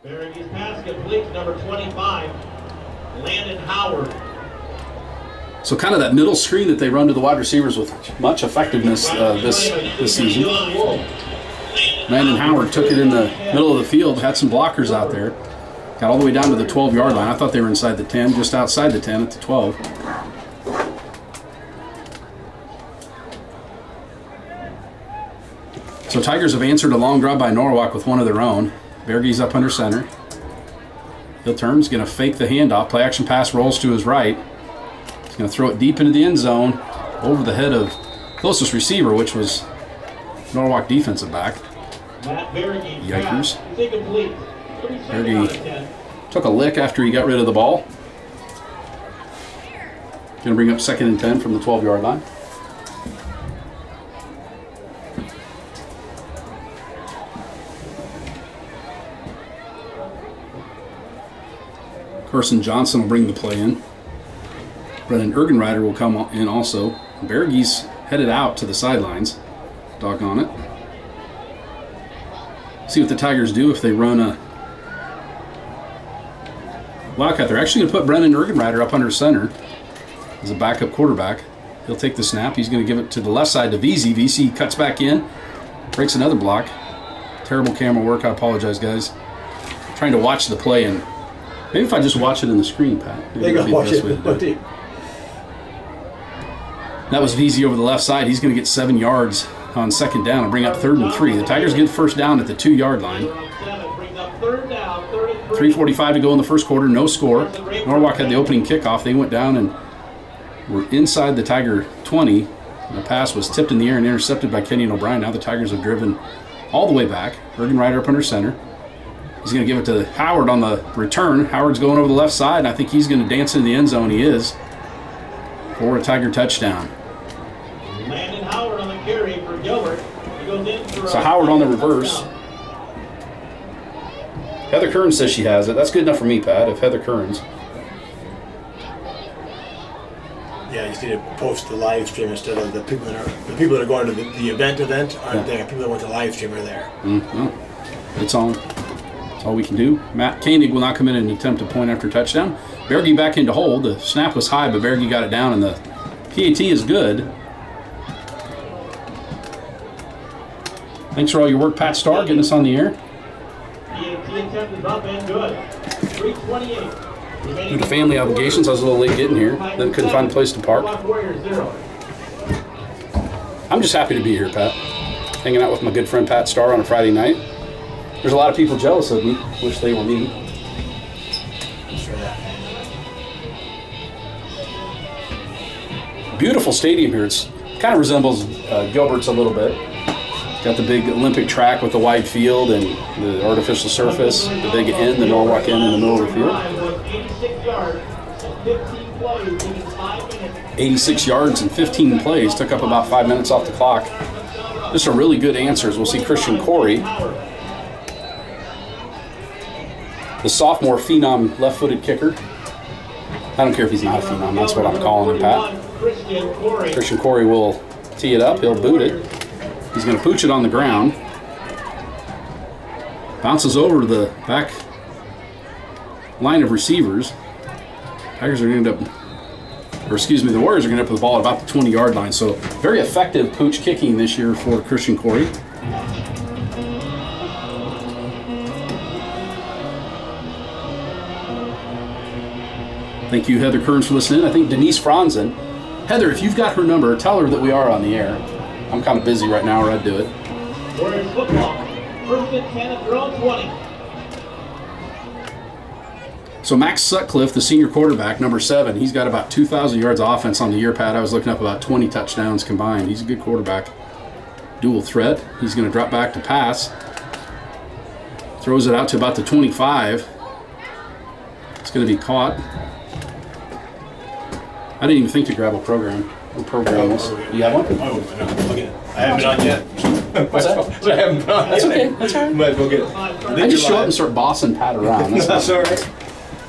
Berry's pass complete, number 25, Landon Howard. So kind of that middle screen that they run to the wide receivers with much effectiveness this season. Landon Howard took it in the middle of the field, had some blockers out there. Got all the way down to the 12-yard line. I thought they were inside the 10, just outside the 10 at the 12. So Tigers have answered a long drive by Norwalk with one of their own. Berge's up under center. He'll turn, he's going to fake the handoff. Play action pass rolls to his right. He's going to throw it deep into the end zone over the head of closest receiver, which was Norwalk defensive back. Yikers. Berge took a lick after he got rid of the ball. Going to bring up 2nd and 10 from the 12-yard line. Carson Johnson will bring the play in. Brennan Ergenreiter will come in also. Berge's headed out to the sidelines. Doggone it. See what the Tigers do if they run a Wildcat. They're actually going to put Brennan Ergenreiter up under center as a backup quarterback. He'll take the snap. He's going to give it to the left side to VC. VC cuts back in. Breaks another block. Terrible camera work. I apologize, guys. I'm trying to watch the play, and maybe if I just watch it in the screen, Pat. They got to watch it. That was VZ over the left side. He's going to get 7 yards on 2nd down and bring up 3rd and 3. The Tigers get 1st down at the 2-yard line. 3:45 to go in the first quarter, no score. Norwalk had the opening kickoff. They went down and were inside the Tiger 20. The pass was tipped in the air and intercepted by Kenyon O'Brien. Now the Tigers have driven all the way back. Ergenreiter up under center. He's going to give it to Howard on the return. Howard's going over the left side, and I think he's going to dance in the end zone. He is. For a Tiger touchdown. Landon Howard on the carry for Gilbert. He goes in for so Howard on the reverse. Heather Kearns says she has it. That's good enough for me, Pat, if Heather Kearns. Yeah, you just need to post the live stream instead of the people that are going to the event aren't there. People that want to live stream are there. It's on. That's all we can do. Matt Koenig will not come in and attempt a point after touchdown. Berge back into hold. The snap was high, but Berge got it down, and the PAT is good. Thanks for all your work, Pat Starr, getting us on the air. PAT attempt is up and good. 3:28. Due to family obligations, I was a little late getting here. Then couldn't find a place to park. I'm just happy to be here, Pat. Hanging out with my good friend Pat Starr on a Friday night. There's a lot of people jealous of me. Wish they were me. Beautiful stadium here. It's kind of resembles Gilbert's a little bit. Got the big Olympic track with the wide field and the artificial surface, the big N, the Norwalk N in the middle of the field. 86 yards and 15 plays. Took up about 5 minutes off the clock. Just some really good answers. We'll see Christian Corey, the sophomore phenom left-footed kicker. I don't care if he's not a phenom. That's what I'm calling him, Pat. Christian Corey will tee it up. He'll boot it. He's going to pooch it on the ground. Bounces over to the back line of receivers. Tigers are going to end up, or excuse me, the Warriors are going to end up with the ball at about the 20-yard line. So very effective pooch kicking this year for Christian Corey. Thank you, Heather Kearns, for listening. I think Denise Franzen. Heather, if you've got her number, tell her that we are on the air. I'm kind of busy right now, or I'd do it. Warriors football. 1st and 10 at their own 20. So Max Sutcliffe, the senior quarterback, number 7, he's got about 2,000 yards of offense on the year, Pat. I was looking up about 20 touchdowns combined. He's a good quarterback. Dual threat. He's going to drop back to pass. Throws it out to about the 25. It's going to be caught. I didn't even think to grab a program. What program is? You have one? I haven't been on yet. What's that? I haven't been on That's yet. okay. That's all right. Might as well get it. I just show up and start bossing Pat around. That's all right.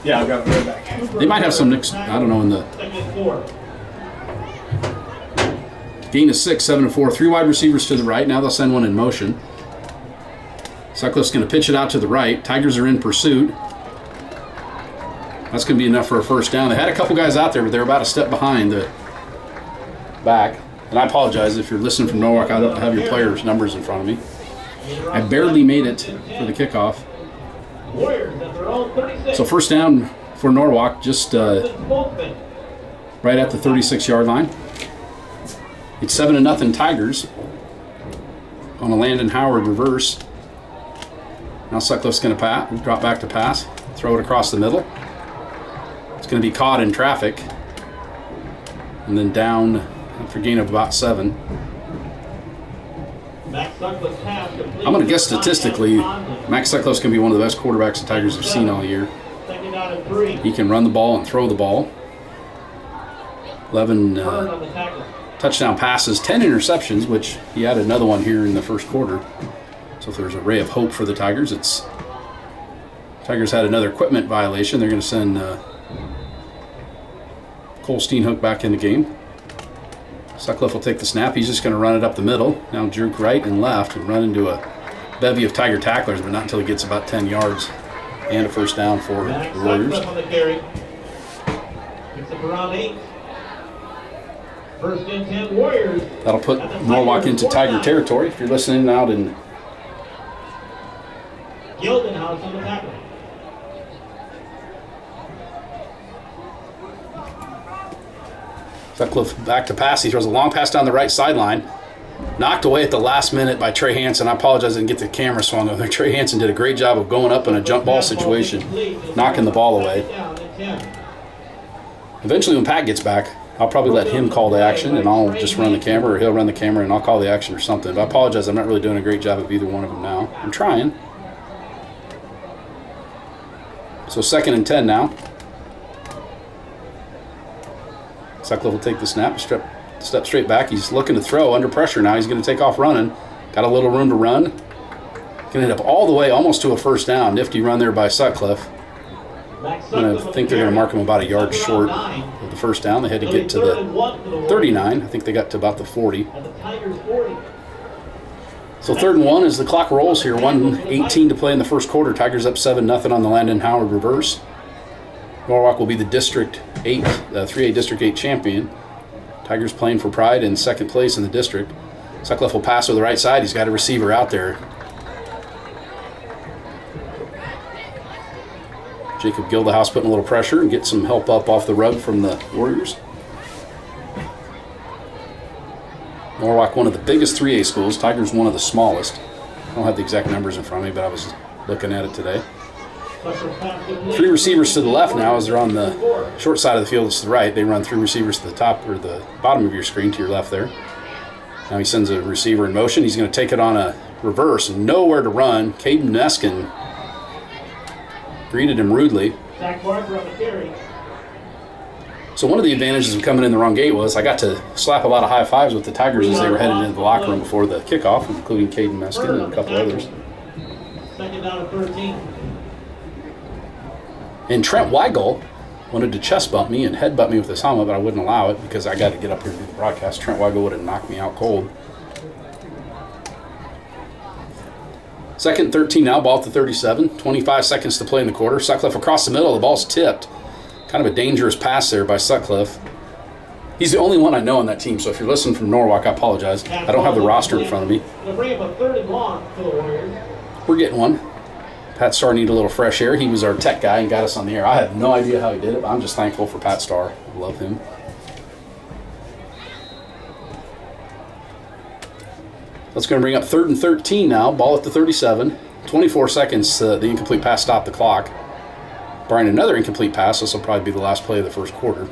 Yeah, I'll grab it right back. They might have some next, I don't know, in the gain of 6, 7 and 4. 3 wide receivers to the right. Now they'll send one in motion. Sutcliffe's going to pitch it out to the right. Tigers are in pursuit. That's going to be enough for a first down. They had a couple guys out there, but they're about a step behind the back. And I apologize if you're listening from Norwalk. I don't have your players' numbers in front of me. I barely made it for the kickoff. So first down for Norwalk, just right at the 36-yard line. It's 7-0 Tigers on a Landon Howard reverse. Now Sutcliffe's going to drop back to pass, throw it across the middle. It's going to be caught in traffic and then down for a gain of about 7. I'm going to guess statistically, Max Sutcliffe's going to be one of the best quarterbacks the Tigers have seen all year. He can run the ball and throw the ball. 11 touchdown passes, 10 interceptions, which he had another one here in the first quarter. So if there's a ray of hope for the Tigers, Tigers had another equipment violation. They're going to send Cole Steenhook back in the game. Sutcliffe will take the snap. He's just going to run it up the middle. Now juke right and left and run into a bevy of Tiger tacklers, but not until he gets about 10 yards and a first down for the Warriors. On the carry. Picks up around 8. First and 10 Warriors. That'll put Norwalk into Tiger territory. If you're listening out in Gildenhouse on the tackle. Sutcliffe back to pass. He throws a long pass down the right sideline. Knocked away at the last minute by Trey Hansen. I apologize I didn't get the camera swung over. Trey Hansen did a great job of going up in a jump ball situation, knocking the ball away. Eventually when Pat gets back, I'll probably let him call the action and I'll just run the camera, or he'll run the camera and I'll call the action or something. But I apologize, I'm not really doing a great job of either one of them now. I'm trying. So 2nd and 10 now. Sutcliffe will take the snap, step straight back. He's looking to throw under pressure now. He's going to take off running. Got a little room to run. Can end up all the way almost to a first down. Nifty run there by Sutcliffe. I think they're going to mark him about a yard short of the first down. They had to get to the 39. I think they got to about the 40. So 3rd and 1 as the clock rolls here. 1:18 to play in the first quarter. Tigers up 7-0 on the Landon Howard reverse. Norwalk will be the District 8, 3A District 8 champion. Tigers playing for pride in 2nd place in the district. Sutcliffe will pass to the right side. He's got a receiver out there. Jacob Gildenhouse putting a little pressure and get some help up off the rug from the Warriors. Norwalk, one of the biggest 3A schools. Tigers, one of the smallest. I don't have the exact numbers in front of me, but I was looking at it today. 3 receivers to the left now as they're on the short side of the field. It's to the right. They run 3 receivers to the top or the bottom of your screen to your left there. Now he sends a receiver in motion. He's going to take it on a reverse. Nowhere to run. Caden Neskin greeted him rudely. So one of the advantages of coming in the wrong gate was I got to slap a lot of high fives with the Tigers as they were headed into the locker room before the kickoff, including Caden Neskin and a couple others. 2nd down and 13. And Trent Weigel wanted to chest bump me and head butt me with his helmet, but I wouldn't allow it because I got to get up here and do the broadcast. Trent Weigel would have knocked me out cold. 2nd and 13 now, ball at the 37. 25 seconds to play in the quarter. Sutcliffe across the middle. The ball's tipped. Kind of a dangerous pass there by Sutcliffe. He's the only one I know on that team, so if you're listening from Norwalk, I apologize. I don't have the roster in front of me. We're getting one. Pat Starr needed a little fresh air. He was our tech guy and got us on the air. I have no idea how he did it, but I'm just thankful for Pat Starr. I love him. That's going to bring up 3rd and 13 now. Ball at the 37. 24 seconds, the incomplete pass stopped the clock. Barring another incomplete pass, this will probably be the last play of the first quarter.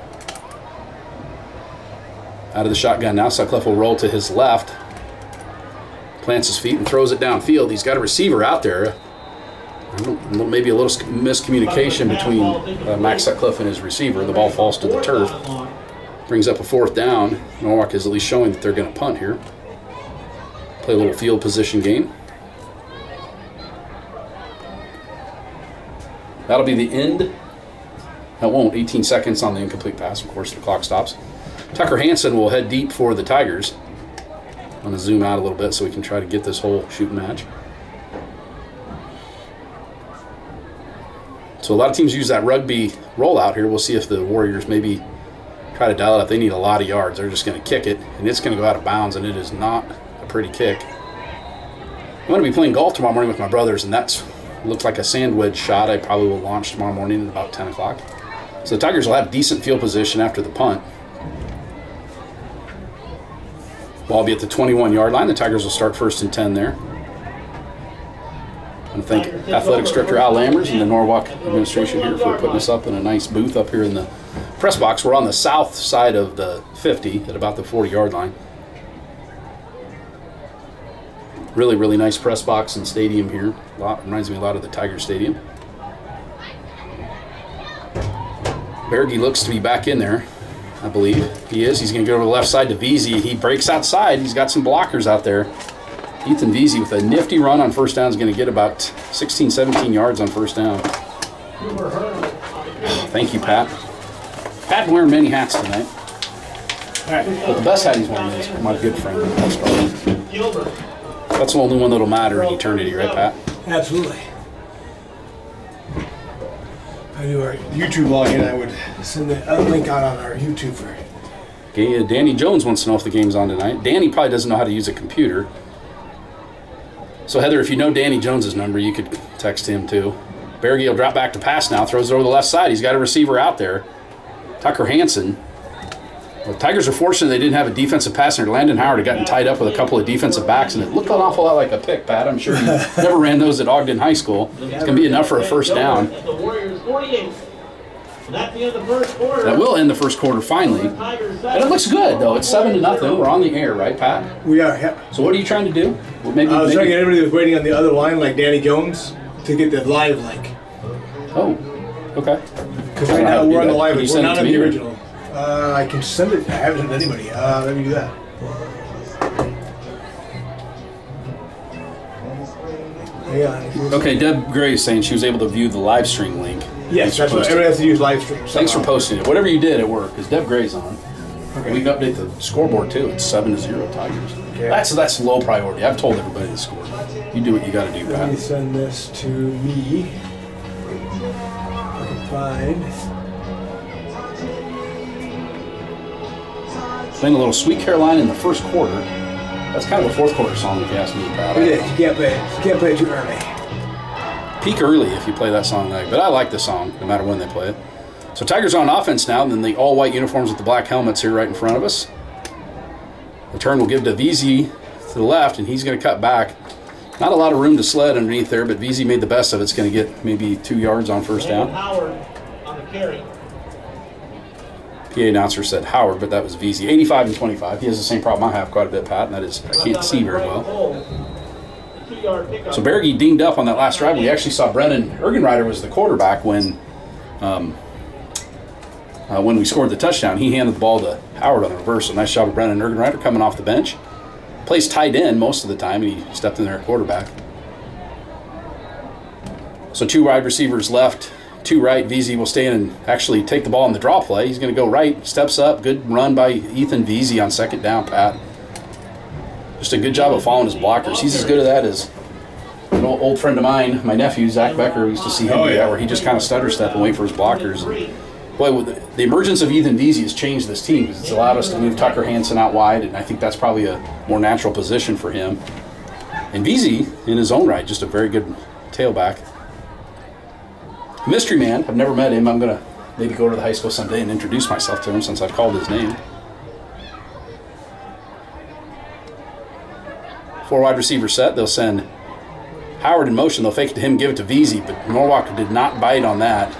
Out of the shotgun now, Sutcliffe will roll to his left. Plants his feet and throws it downfield. He's got a receiver out there. Maybe a little miscommunication between Max Sutcliffe and his receiver. The ball falls to the turf. Brings up a 4th down. Norwalk is at least showing that they're going to punt here. Play a little field position game. That'll be the end. That won't. 18 seconds on the incomplete pass. Of course, the clock stops. Tucker Hansen will head deep for the Tigers. I'm going to zoom out a little bit so we can try to get this whole shooting match. So a lot of teams use that rugby rollout here. We'll see if the Warriors maybe try to dial it up. They need a lot of yards. They're just going to kick it, and it's going to go out of bounds, and it is not a pretty kick. I'm going to be playing golf tomorrow morning with my brothers, and that's looks like a sand wedge shot. I probably will launch tomorrow morning at about 10 o'clock. So the Tigers will have decent field position after the punt. Ball will be at the 21-yard line. The Tigers will start 1st and 10 there. I want to thank Athletics Director Al Lammers and the Norwalk administration here for putting us up in a nice booth up here in the press box. We're on the south side of the 50 at about the 40-yard line. Really, really nice press box and stadium here. Reminds me a lot of the Tiger Stadium. Berge looks to be back in there, I believe. He is. He's going to go to the left side to Veazey. He breaks outside. He's got some blockers out there. Ethan Veazey with a nifty run on 1st down is going to get about 16, 17 yards on 1st down. Thank you, Pat. Pat wearing many hats tonight. All right. But the best hat he's wearing is my good friend. That's the only one that'll matter in eternity, right, Pat? Absolutely. If I knew our YouTube login, I would send a link out on our YouTube for it. Okay, Danny Jones wants to know if the game's on tonight. Danny probably doesn't know how to use a computer. So, Heather, if you know Danny Jones's number, you could text him too. Berge will drop back to pass now, throws it over the left side. He's got a receiver out there. Tucker Hanson. The Tigers are fortunate they didn't have a defensive passer. Landon Howard had gotten tied up with a couple of defensive backs, and it looked an awful lot like a pick, Pat. I'm sure you never ran those at Ogden High School. It's going to be enough for a 1st down. That will end the 1st quarter finally. And it looks good, though. It's 7-0. We're on the air, right, Pat? We are, yeah. So what are you trying to do? Well, maybe, I was trying to get everybody that was waiting on the other line, like Danny Jones, to get the live link. Oh, okay. Because right now we're on the live link. We're not on the or? original. I can send it. I haven't sent it to anybody. Let me do that. Yeah. Okay, Deb Gray is saying she was able to view the live stream link. Yes, that's what everybody has to use live stream. Somehow. Thanks for posting it. Whatever you did at work, because Deb Gray's on. Okay. We can update the scoreboard too. It's 7-0 Tigers. Okay. That's low priority. I've told everybody the score. You do what you got to do, Pat. Let me send this to me. I can find. Playing a little Sweet Caroline in the 1st quarter. That's kind of a 4th quarter song if you ask me, Pat. It is. You can't play it. You can't play it too early. Peak early if you play that song late, but I like the song no matter when they play it. So Tigers on offense now, and then the all-white uniforms with the black helmets here right in front of us. The turn will give to Veazey to the left, and he's going to cut back. Not a lot of room to sled underneath there, but Veazey made the best of it. It's going to get maybe 2 yards on 1st down. Howard on the carry. PA announcer said Howard, but that was Veazey. 85-25. He has the same problem I have quite a bit, Pat, and that is I can't see very well. So Berge dinged up on that last drive. We actually saw Brennan Ergenreiter was the quarterback when we scored the touchdown. He handed the ball to Howard on the reverse. So nice job of Brennan Ergenreiter coming off the bench. Plays tight end most of the time, and he stepped in there at quarterback. So 2 wide receivers left, 2 right. Veazey will stay in and actually take the ball in the draw play. He's going to go right, steps up. Good run by Ethan Veazey on 2nd down, Pat. Just a good job of following his blockers. He's as good at that as an old friend of mine, my nephew, Zach Becker. We used to see him do that, where he just kind of stutter step and wait for his blockers. And boy, the emergence of Ethan Veazey has changed this team because it's allowed us to move Tucker Hanson out wide, and I think that's probably a more natural position for him. And Veazey, in his own right, just a very good tailback. Mystery Man, I've never met him. I'm going to maybe go to the high school someday and introduce myself to him since I've called his name. 4 wide receiver set. They'll send Howard in motion. They'll fake it to him, give it to Veazey, but Norwalk did not bite on that.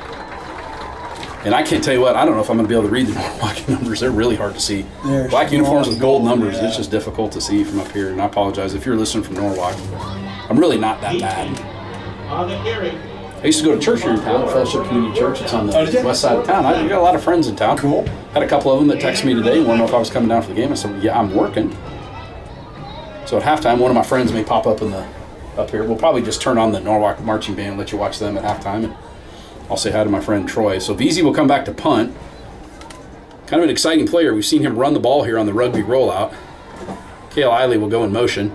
And I can't tell you what, I don't know if I'm going to be able to read the Norwalk numbers. They're really hard to see. Black uniforms with gold numbers, it's just difficult to see from up here. And I apologize if you're listening from Norwalk. I'm really not that bad. I used to go to church here in town, Fellowship Community Church. It's on the west side of town. I got a lot of friends in town. Cool. Had a couple of them that texted me today, want to know if I was coming down for the game. I said, yeah, I'm working. So at halftime, one of my friends may pop up up here. We'll probably just turn on the Norwalk marching band and let you watch them at halftime, and I'll say hi to my friend Troy. So Veazey will come back to punt. Kind of an exciting player. We've seen him run the ball here on the rugby rollout. Cale Eiley will go in motion.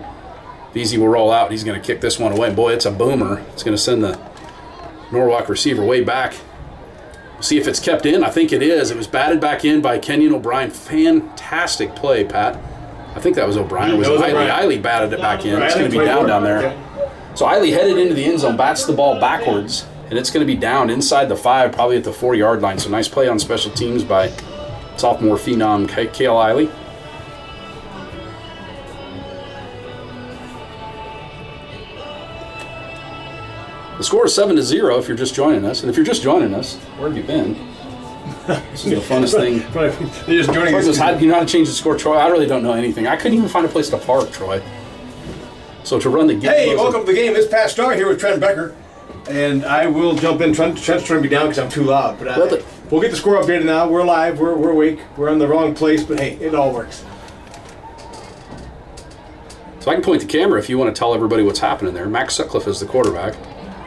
Veazey will roll out. He's going to kick this one away. Boy, it's a boomer. It's going to send the Norwalk receiver way back. See if it's kept in. I think it is. It was batted back in by Kenyon O'Brien. Fantastic play, Pat. I think that was O'Brien. Or was it Eiley? Eiley batted it back in. It's going to be down there. Okay. So Eiley headed into the end zone, bats the ball backwards, and it's going to be down inside the 5, probably at the 4-yard line. So nice play on special teams by sophomore phenom Cale Eiley. The score is 7-0 if you're just joining us. And if you're just joining us, where have you been? This is the funnest thing. You're just joining us. How do you know how to change the score, Troy? I really don't know anything. I couldn't even find a place to park, Troy. So to run the game. Hey, welcome to the game. It's Pat Starr here with Trent Becker. And I will jump in. Trent's turning me down because I'm too loud. But we'll get the score updated now. We're live. We're awake. We're in the wrong place. But hey, it all works. So I can point the camera if you want to tell everybody what's happening there. Max Sutcliffe is the quarterback.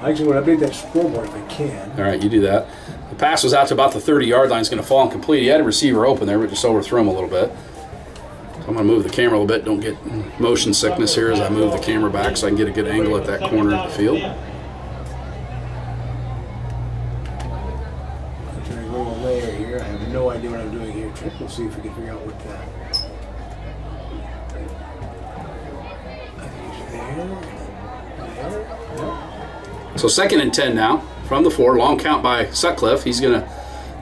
I actually want to update that scoreboard if I can. All right, you do that. The pass was out to about the 30-yard line. It's going to fall incomplete. He had a receiver open there, but just overthrew him a little bit. So I'm going to move the camera a little bit. Don't get motion sickness here as I move the camera back so I can get a good angle at that corner of the field. I'm trying to go a layer here. I have no idea what I'm doing here, Trent. We'll see if we can figure out what that. I think it's there. Yep. So 2nd and 10 now from the 4. Long count by Sutcliffe. He's going to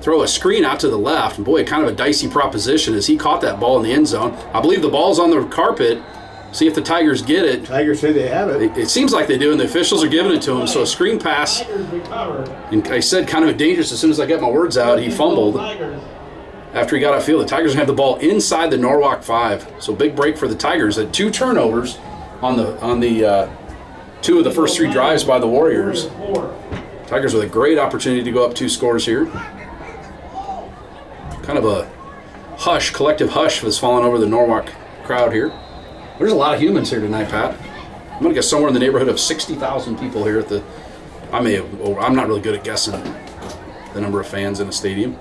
throw a screen out to the left. And boy, kind of a dicey proposition as he caught that ball in the end zone. I believe the ball's on the carpet. See if the Tigers get it. Tigers say they have it. It seems like they do, and the officials are giving it to him. So a screen pass. And I said kind of dangerous as soon as I got my words out. He fumbled after he got outfield. The Tigers have the ball inside the Norwalk 5. So big break for the Tigers. Had 2 turnovers on the 2 of the first 3 drives by the Warriors. Tigers with a great opportunity to go up 2 scores here. Kind of a hush, collective hush has fallen over the Norwalk crowd here. There's a lot of humans here tonight, Pat. I'm going to guess somewhere in the neighborhood of 60,000 people here at the... I'm not really good at guessing the number of fans in a stadium.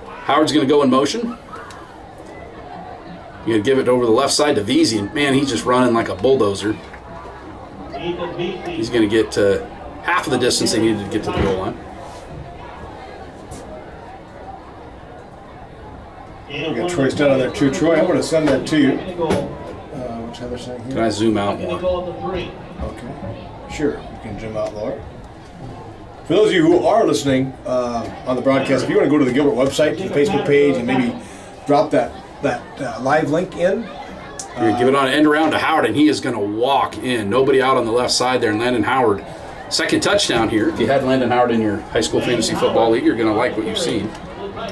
Howard's going to go in motion. You're going to give it over the left side to Veazey, and man, he's just running like a bulldozer. He's going to get half of the distance they needed to get to the goal line. We got Troy Stout on there too. Troy, I'm going to send that to you. What's Heather saying here? Can I zoom out more? Okay. Sure, you can zoom out lower. For those of you who are listening on the broadcast, if you want to go to the Gilbert website, to the Facebook page, and maybe drop that live link in. You're going to give it on an end around to Howard, and he is going to walk in. Nobody out on the left side there, and Landon Howard. 2nd touchdown here. If you had Landon Howard in your high school fantasy football league, you're going to like what you've seen.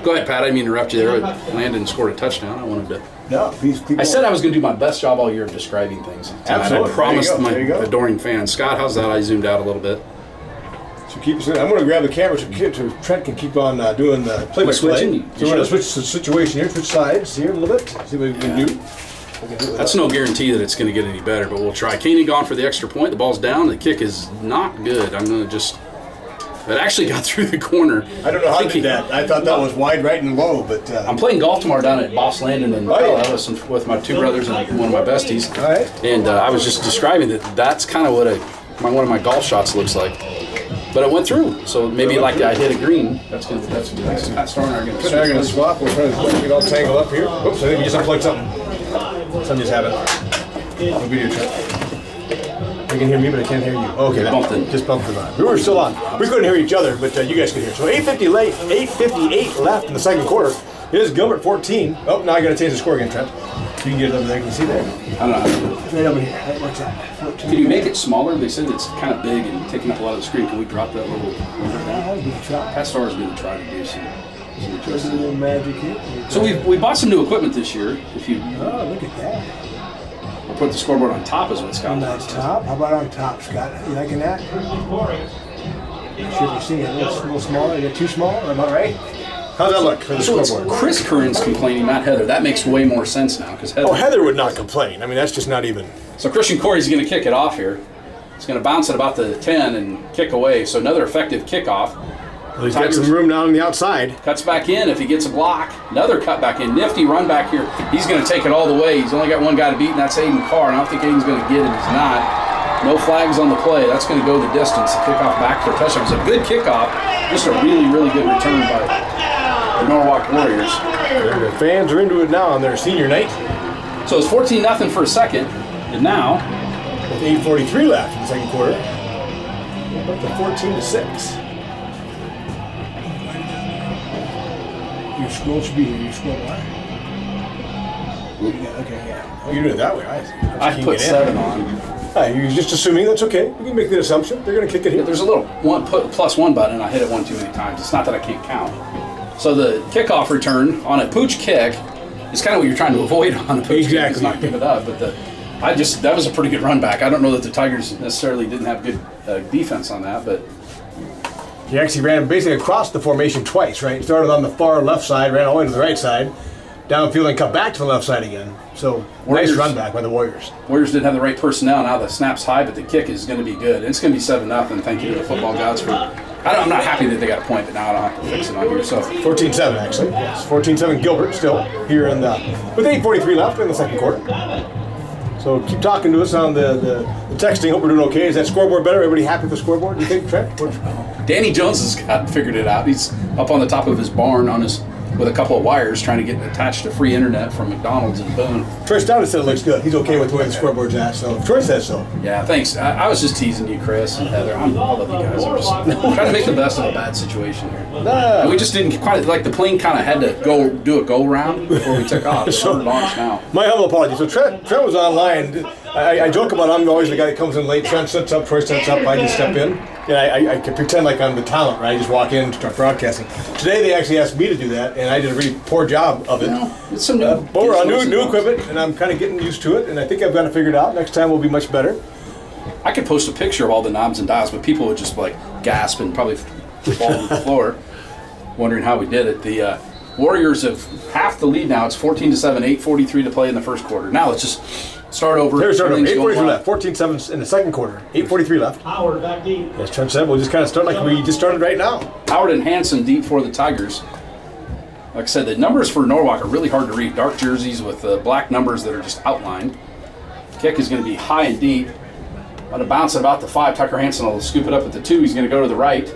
Go ahead, Pat. I didn't mean to interrupt you there. Landon scored a touchdown. I wanted to... No, I said I was going to do my best job all year of describing things. Absolutely. I promised my adoring fans. Scott, how's that? I zoomed out a little bit. So keep us in. I'm going to grab the camera so Trent can keep on doing the play-by-play. So we're going to switch the situation here, switch sides here a little bit, see what we can do. That's no guarantee that it's going to get any better, but we'll try. Kaney gone for the extra point. The ball's down. The kick is not good. I'm going to just... It actually got through the corner. I don't know how to do that. I thought that was wide, right, and low, but... I'm playing golf tomorrow down at Boss Landon and with my 2 brothers and one of my besties. All right. And I was just describing that's kind of what one of my golf shots looks like. But it went through, so maybe like I hit a green. That's good. Pat Starr and I are going to swap. We're trying to get all tangled up here. Oops, I think we just unplugged something. Something just happened. No video chat. You can hear me, but I can't hear you. Okay, just bumped it on. We were still on. We couldn't hear each other, but you guys could hear. So 8:58 left in the 2nd quarter. It is Gilbert 14. Oh, now I got to change the score again, Trent. You can get it over there. Can you see that? I don't know. It's right over here. What's that? 14. Can you make it smaller? They said it's kind of big and taking up a lot of the screen. Can we drop that little? Pat Starr is going to try to do some little magic here. So we bought some new equipment this year. Oh, look at that. We'll put the scoreboard on top is what Scott on top? How about on top, Scott? You liking that? Not sure if you're seeing it a little smaller. Is it too small? Am I right? How's that look for the scoreboard? Chris Curran's complaining, not Heather. That makes way more sense now. Heather would not complain. I mean, that's just not even... So Christian Corey's going to kick it off here. He's going to bounce at about the 10 and kick away. So another effective kickoff. Well, he's got some room down on the outside. Cuts back in if he gets a block. Another cut back in. Nifty run back here. He's going to take it all the way. He's only got one guy to beat, and that's Aiden Carr. And I don't think Aiden's going to get it. He's not. No flags on the play. That's going to go the distance. The kickoff back for a touchdown. It was a good kickoff. Just a really, really good return by the Norwalk Warriors. The fans are into it now on their senior night. So it's 14-0 for a second. And now, with 8:43 left in the second quarter, we're up to 14-6. Your scroll should be here. Your scroll what? Yeah, okay, yeah. Oh, you're doing it that way. I put 7 on. You're just assuming that's okay. We can make the assumption. They're going to kick it here. There's a little +1 button, and I hit it one too many times. It's not that I can't count. So the kickoff return on a pooch kick is kind of what you're trying to avoid on a pooch kick. It's not give it up, but that was a pretty good run back. I don't know that the Tigers necessarily didn't have good defense on that, but he actually ran basically across the formation twice, right? Started on the far left side, ran all the way to the right side, downfield, and cut back to the left side again. So nice run back by the Warriors. Warriors didn't have the right personnel. Now the snap's high, but the kick is going to be good. It's going to be 7-0. Thank you to the football gods for. I'm not happy that they got a point, but now I don't have to fix it on here. So 14-7 actually. Yes, 14-7 Gilbert still here in the with 8:43 left in the second quarter. So keep talking to us on the texting. Hope we're doing okay. Is that scoreboard better? Everybody happy with the scoreboard? Do you think, Trent? Danny Jones has figured it out. He's up on the top of his barn with a couple of wires trying to get attached to free internet from McDonald's in Boone. Troy Stout said it looks good. He's okay with the way the scoreboard's at, so Troy says so. Yeah, thanks. I was just teasing you, Chris and Heather. I love you guys. I'm just trying to make the best of a bad situation here. And we just didn't quite, like the plane kind of had to go do a go-round before we took off. So we're launched now. My humble apologies. So Trent was online. I joke about I'm always the guy that comes in late. Trent sets up, Troy sets up, I just step in. And I can pretend like I'm the talent, right? I just walk in and start broadcasting. Today they actually asked me to do that, and I did a really poor job of it. It's some new, but we're on new equipment, and I'm kind of getting used to it, and I think I've got it figured out. Next time will be much better. I could post a picture of all the knobs and dials, but people would just like gasp and probably fall to the floor, wondering how we did it. The Warriors have half the lead now. It's 14-7, 8:43 to play in the first quarter. Now let's just start over. 8:43 left. 14-7 in the second quarter. 8:43 left. Howard back deep. As Trent said, we'll just kind of start like we just started right now. Howard and Hanson deep for the Tigers. Like I said, the numbers for Norwalk are really hard to read. Dark jerseys with black numbers that are just outlined. Kick is going to be high and deep. On a bounce at about the 5, Tucker Hanson will scoop it up at the 2. He's going to go to the right.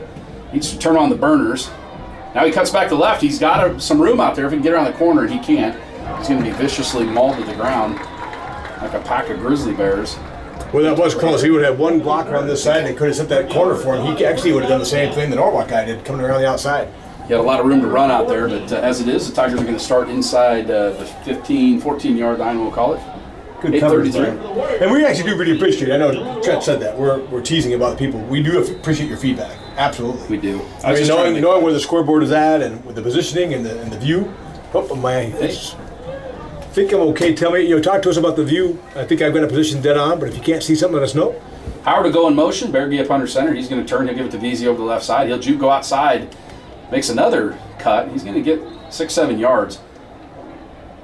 Needs to turn on the burners. Now he cuts back to left. He's got some room out there. If he can get around the corner, he can't. He's going to be viciously mauled to the ground like a pack of grizzly bears. Well, that was close. He would have one blocker on this side. They could have set that corner for him. He actually would have done the same thing the Norwalk guy did, coming around the outside. He had a lot of room to run out there, but as it is, the Tigers are going to start inside the 15, 14-yard line, we'll call it. Good coverage there. And we actually do really appreciate it. I know Trent said that. We're teasing about the people. We do appreciate your feedback. Absolutely. We do. I mean, knowing where the scoreboard is at and with the positioning and the view. I think I'm okay. Tell me, talk to us about the view. I think I've got a position dead on, but if you can't see something, let us know. Howard will go in motion. Berge up under center. He's going to turn. He'll give it to Veazey over the left side. He'll go outside, makes another cut. He's going to get 6-7 yards.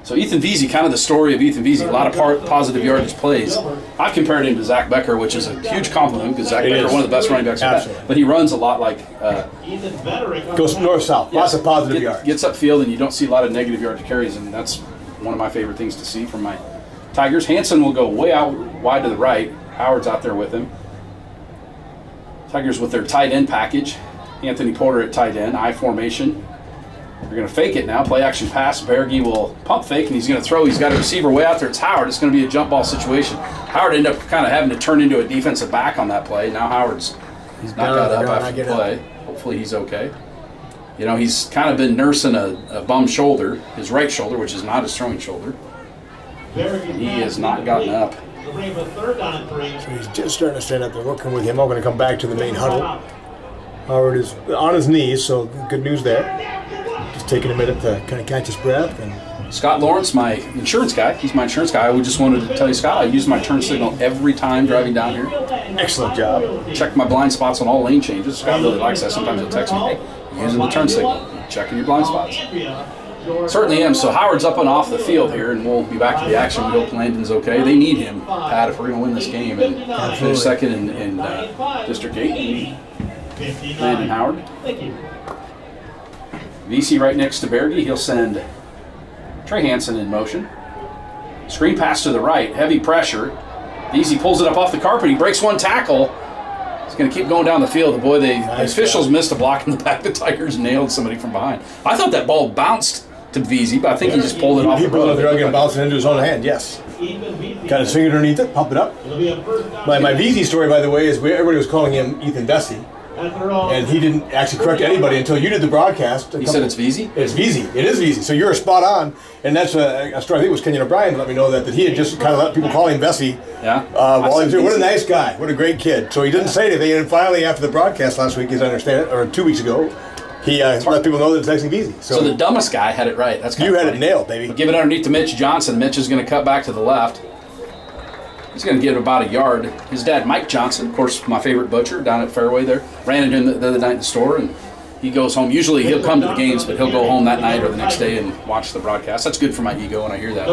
So Ethan Veazey, kind of the story of Ethan Veazey, a lot of positive yardage plays. I've compared him to Zach Becker, which is a huge compliment because Zach Becker is one of the best running backs we've had. But he runs a lot like goes north-south, lots of positive yards. Gets upfield, and you don't see a lot of negative yardage carries, and that's one of my favorite things to see from my Tigers. Hanson will go way out wide to the right. Howard's out there with him. Tigers with their tight end package. Anthony Porter at tight end, I formation. They're going to fake it now, play action pass. Berge will pump fake, and he's going to throw. He's got a receiver way out there. It's Howard. It's going to be a jump ball situation. Howard ended up kind of having to turn into a defensive back on that play. Now Howard's not got up after the play. Hopefully he's okay. He's kind of been nursing a bum shoulder, his right shoulder, which is not his throwing shoulder. He has not gotten up. So he's just starting to stand up. They're working with him. I'm going to come back to the main huddle. Howard is on his knees, so good news there. Just taking a minute to kind of catch his breath. And Scott Lawrence, my insurance guy. He's my insurance guy. I just wanted to tell you, Scott, I use my turn signal every time driving down here. Excellent job. Check my blind spots on all lane changes. Scott really likes that. Sometimes he'll text me, hey, using the turn signal, checking your blind spots. Certainly am. So Howard's up and off the field here, and we'll be back to the action. We hope Landon's okay. They need him, Pat, if we're going to win this game and finish second in District 8. Landon Howard. Thank you. VC right next to Berge. He'll send Trey Hanson in motion. Screen pass to the right. Heavy pressure. Easy pulls it up off the carpet. He breaks one tackle. He's going to keep going down the field. The boy, the officials missed a block in the back. The Tigers nailed somebody from behind. I thought that ball bounced to Veazey, but I think he just pulled it off the road. He pulled it bouncing into his own hand, yes. Got his finger underneath it, pump it up. My Veazey story, by the way, is everybody was calling him Ethan Vesey. And he didn't actually correct anybody until you did the broadcast. You said it's Veazey? It's Veazey. It is Veazey. So you're spot on. And that's a story. I think it was Kenyon O'Brien let me know that he had just kind of let people call him Vesey. Yeah. What a nice guy. What a great kid. So he didn't say anything. And finally, after the broadcast last week, as I understand it, or 2 weeks ago, he let people know that it's actually Veazey. So the dumbest guy had it right. That's you had it nailed, baby. Give it underneath to Mitch Johnson. Mitch is going to cut back to the left. He's going to get about a yard. His dad, Mike Johnson, of course, my favorite butcher down at Fairway there, ran into him the other night in the store, and he goes home. Usually he'll come to the games, but he'll go home that night or the next day and watch the broadcast. That's good for my ego when I hear that.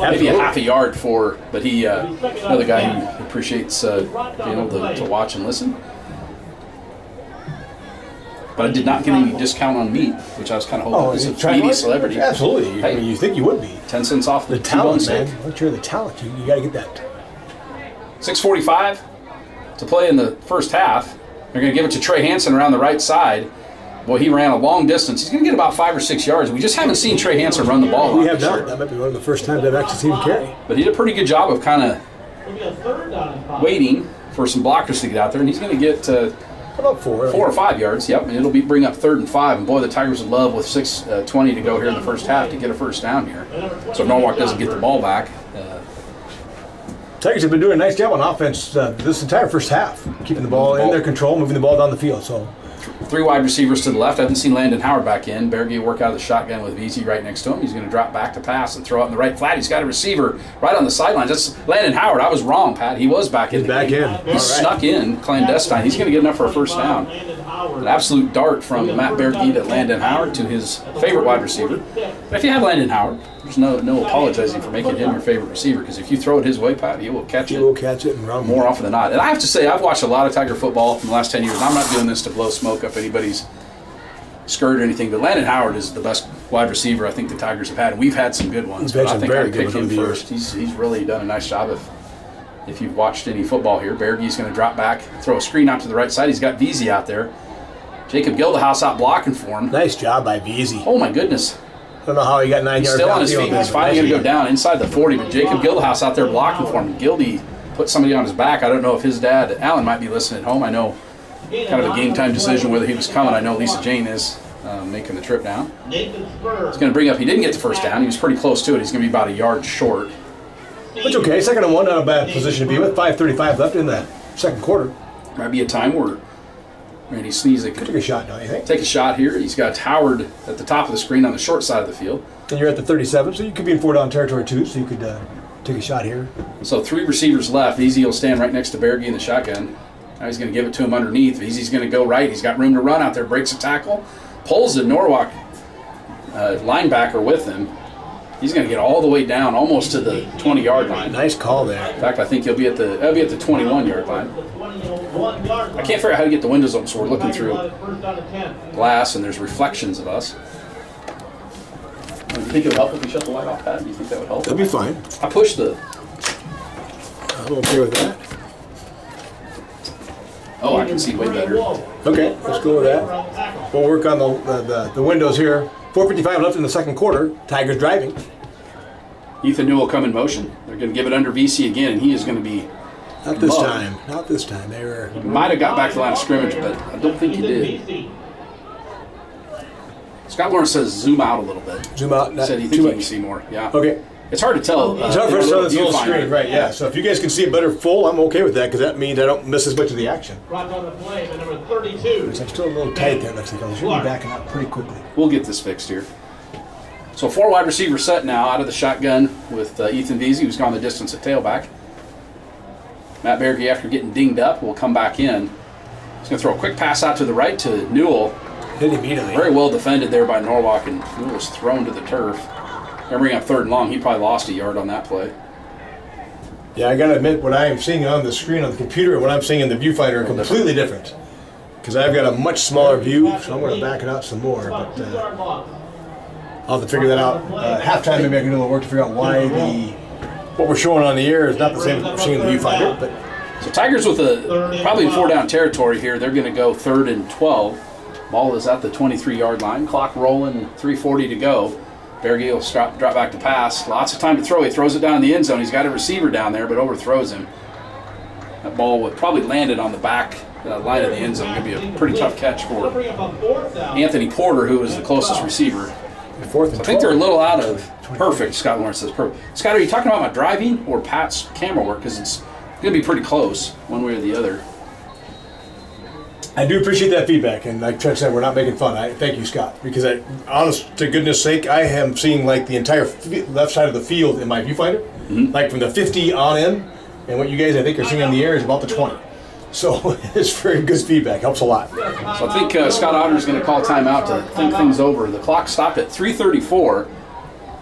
Maybe a half a yard for, but he, another guy who appreciates being able to watch and listen. But I did not get any discount on meat, which I was kind of hoping. It's a meaty celebrity. Absolutely. Hey, you think you would be. 10 cents off the talent, man. Once you're the talent, you got to get that. 6:45 to play in the first half. They're going to give it to Trey Hansen around the right side. Boy, he ran a long distance. He's going to get about 5 or 6 yards. We just haven't seen Trey Hansen run the ball. We have not. That might be one of the first times I've actually seen him carry. But he did a pretty good job of kind of waiting for some blockers to get out there, and he's going to get about 4 or 5 yards. Yep, and it'll bring up 3rd and 5. And boy, the Tigers would love with 6:20 to go here in the first half to get a first down here. So if Norwalk doesn't get the ball back. Tigers have been doing a nice job on offense this entire first half, keeping the ball in their control, moving the ball down the field. So 3 wide receivers to the left. I haven't seen Landon Howard back in. Berge work out of the shotgun with Veazey right next to him. He's going to drop back to pass and throw out in the right flat. He's got a receiver right on the sidelines. That's Landon Howard. I was wrong, Pat. He was back in. He's back in. He snuck in clandestine. He's going to get enough for a first down. An absolute dart from Matt Berge to Landon Howard to his favorite wide receiver. But if you have Landon Howard, there's no apologizing for making him your favorite receiver, because if you throw it his way, Pat, he will catch it. He will catch it and run more often than not. And I have to say, I've watched a lot of Tiger football in the last 10 years. I'm not doing this to blow smoke up anybody's skirt or anything, but Landon Howard is the best wide receiver I think the Tigers have had, and we've had some good ones. But I think I picked him first. He's really done a nice job. If you've watched any football here, Berge's going to drop back, throw a screen out to the right side. He's got Veazey out there. Jacob Gildehouse out blocking for him. Nice job by Veazey. Oh my goodness. I don't know how he got 9 yards. He's still on his feet. He's finally going to go down inside the 40, but Jacob Gildehouse out there blocking for him. Gildy put somebody on his back. I don't know if his dad, Alan, might be listening at home. I know kind of a game time decision whether he was coming. I know Lisa Jane is making the trip down. He's going to bring up, he didn't get the first down. He was pretty close to it. He's going to be about a yard short. Which okay, 2nd and 1, not a bad position to be with. 5:35 left in the second quarter. Might be a time where Randy Sneeze could take a shot, don't you think? Take a shot here. He's got Howard at the top of the screen on the short side of the field. And you're at the 37, so you could be in 4-down territory too, so you could take a shot here. So 3 receivers left. Veazey will stand right next to Berge in the shotgun. Now he's going to give it to him underneath. Veazey's going to go right. He's got room to run out there. Breaks a tackle. Pulls the Norwalk linebacker with him. He's going to get all the way down, almost to the 20-yard line. Nice call there. In fact, I think he'll be at the 21-yard line. I can't figure out how to get the windows open, so we're looking through glass, and there's reflections of us. Do you think it would help if we shut the light off, Pat? Do you think that would help? That'd be fine. I pushed the... I'm okay with that. Oh, I can see way better. Okay, let's go with that. We'll work on the windows here. 4:55 left in the second quarter. Tigers driving. Ethan Newell come in motion. They're going to give it under VC again, and he is going to be not this time. Not this time. They were. He might have got back to the line of scrimmage, but I don't think he did. Scott Lawrence says zoom out a little bit. Zoom out. He said he thinks he can see more. Yeah. Okay. It's hard to tell. It's hard for us to tell this little screen, right? Yeah. So if you guys can see it better full, I'm okay with that, because that means I don't miss as much of the action. Brought on the play, the number 32. I'm still a little tight there. Looks like I should be backing up pretty quickly. We'll get this fixed here. So 4 wide receivers set now out of the shotgun with Ethan Veazey, who's gone the distance at tailback. Matt Berge, after getting dinged up, will come back in. He's going to throw a quick pass out to the right to Newell. Hit immediately. Very well defended there by Norwalk, and Newell was thrown to the turf. They're bringing up 3rd and long. He probably lost a yard on that play. Yeah, I got to admit, what I am seeing on the screen on the computer and what I'm seeing in the viewfinder are completely different. Because I've got a much smaller view, so I'm going to back it out some more. But I'll have to figure that out. Halftime, maybe I can do a little work to figure out why what we're showing on the air is not the same as we're seeing in the viewfinder. But so Tigers with probably in 4-down territory here. They're going to go 3rd and 12. Ball is at the 23-yard line. Clock rolling, 3:40 to go. Berge will drop back to pass. Lots of time to throw. He throws it down in the end zone. He's got a receiver down there, but overthrows him. That ball would probably landed on the back line of the end zone. Going to be a pretty tough catch for Anthony Porter, who was the closest receiver. So I think they're a little out of perfect. Scott Lawrence says perfect. Scott, are you talking about my driving or Pat's camera work? Because it's going to be pretty close, one way or the other. I do appreciate that feedback, and like Trent said, we're not making fun. Thank you, Scott, because honest to goodness sake, I am seeing like the entire left side of the field in my viewfinder, like from the 50 on in, and what you guys I think are seeing on the air is about the 20. So it's very good feedback. Helps a lot. So I think Scott Otter is going to call timeout to think things over. The clock stopped at 3:34,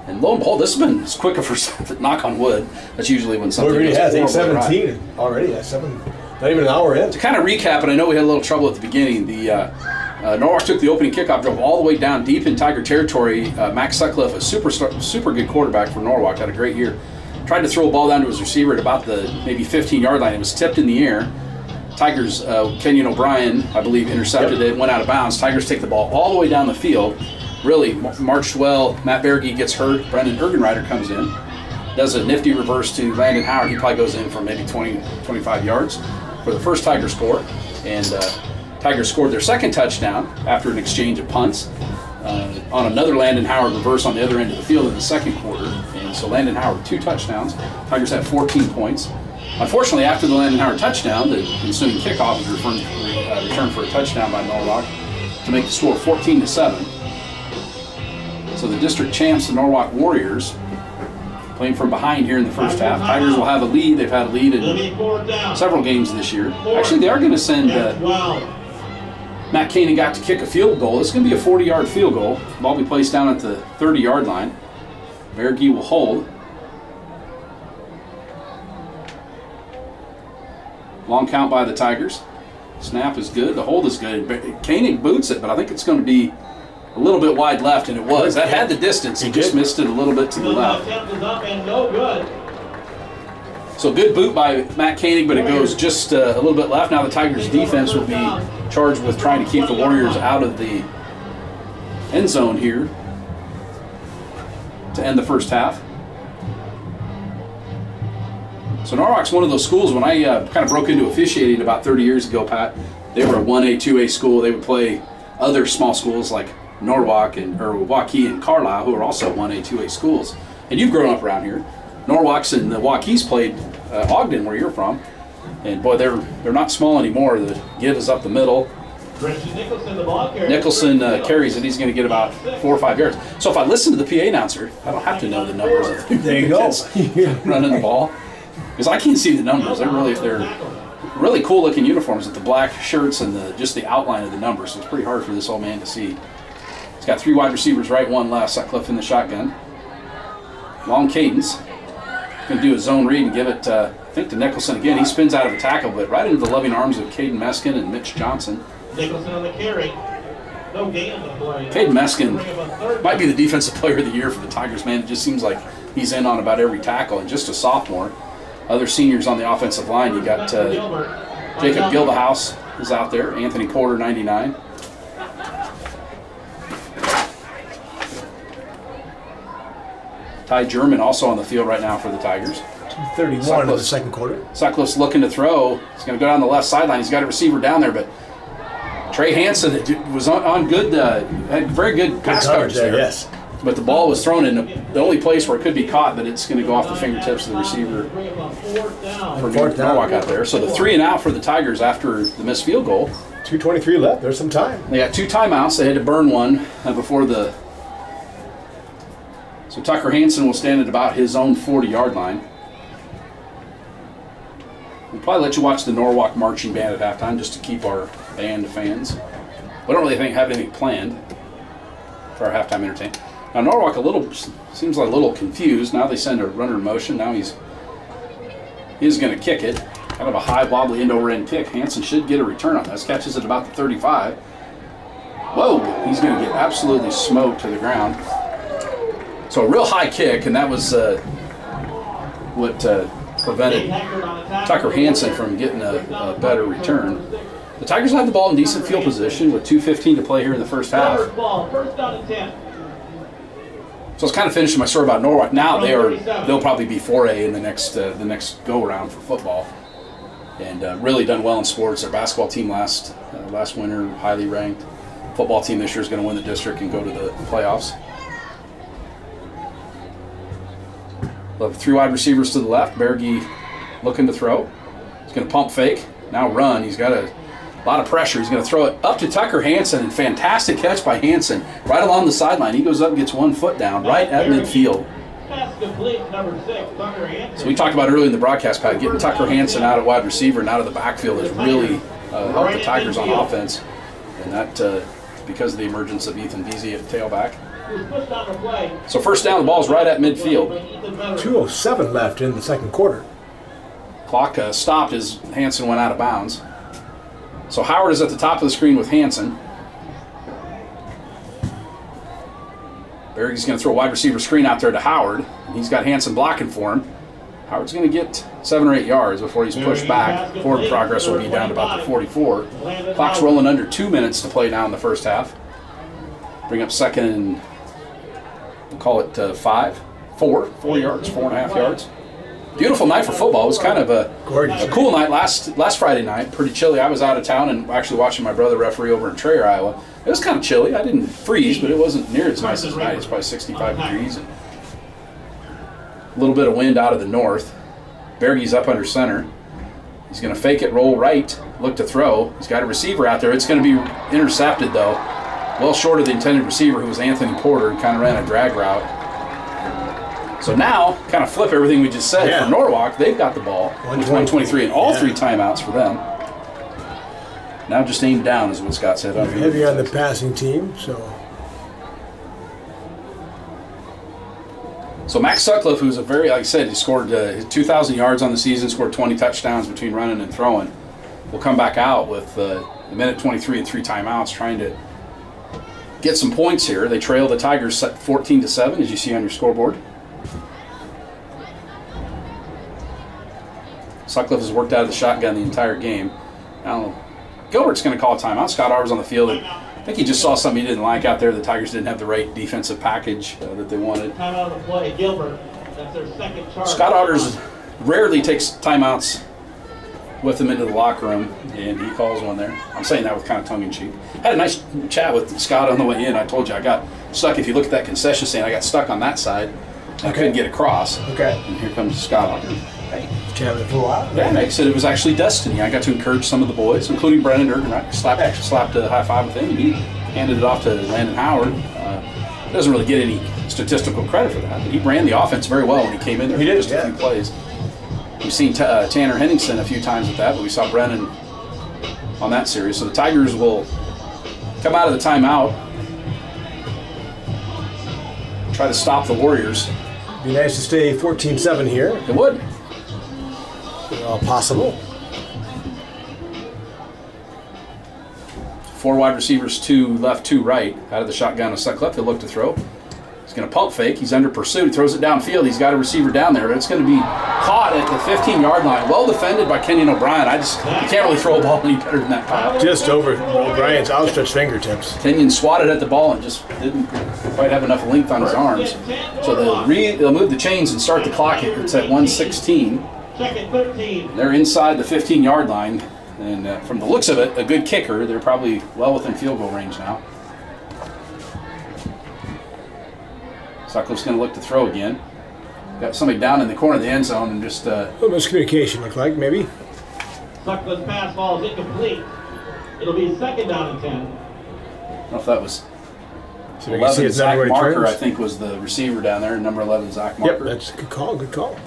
and lo and behold, this has been as quick of a knock on wood. That's usually when something already has goes 8:17 already. That's 7. Not even an hour in. To kind of recap, and I know we had a little trouble at the beginning, the Norwalk took the opening kickoff, drove all the way down deep in Tiger territory. Max Sutcliffe, a super good quarterback for Norwalk, had a great year. Tried to throw a ball down to his receiver at about the maybe 15-yard line. It was tipped in the air. Tigers, Kenyon O'Brien, I believe, intercepted it, went out of bounds. Tigers take the ball all the way down the field. Really marched well. Matt Berge gets hurt. Brendan Ergenreiter comes in. Does a nifty reverse to Landon Howard. He probably goes in for maybe 20, 25 yards for the first Tiger score. And Tigers scored their second touchdown after an exchange of punts on another Landon Howard reverse on the other end of the field in the second quarter. And so Landon Howard, 2 touchdowns. Tigers had 14 points. Unfortunately, after the Landon Howard touchdown, the ensuing kickoff was returned for a touchdown by Norwalk to make the score 14-7. So the district champs, the Norwalk Warriors, playing from behind here in the first half. Tigers will have a lead. They've had a lead in several games this year. Actually, they are going to send Matt Koenig got to kick a field goal. It's going to be a 40-yard field goal. Ball will be placed down at the 30-yard line. Berge will hold. Long count by the Tigers. Snap is good. The hold is good. Koenig boots it, but I think it's going to be a little bit wide left, and it was. That had the distance. He just missed it a little bit to the left. So good boot by Matt Koenig, but it goes just a little bit left. Now the Tigers' defense will be charged with trying to keep the Warriors out of the end zone here to end the first half. So Norwalk's one of those schools, when I kind of broke into officiating about 30 years ago, Pat, they were a 1A, 2A school. They would play other small schools like Norwalk or Waukee and Carlisle, who are also 1A, 2A schools. And you've grown up around here. Norwalk's and the Waukees played Ogden, where you're from. And boy, they're not small anymore. The give is up the middle. Nicholson carries it. He's going to get about 4 or 5 yards. So if I listen to the PA announcer, I don't have to know the numbers of the there you go. running the ball. Because I can't see the numbers. They're really cool looking uniforms with the black shirts and just the outline of the numbers. So it's pretty hard for this old man to see. He's got 3 wide receivers, right, 1 left. Sutcliffe in the shotgun. Long cadence. Going to do a zone read and give it, I think, to Nicholson again. He spins out of the tackle, but right into the loving arms of Caden Meskin and Mitch Johnson. Nicholson on the carry. No gain on the play. Caden Meskin might be the defensive player of the year for the Tigers, man. It just seems like he's in on about every tackle, and just a sophomore. Other seniors on the offensive line, you got Jacob Gilbahouse is out there, Anthony Porter, 99. Ty German also on the field right now for the Tigers. 2:31 in the second quarter. Sutcliffe's looking to throw. He's going to go down the left sideline. He's got a receiver down there, but Trey Hansen was on good, had very good pass coverage there. Yes. But the ball was thrown in the only place where it could be caught, but it's going to go off the fingertips of the receiver for Norwalk out there. So the 3 and out for the Tigers after the missed field goal. 2:23 left. There's some time. They got 2 timeouts. They had to burn one before the. So Tucker Hansen will stand at about his own 40-yard line. We'll probably let you watch the Norwalk marching band at halftime just to keep our band fans. We don't really have anything planned for our halftime entertainment. Now Norwalk seems like a little confused. Now they send a runner in motion. Now he's going to kick it. Kind of a high, wobbly end-over-end kick. Hansen should get a return on this. Catches it about the 35. Whoa! He's going to get absolutely smoked to the ground. So a real high kick, and that was what prevented Tucker Hansen from getting a better return. The Tigers had the ball in decent field position with 2:15 to play here in the first half. First down and 10. So I was kind of finishing my story about Norwalk. Now they'll probably be 4A in the next go around for football, and really done well in sports. Their basketball team last winter, highly ranked. Football team this year is going to win the district and go to the playoffs. We'll have 3 wide receivers to the left. Berge looking to throw. He's going to pump fake. Now run. He's got a lot of pressure. He's going to throw it up to Tucker Hansen, and fantastic catch by Hansen right along the sideline. He goes up and gets 1 foot down right at midfield. Pass complete, number 6, Tucker Hansen. So we talked about earlier in the broadcast, Pat, getting Tucker Hansen out of wide receiver and out of the backfield has really helped the Tigers on offense, and that because of the emergence of Ethan Veazey at the tailback. So first down, the ball's right at midfield. 2:07 left in the second quarter. Clock stopped as Hansen went out of bounds. So Howard is at the top of the screen with Hansen. Berge's going to throw a wide receiver screen out there to Howard. He's got Hansen blocking for him. Howard's going to get 7 or 8 yards before he's pushed back. Forward progress will be down to about the 44. Clock's rolling under 2 minutes to play now in the first half. Bring up second and we'll call it 4 yards, 4.5 yards. Beautiful night for football. It was kind of a cool night last Friday night. Pretty chilly. I was out of town and actually watching my brother referee over in Traer, Iowa. It was kind of chilly. I didn't freeze, but it wasn't near as nice as tonight. It's probably 65 degrees. And a little bit of wind out of the north. Berge's up under center. He's going to fake it, roll right, look to throw. He's got a receiver out there. It's going to be intercepted, though. Well short of the intended receiver, who was Anthony Porter, and kind of ran a drag route. So now, kind of flip everything we just said. For Norwalk, they've got the ball with 1:23 and all 3 timeouts for them. Now just aimed down is what Scott said. Heavy on the passing team, so Max Sutcliffe, who's a very, like I said, he scored 2,000 yards on the season, scored 20 touchdowns between running and throwing, will come back out with a minute 23 and 3 timeouts, trying to get some points here. They trail the Tigers 14-7, as you see on your scoreboard. Sutcliffe has worked out of the shotgun the entire game. Now, Gilbert's going to call a timeout. Scott Otter's on the field. And I think he just saw something he didn't like out there. The Tigers didn't have the right defensive package that they wanted. Timeout on the play. Gilbert, that's their second charge. Scott Otter's rarely takes timeouts with him into the locker room, and he calls one there. I'm saying that with kind of tongue-in-cheek. I had a nice chat with Scott on the way in. I told you I got stuck. If you look at that concession stand, I got stuck on that side. I couldn't get across. Okay. And here comes Scott Otter. Hey. Chatting for a while. Yeah, Nick said it was actually destiny. I got to encourage some of the boys, including Brennan Durkin. I slapped a high five with him, and he handed it off to Landon Howard. Doesn't really get any statistical credit for that, but he ran the offense very well when he came in there. He did, just a few plays. We've seen Tanner Henningsen a few times with that, but we saw Brennan on that series. So the Tigers will come out of the timeout, try to stop the Warriors. Be nice to stay 14-7 here. It would. All possible. 4 wide receivers, 2 left, 2 right. Out of the shotgun of Sutcliffe, he'll look to throw. He's going to pump fake. He's under pursuit. He throws it downfield. He's got a receiver down there, but it's going to be caught at the 15-yard line. Well defended by Kenyon O'Brien. You can't really throw a ball any better than that, Kyle. Just over O'Brien's outstretched fingertips. Kenyon swatted at the ball and just didn't quite have enough length on his arms. So they'll move the chains and start the clock. It's at 1:16. Second 13. They're inside the 15-yard line, and from the looks of it, a good kicker. They're probably well within field goal range now. Sutcliffe's going to look to throw again. Got somebody down in the corner of the end zone and just... A little miscommunication, look like, maybe. Sutcliffe's pass ball is incomplete. It'll be second down and 10. I don't know if that was... So 11, Zach Marker, I think, was the receiver down there, number 11, Zach Marker. Yep, that's a good call, good call.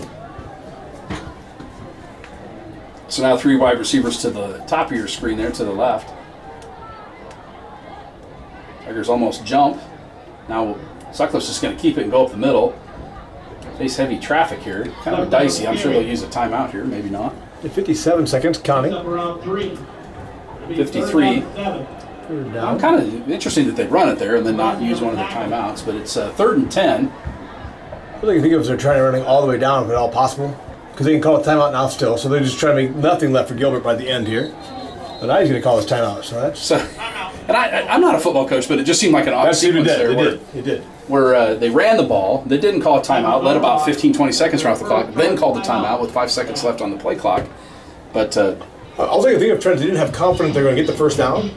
So now 3 wide receivers to the top of your screen there, to the left. Tigers almost jump. Now Sutcliffe's just going to keep it and go up the middle. Face heavy traffic here. Kind of dicey. I'm sure they'll use a timeout here, maybe not. 57 seconds, counting. 53. I'm kind of interesting that they run it there and then not use one of their timeouts, but it's 3rd and 10. What I think of is they're trying to run it all the way down if at all possible. Because they can call a timeout now still, so they're just trying to make nothing left for Gilbert by the end here. But now he's going to call his timeout, so that's... And I'm not a football coach, but it just seemed like an odd sequence there. It did. Where they ran the ball, they didn't call a timeout, let about 15, 20 seconds run off the clock, then called the timeout with 5 seconds left on the play clock. But all I can think of, Trent, they didn't have confidence they're going to get the first down.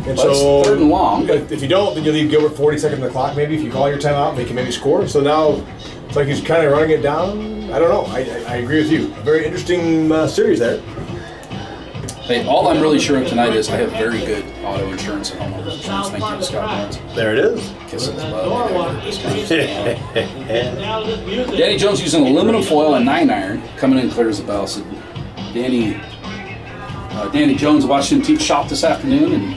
And so it's 3rd and long. If you don't, then you leave Gilbert 40 seconds on the clock maybe. If you call your timeout, they can maybe score. So now it's like he's kind of running it down. I don't know. I agree with you. A very interesting series there. Hey, all I'm really sure of tonight is I have very good auto insurance and homeowners insurance. Thank you to Scott Lawrence. There it is. Kisses love. Danny Jones using aluminum foil and 9-iron. Coming in clear as a bell. So Danny Jones watched him teach shop this afternoon, and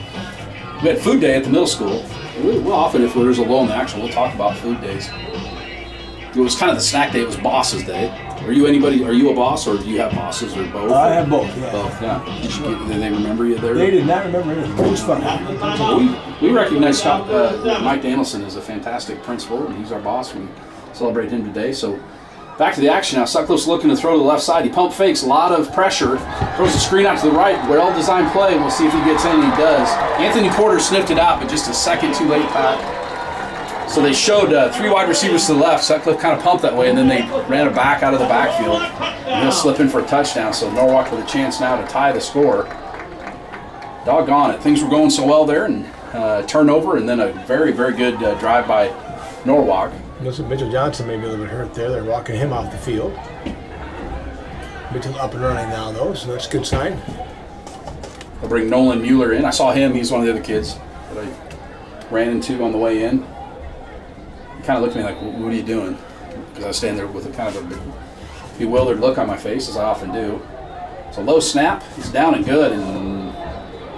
we had food day at the middle school. We'll often, if there's a lull in the action, we'll talk about food days. It was kind of the snack day. It was Boss's Day. Are you a boss, or do you have bosses, or both? I have both, yeah. Both, yeah. Did they remember you there? They did not remember anything. It was fun. We recognize Scott, Mike Danielson as a fantastic principal, and he's our boss. We celebrate him today. So back to the action now. Sutcliffe's looking to throw to the left side. He pump fakes, a lot of pressure. Throws the screen out to the right. Well-designed play. We'll see if he gets in. He does. Anthony Porter sniffed it out, but just a second too late, Pat. So they showed 3 wide receivers to the left. Sutcliffe kind of pumped that way, and then they ran it back out of the backfield. And he'll slip in for a touchdown. So Norwalk with a chance now to tie the score. Doggone it. Things were going so well there, and turnover, and then a very, very good drive by Norwalk. Mitchell Johnson may be a little bit hurt there. They're walking him off the field. Mitchell up and running now, though, so that's a good sign. They'll bring Nolan Mueller in. I saw him. He's one of the other kids that I ran into on the way in. He kind of looked at me like, what are you doing? Because I was standing there with a kind of a bewildered look on my face, as I often do. So low snap. He's down and good. And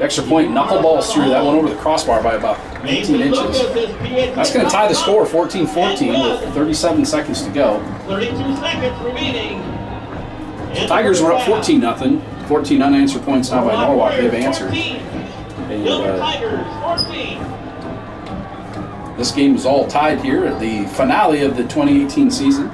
extra point knuckleballs through. That one over the crossbar by about 18 inches. That's going to tie the score, 14-14, with 37 seconds to go. 32 seconds remaining. The Tigers were up 14-0. 14 unanswered points now by Norwalk. They've answered. And, this game was all tied here at the finale of the 2018 season.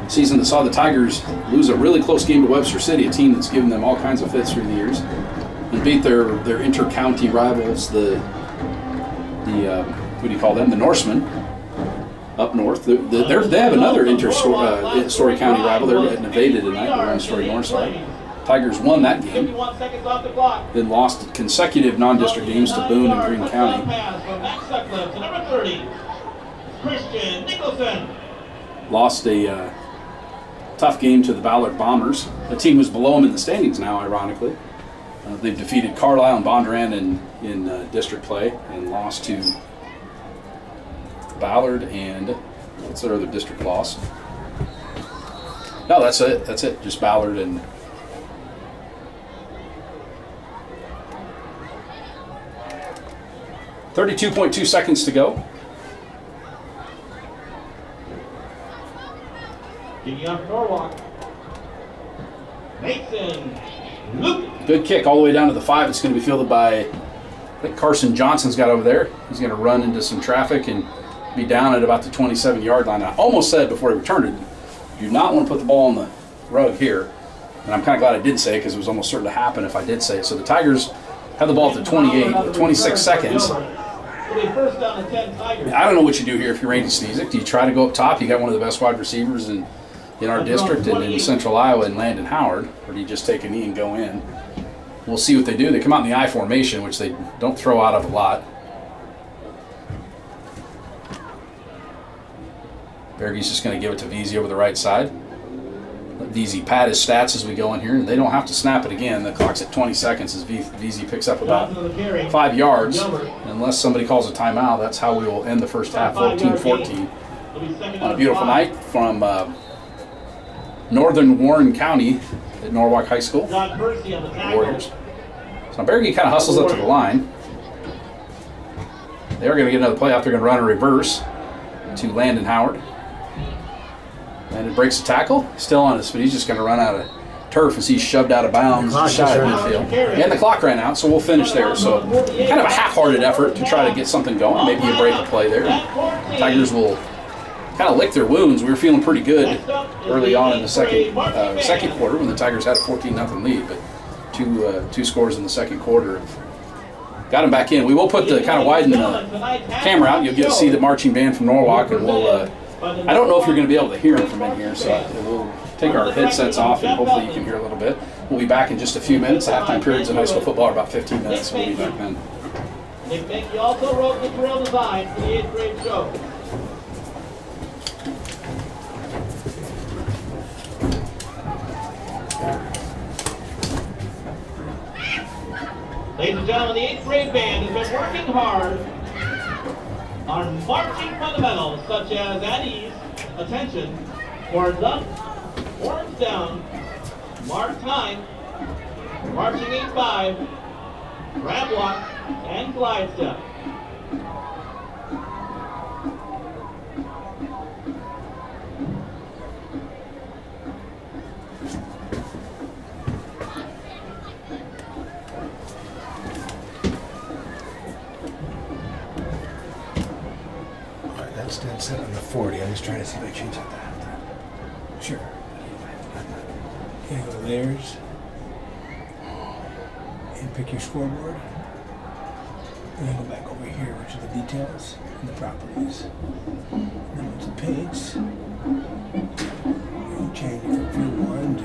Season that saw the Tigers lose a really close game to Webster City, a team that's given them all kinds of fits through the years, and beat their inter-county rivals, the what do you call them? The Norsemen up north. They have another inter-story county rival. They're getting evaded tonight. They're on the Story North side. Tigers won that game, then lost consecutive non-district games to Boone and Greene County. Lost a tough game to the Ballard Bombers. The team was below them in the standings now, ironically. They've defeated Carlisle and Bondurant in district play and lost to Ballard and what's their other district loss? No, that's it. That's it. Just Ballard and 32.2 seconds to go. Kicking off Norwalk. Mason Luke. Good kick all the way down to the 5. It's going to be fielded by, I think Carson Johnson's got over there. He's going to run into some traffic and be down at about the 27-yard line. I almost said before he returned it, you do not want to put the ball on the rug here. And I'm kind of glad I didn't say it because it was almost certain to happen if I did say it. So the Tigers have the ball at the 28 with 26 seconds. I don't know what you do here if you're Randy Sneesick. Do you try to go up top? You got one of the best wide receivers in our district and in Central Iowa and Landon Howard, or do you just take a knee and go in? We'll see what they do. They come out in the I formation, which they don't throw out of a lot. Bergey's just going to give it to Veazey over the right side. Let Veazey pad his stats as we go in here, and they don't have to snap it again. The clock's at 20 seconds as Veazey picks up about 5 yards. Unless somebody calls a timeout, that's how we will end the first half, 14-14. On a beautiful night from northern Warren County at Norwalk High School. Warriors. So Bergey kind of hustles up to the line. They're going to get another play out. They're going to run a reverse to Landon Howard. Landon breaks the tackle. Still on his feet. He's just going to run out of turf as he's shoved out of bounds shy of midfield. And the clock ran out, so we'll finish there. So kind of a half-hearted effort to try to get something going. Maybe you break a play there. Tigers will kind of licked their wounds. We were feeling pretty good early on in the second quarter when the Tigers had a 14-0 lead, but two scores in the second quarter got them back in. We will put the kind of widen the camera out. You'll get to see the marching band from Norwalk, and we'll. I don't know if you're going to be able to hear them from in here, so we'll take our headsets off, and hopefully you can hear a little bit. We'll be back in just a few minutes. Halftime periods in high school football are about 15 minutes, so we'll be back then. Nick Mankey also wrote the drill design for the 8th grade show. Ladies and gentlemen, the 8th grade band has been working hard on marching fundamentals such as at ease, attention, horns up, horns down, mark time, marching 8-5, grab walk, and glide step. That's dead set on the 40. I'm just trying to see if I change that to halftime. Sure. Okay, go to layers. And pick your scoreboard. And then go back over here, which are the details and the properties. And then what's the page? And change it from view 1 to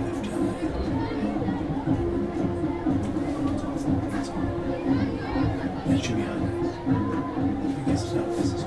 left eye. That should be on it. I guess so. This is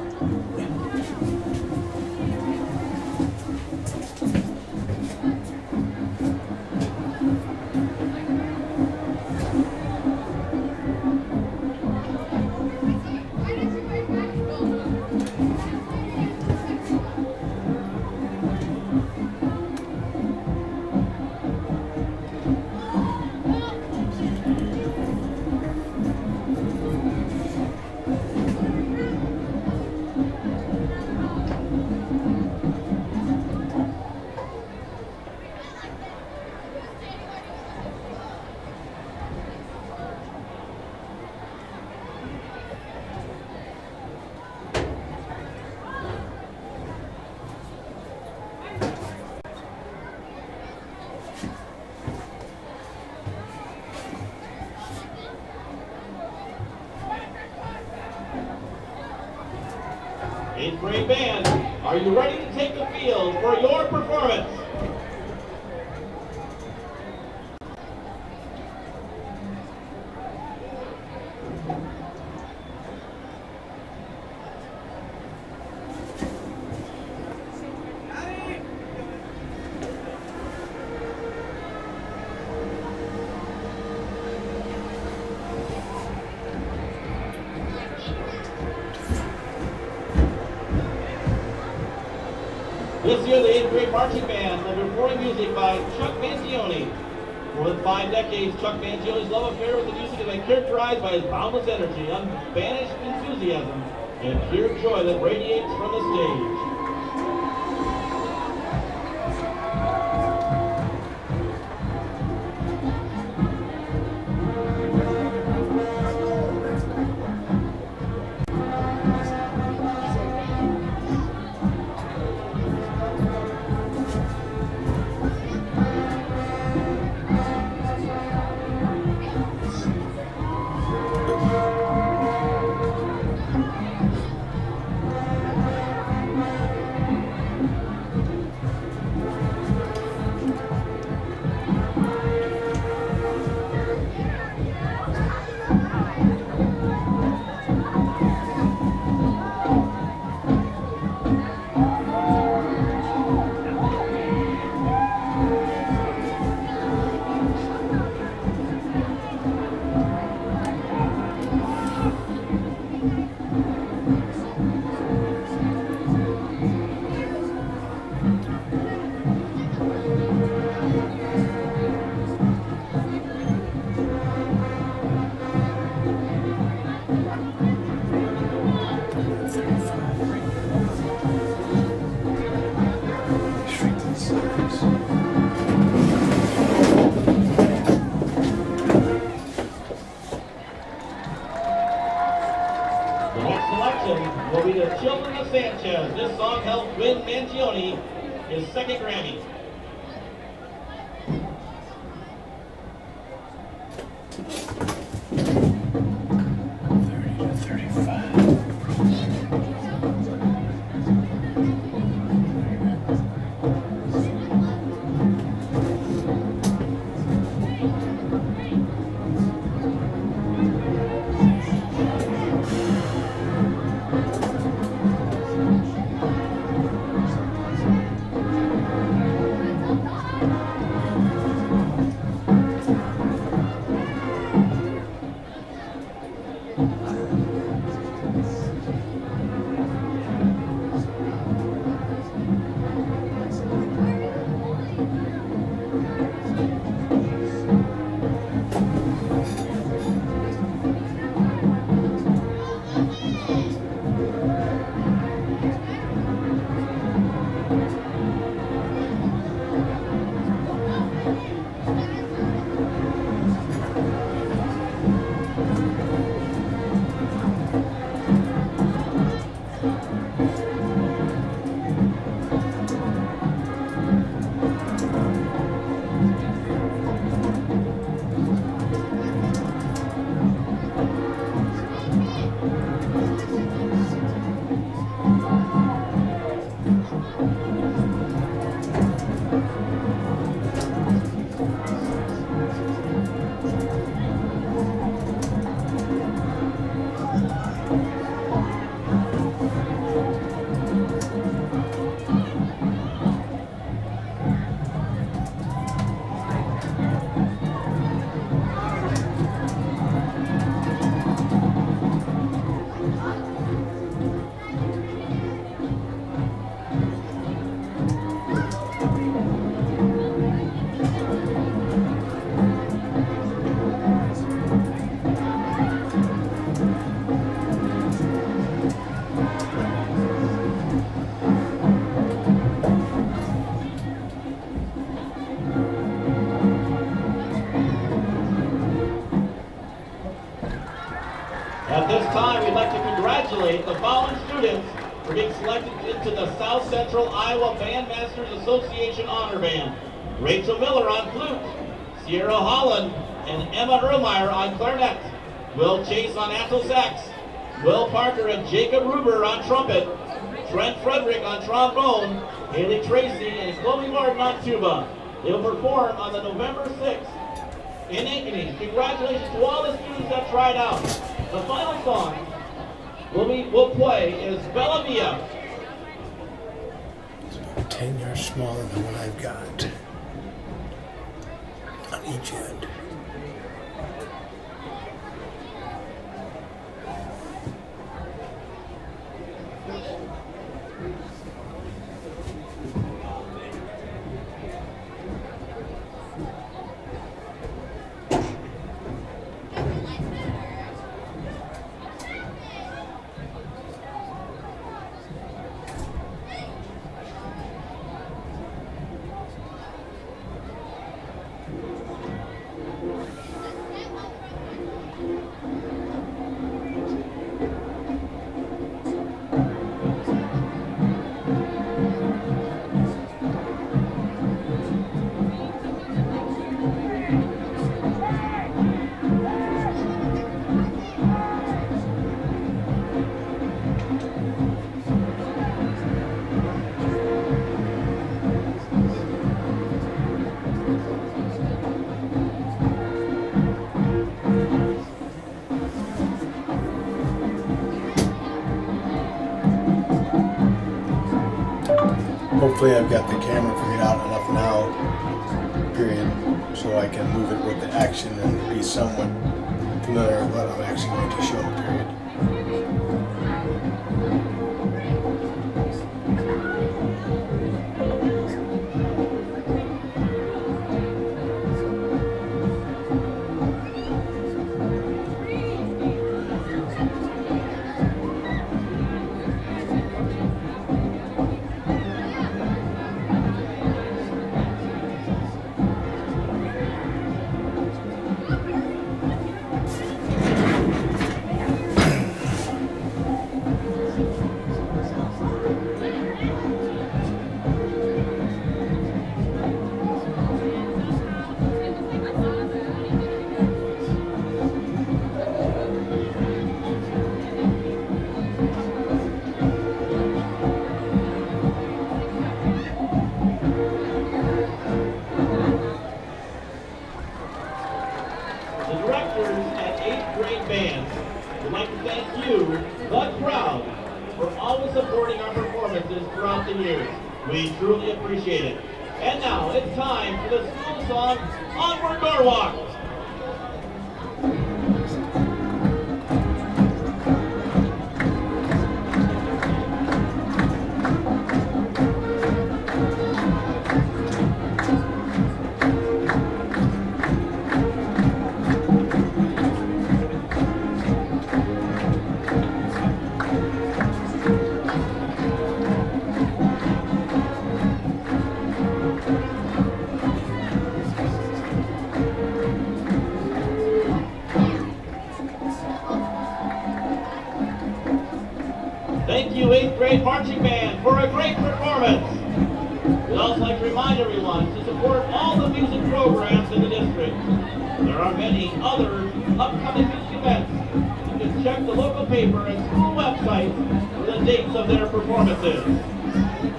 Eighth grade band, are you ready to take the field for your performance? This year, the 8th grade marching band will be performing music by Chuck Mangione. For more than 5 decades, Chuck Mangione's love affair with the music has been characterized by his boundless energy, unbanished enthusiasm, and pure joy that radiates from the stage. song helped win Mangione his second Grammy. At this time, we'd like to congratulate the following students for being selected into the South Central Iowa Bandmasters Association Honor Band. Rachel Miller on flute, Sierra Holland and Emma Erlmeyer on clarinet, Will Chase on alto sax, Will Parker and Jacob Ruber on trumpet, Trent Frederick on trombone, Haley Tracy and Chloe Martin on tuba. They will perform on the November 6th in Ankeny. Congratulations to all the students that tried out. The final song we'll play is Bella Mia. It's about 10 yards smaller than what I've got on each end. Hopefully I've got the camera figured out enough now, period, so I can move it with the action and be somewhat familiar with what I'm actually going to show, period. throughout the years. We truly appreciate it. And now it's time for the school song, Onward Norwalk. Thank you, 8th grade marching band, for a great performance. We'd also like to remind everyone to support all the music programs in the district. There are many other upcoming music events. You can check the local paper and school website for the dates of their performances.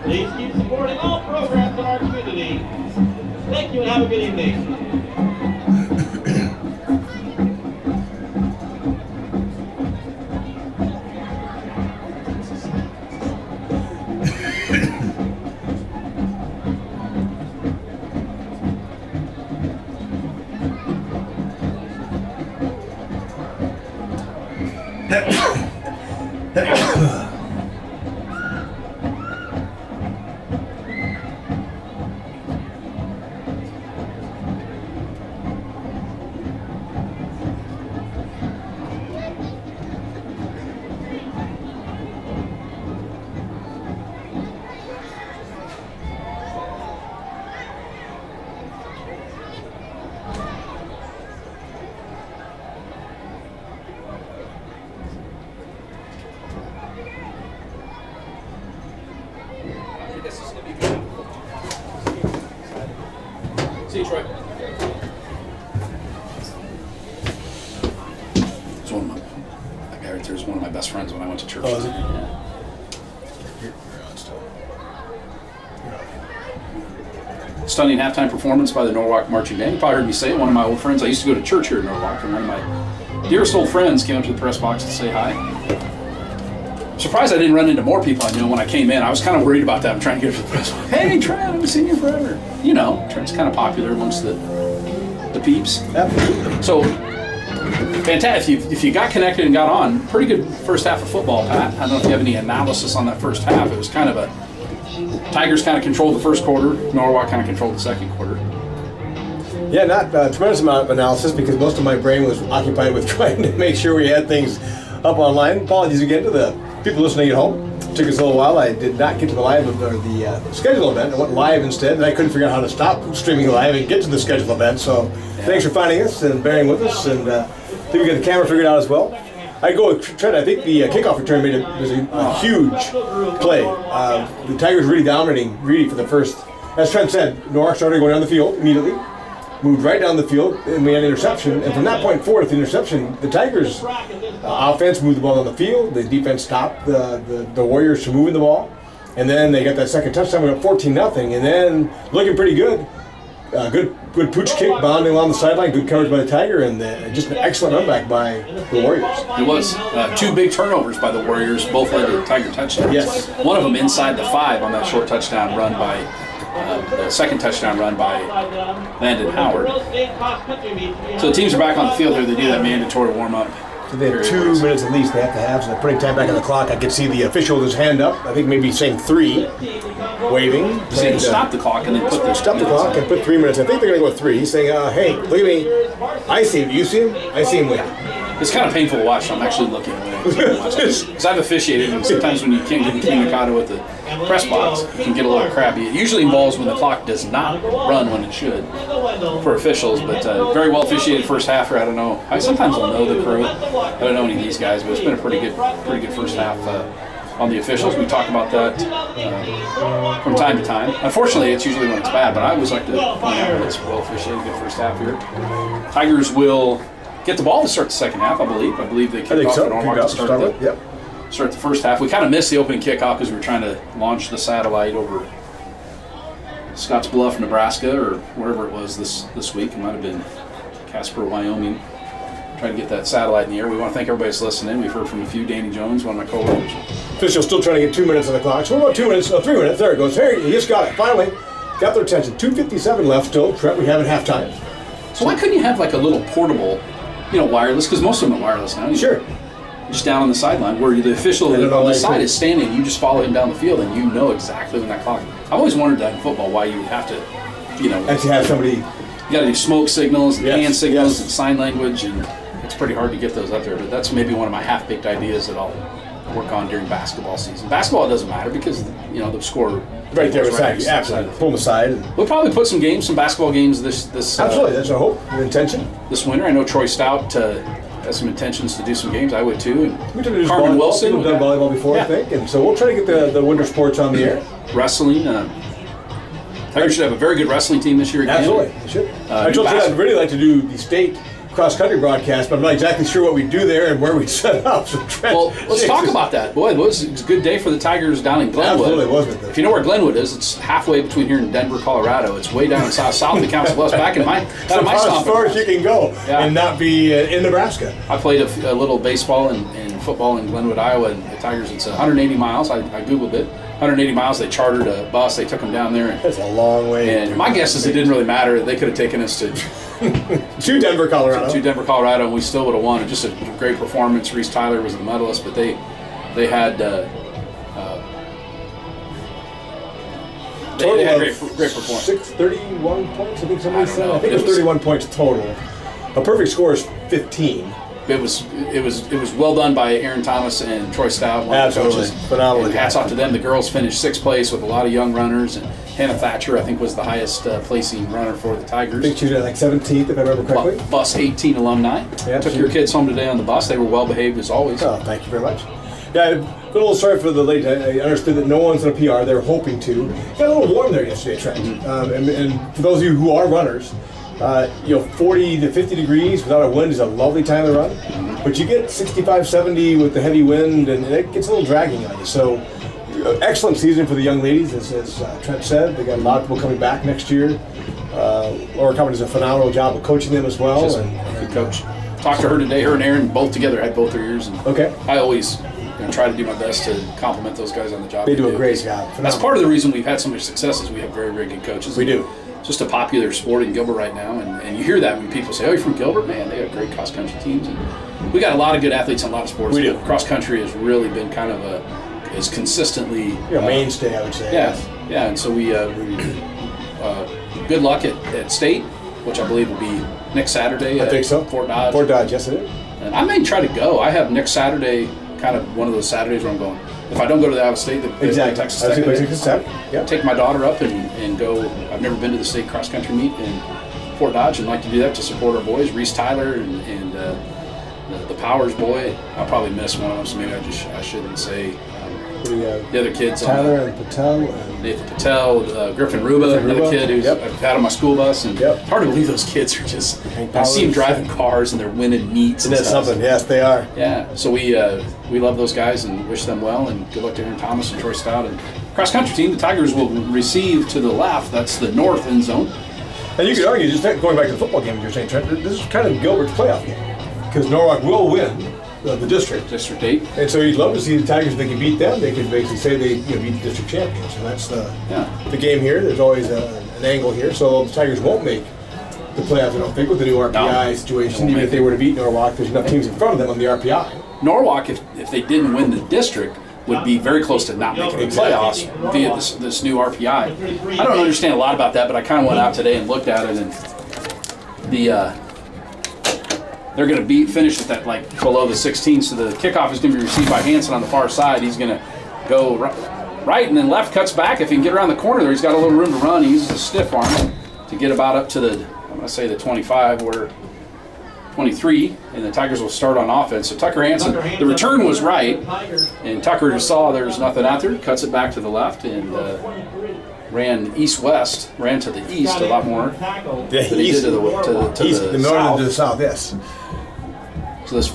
Please keep supporting all programs in our community. Thank you and have a good evening. See you, Troy. It's one of my, that guy right there is one of my best friends when I went to church. Oh, is it? Yeah. Stunning halftime performance by the Norwalk Marching Band. You probably heard me say it. One of my old friends, I used to go to church here in Norwalk, and one of my dearest old friends came up to the press box to say hi. I'm surprised I didn't run into more people I knew when I came in. I was kind of worried about that. I'm trying to get to the press box. Hey, Trent, I haven't seen you forever. You know, Trent's kind of popular amongst the peeps. Absolutely. So, fantastic. If you got connected and got on, pretty good first half of football, Pat. I don't know if you have any analysis on that first half. It was kind of a, Tigers kind of controlled the first quarter, Norwalk kind of controlled the second quarter. Yeah, not a tremendous amount of analysis because most of my brain was occupied with trying to make sure we had things up online. Apologies again to the people listening at home. It took us a little while. I did not get to the live or the scheduled event. I went live instead, and I couldn't figure out how to stop streaming live and get to the scheduled event. So thanks for finding us and bearing with us, and I think we got the camera figured out as well. I go with Trent. I think the kickoff return was a huge play. The Tigers really dominating Reedy for the first. As Trent said, Norwalk started going down the field immediately. Moved right down the field, and we had an interception. And from that point forward, with the interception, the Tigers' offense moved the ball on the field. The defense stopped the Warriors from moving the ball. And then they got that second touchdown. We got 14-0, and then looking pretty good. Good pooch kick, bounding along the sideline. Good coverage by the Tiger, and just an excellent run back by the Warriors. It was two big turnovers by the Warriors. Both led to Tiger touchdowns. Yes. One of them inside the 5 on that short touchdown run by. The second touchdown run by Landon Howard. So the teams are back on the field here. They do that mandatory warm-up. So they have 2 minutes at least they have to have. So they're putting time back on the clock. I could see the official with his hand up. I think maybe saying 3, waving. Saying stop the clock and then put the stop the clock and put 3 minutes. I think they're going to go 3. He's saying, hey, look at me. I see him. Do you see him? I see him waving. It's kind of painful to watch. So I'm actually looking away. Because I've officiated, and sometimes when you can't get communicado with the press box, it can get a little crappy. It usually involves when the clock does not run when it should for officials, but very well officiated first half. I don't know. I sometimes will know the crew. I don't know any of these guys, but it's been a pretty good first half on the officials. We talk about that from time to time. Unfortunately, it's usually when it's bad, but I always like to point out that it's well officiated, good first half here. Tigers will get the ball to start the second half, I believe. I believe they kicked off at Norwalk to start the first half. We kind of missed the opening kickoff because we were trying to launch the satellite over Scotts Bluff, Nebraska, or wherever it was this week. It might have been Casper, Wyoming. Trying to get that satellite in the air. We want to thank everybody that's listening. We've heard from a few. Danny Jones, one of my co-workers. Official still trying to get 2 minutes on the clock. So we're about 2 minutes, 3 minutes. There it goes. Here, he just got it. Finally, got their attention. 2:57 left still. Trent, we have at halftime. So why couldn't you have like a little portable, wireless? Because most of them are wireless now. Sure. Just down on the sideline where the official on the side is standing. You just follow him down the field, and you know exactly when that clock. I've always wondered that in football why you would have to, actually have somebody. You got to do smoke signals and hand signals and sign language, and it's pretty hard to get those up there. But that's maybe one of my half-baked ideas that I'll work on during basketball season. Basketball, it doesn't matter because the score Right there beside you, absolutely. Pull them aside. We'll probably put some basketball games this. Absolutely, that's our hope and intention. This winter, I know Troy Stout has some intentions to do some games. I would too. And we did Carmen Wilson. We've done volleyball before, I think, and so we'll try to get the winter sports on the air. Wrestling. Tigers should have a very good wrestling team this year again. Absolutely, they should. I told you I'd really like to do the state cross-country broadcast, but I'm not exactly sure what we do there and where we set up. So well, let's talk about that. Boy, it was a good day for the Tigers down in Glenwood. Absolutely, wasn't it? If you know where Glenwood is, it's halfway between here and Denver, Colorado. It's way down south of the Council Bluffs, back in my stomping as far as you can go and not be in Nebraska. I played a little baseball and football in Glenwood, Iowa, and the Tigers, it's 180 miles. I Googled it. 180 miles, they chartered a bus, they took them down there. That's a long way. And my guess is it didn't really matter. They could have taken us to Denver, Colorado. To Denver, Colorado, and we still would have won. Just a great performance. Reese Tyler was the medalist, but they had great performance. 631 points, I think somebody said. I think it was 31 points total. A perfect score is 15. It was well done by Aaron Thomas and Troy Stout. Absolutely, phenomenal. Hats off to them. The girls finished 6th place with a lot of young runners, and Hannah Thatcher, I think, was the highest placing runner for the Tigers. I think she was like 17th, if I remember correctly. Bus 18 alumni. Yeah, took your kids home today on the bus. They were well behaved as always. Oh, thank you very much. Yeah, a little sorry for the late. I understood that no one's in a PR. They were hoping to. Got a little warm there yesterday, Trent. Mm-hmm. And for those of you who are runners, 40 to 50 degrees without a wind is a lovely time to run. Mm-hmm. But you get 65, 70 with the heavy wind, and it gets a little dragging on you. So, excellent season for the young ladies, as Trent said. They got a lot of people coming back next year. Laura Cummins does a phenomenal job of coaching them as well. Good coach. Talked to her today. Her and Aaron both together had both their ears. And I always try to do my best to compliment those guys on the job. They do a great job. Phenomenal. That's part of the reason we've had so much success is we have very, very good coaches. We do. It's just a popular sport in Gilbert right now, and you hear that when people say, "Oh, you're from Gilbert, man." They have great cross-country teams, and we got a lot of good athletes in a lot of sports. We do. Cross-country has really been kind of is consistently mainstay, I would say. Yeah, and so we good luck at state, which I believe will be next Saturday. I think so. Fort Dodge. Fort Dodge, yes it is. And I may try to go. I have next Saturday kind of one of those Saturdays where I'm going. If I don't go to the Iowa State, Texas Tech. Take my daughter up and go. I've never been to the state cross country meet in Fort Dodge, and like to do that to support our boys, Reese Tyler and the Powers boy. I'll probably miss one of them, so maybe I shouldn't say. The other kids, Tyler and Patel, and Nathan Patel, Griffin Ruba, another kid who's I've had on my school bus, and it's hard to believe those kids are just. I see them driving cars and they're winning meets. Isn't that something? Yes, they are. Yeah, so we love those guys and wish them well, and good luck to Aaron Thomas and Troy Stout. And cross country team, the Tigers will receive to the left. That's the north end zone. And you could argue, just going back to the football game, you're saying, Trent, this is kind of Gilbert's playoff game because Norwalk will win. The district 8, and so you'd love to see the Tigers. If they can beat them, they could basically say they beat the district champions. So that's the game here. There's always an angle here. So the Tigers won't make the playoffs. I don't think with the new RPI situation. Even if they were to beat Norwalk, there's enough teams in front of them on the RPI. Norwalk, if they didn't win the district, would be very close to not making the playoffs via this new RPI. I don't understand a lot about that, but I kind of went out today and looked at it, and they're going to finish at that below the 16, so the kickoff is going to be received by Hansen on the far side. He's going to go right and then left, cuts back. If he can get around the corner there, he's got a little room to run. He uses a stiff arm to get about up to I'm going to say the 25 or 23, and the Tigers will start on offense. So Tucker Hansen, the return was right, and Tucker just saw there's nothing out there, cuts it back to the left, and ran east-west, ran to the east a lot more than he did to the north and to the south, yes. So this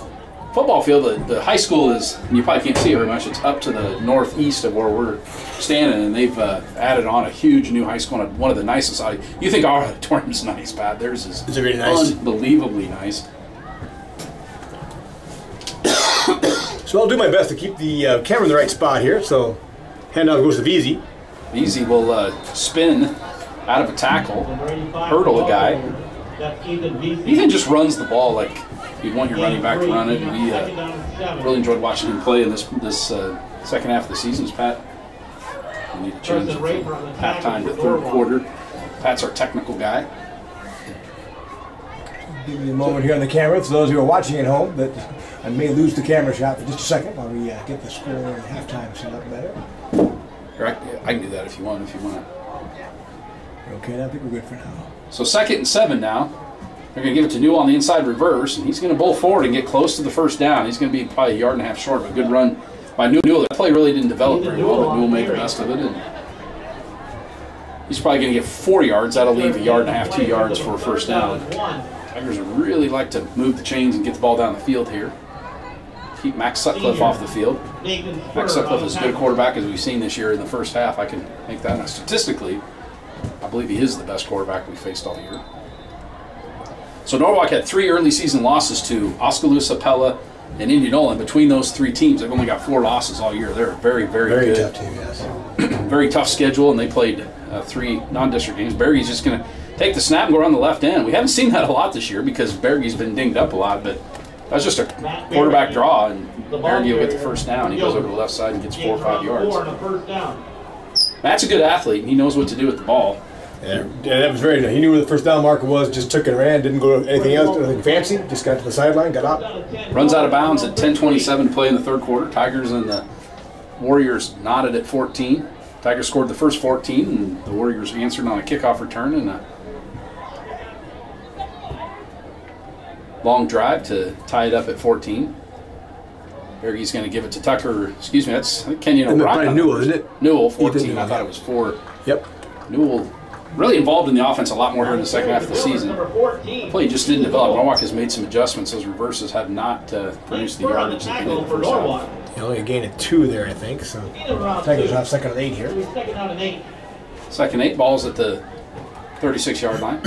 football field, the high school is, and you probably can't see it very much, it's up to the northeast of where we're standing, and they've added on a huge new high school, and one of the nicest. You think our auditorium's nice, Pat. Theirs is really nice. Unbelievably nice. So I'll do my best to keep the camera in the right spot here. So handoff goes to VZ. VZ will spin out of a tackle, hurdle a guy. Ethan just runs the ball like you'd want your running back to run it. And we really enjoyed watching him play in this second half of the season. Pat, we need to change it from halftime to third quarter. Pat's our technical guy. Give you a moment here on the camera for those who are watching at home that I may lose the camera shot for just a second while we get the score and halftime set up better. I can do that if you want. Okay, I think we're good for now. So 2nd and 7 now. They're going to give it to Newell on the inside reverse, and he's going to bowl forward and get close to the first down. He's going to be probably 1.5 yards short of a good run by Newell. That play really didn't develop very well, but Newell made the best of it. And he's probably going to get 4 yards. That'll leave 1.5 yards, 2 yards for a first down. Tigers would really like to move the chains and get the ball down the field here. Keep Max Sutcliffe off the field. Max Sutcliffe is as good a quarterback as we've seen this year in the first half. I can make that. Now, statistically, I believe he is the best quarterback we faced all year. So Norwalk had 3 early season losses to Oskaloosa, Pella, and Indianola. And between those 3 teams, they've only got 4 losses all year. They're very, very good. Very tough team, yes. Very tough schedule, and they played 3 non-district games. Bergie's just going to take the snap and go around the left end. We haven't seen that a lot this year because Bergie's been dinged up a lot, but that's just a quarterback draw, and Bergie will get the first down. He goes over to the left side and gets 4 or 5 yards. Matt's a good athlete, and he knows what to do with the ball. Yeah, that was very nice. He knew where the first down marker was, just took and ran, didn't go to anything else, anything fancy, just got to the sideline, got out. Runs out of bounds at 10:27 to play in the third quarter. Tigers and the Warriors knotted at 14. Tigers scored the first 14, and the Warriors answered on a kickoff return and a long drive to tie it up at 14. Bergie's going to give it to Tucker. Excuse me, that's Kenyon O'Brien. Newell, isn't it? Newell, 14. I thought it was 4. Yep. Newell really involved in the offense a lot more here in the second half of the season. Play just didn't develop. Norwalk has made some adjustments. Those reverses have not produced the yardage that they did in the first half. He only gained 2 there, I think. So Tigers have 2nd and 8 here. 2nd and 8, balls at the 36-yard line.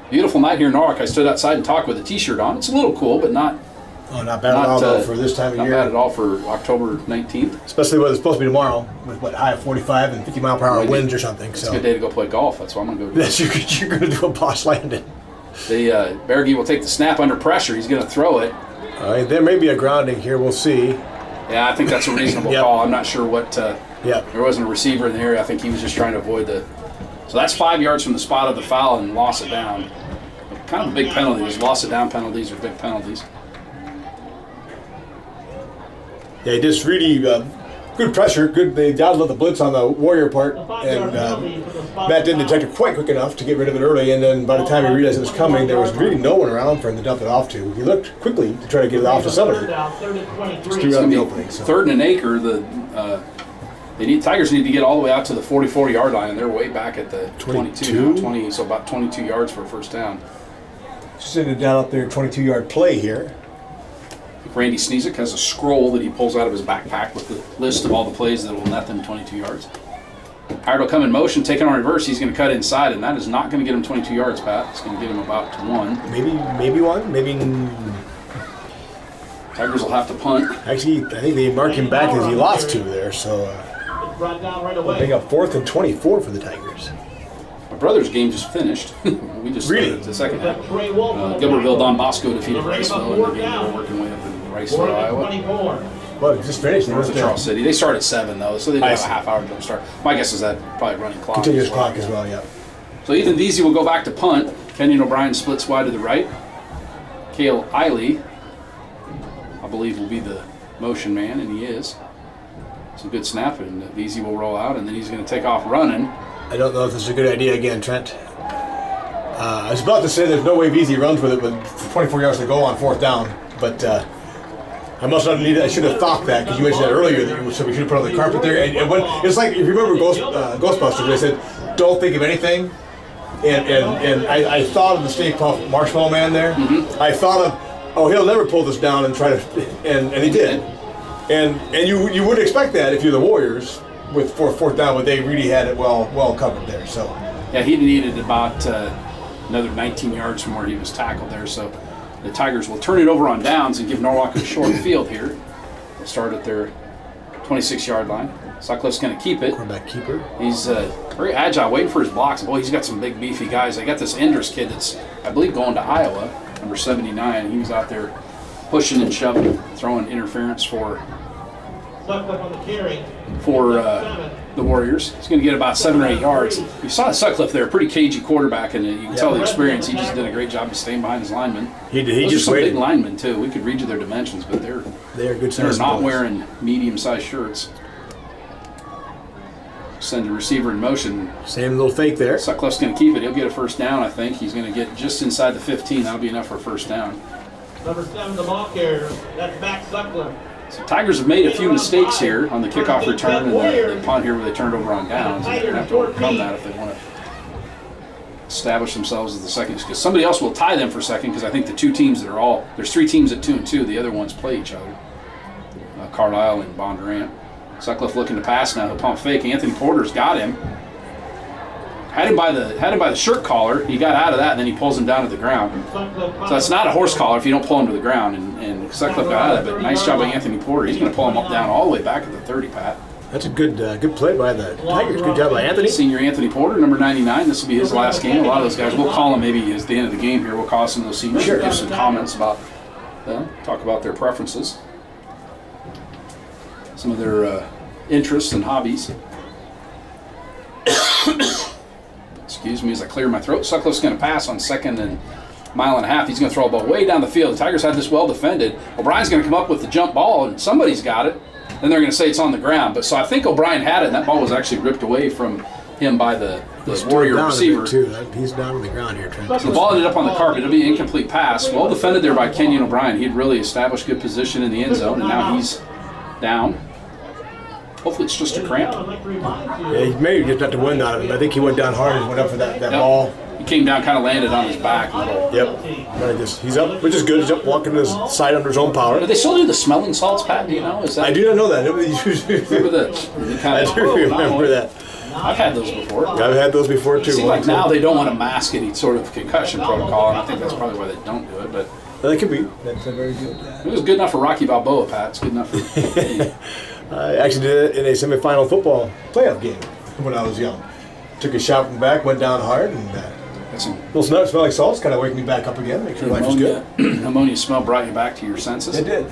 Beautiful night here in Norwalk. I stood outside and talked with a T-shirt on. It's a little cool, but not not bad at all though, for this time of year. Not bad at all for October 19th. Especially what it's supposed to be tomorrow, with what, high of 45 and 50-mile-per-hour winds or something. It's a good day to go play golf. That's what I'm going to go do. You're going to do a Bosch Landon. Bergie will take the snap under pressure. He's going to throw it. All right, there may be a grounding here. We'll see. Yeah, I think that's a reasonable call. I'm not sure what. Yep. There wasn't a receiver in the area. I think he was just trying to avoid the. So that's 5 yards from the spot of the foul and loss it down. Kind of a big penalty. Those loss it down penalties are big penalties. Yeah, just really good pressure. Good. They downloaded the blitz on the Warrior part, and Matt didn't detect it quite quick enough to get rid of it early. And then by the time he realized it was coming, there was really no one around for him to dump it off to. He looked quickly to try to get it off to somebody. Just threw out the opening. So. 3rd and an acre. Tigers need to get all the way out to the 44-yard line, and they're way back at the 22 now, 20, so about 22 yards for a first down. Just ended down up there, 22-yard play here. Randy Sneezik has a scroll that he pulls out of his backpack with the list of all the plays that will net them 22 yards. Howard will come in motion, taking on reverse. He's going to cut inside, and that is not going to get him 22 yards, Pat. It's going to get him about to 1. Maybe 1. Maybe. Tigers will have to punt. Actually, I think they mark him back as he lost 2 there, so I think a 4th and 24 for the Tigers. My brother's game just finished. We just started the second half. Gilbertville Don Bosco defeated Riceville in the game they were working way up in Riceville, Iowa. Well, it just finished. North of Charles City. They start at 7 though, so they do have a half-hour jump start. My guess is that probably running clock. Continuous clock as well, yeah. So Ethan Veazey will go back to punt. Kenyon O'Brien splits wide to the right. Cale Eiley, I believe, will be the motion man, and he is. It's a good snap, and Veazey will roll out, and then he's going to take off running. I don't know if this is a good idea again, Trent. I was about to say there's no way Veazey runs with it with 24 yards to go on 4th down, but I must not need it. I should have thought that because you mentioned that earlier that so we should have put on the carpet there. And when, it's like if you remember Ghostbusters, they said don't think of anything. And I thought of the Stay Puft Marshmallow Man there. Mm-hmm. I thought of he'll never pull this down and try to and he did. And you would expect that if you're the Warriors with 4th down, but they really had it well covered there. So yeah, he needed about another 19 yards from where he was tackled there. So the Tigers will turn it over on downs and give Norwalk a short field here. They'll start at their 26-yard line. Sutcliffe's going to keep it. Quarterback keeper. He's very agile, waiting for his blocks. Boy, he's got some big, beefy guys. They got this Enders kid that's, I believe, going to Iowa, number 79. He was out there pushing and shoving, throwing interference for the Warriors. He's going to get about 7 or 8 yards. You saw Sutcliffe there, pretty cagey quarterback, and you can tell the experience. He just did a great job of staying behind his linemen. He Those just are some waited. big linemen, too. We could read you their dimensions, but they're Good not size boys. wearing medium-sized shirts. Send the receiver in motion. Same little fake there. Sutcliffe's going to keep it. He'll get a first down, I think. He's going to get just inside the 15. That'll be enough for a first down. Number 7, the ball carrier. That's Max Sutcliffe. So Tigers have made a few mistakes here on the kickoff return and the punt here where they turned over on downs. And they're going to have to overcome that if they want to establish themselves as the second. Because somebody else will tie them for second, because I think the two teams that are all, there's 3 teams at 2-2. The other ones play each other. Carlisle and Bondurant. Sutcliffe looking to pass now. He'll pump fake. Anthony Porter's got him. Had him by the shirt collar. He got out of that, and then he pulls him down to the ground. So it's not a horse collar if you don't pull him to the ground. And Sutcliffe got out of that, but nice job by Anthony Porter. He's going to pull him up down all the way back at the 30, Pat. That's a good play by the Tigers. Good job by Anthony. Senior Anthony Porter, number 99. This will be his last game. A lot of those guys, we'll call him maybe at the end of the game here. We'll call some of those seniors and give some comments about them, talk about their preferences, some of their interests and hobbies. Excuse me as I clear my throat. Sutcliffe's going to pass on 2nd and 1.5 miles. He's going to throw a ball way down the field. The Tigers had this well defended. O'Brien's going to come up with the jump ball, and somebody's got it. Then they're going to say it's on the ground. But so I think O'Brien had it, and that ball was actually ripped away from him by the Warrior receiver. He's down on the ground here. So the ball ended up on the carpet. It'll be an incomplete pass. Well defended there by Kenyon O'Brien. He'd really established good position in the end zone, and now he's down. Hopefully it's just a cramp. Yeah, he maybe just got the wind out of him. I think he went down hard and went up for that ball. He came down, kind of landed on his back a little. Yep. He's up, which is good. He's up walking to his side under his own power. Do they still do the smelling salts, Pat? Do you know? Is that? I do not know that. Remember I do remember that. I've had those before. I've had those before too. It seems like now they don't want to mask any sort of concussion protocol, and I think that's probably why they don't do it. But that could be. That's a very good. It was good enough for Rocky Balboa, Pat. It's good enough for me. I actually did it in a semifinal football playoff game when I was young. Took a shot from the back, went down hard, and little smell like salts kind of waking me back up again. Make sure life was good. Ammonia smell brought you back to your senses. It did.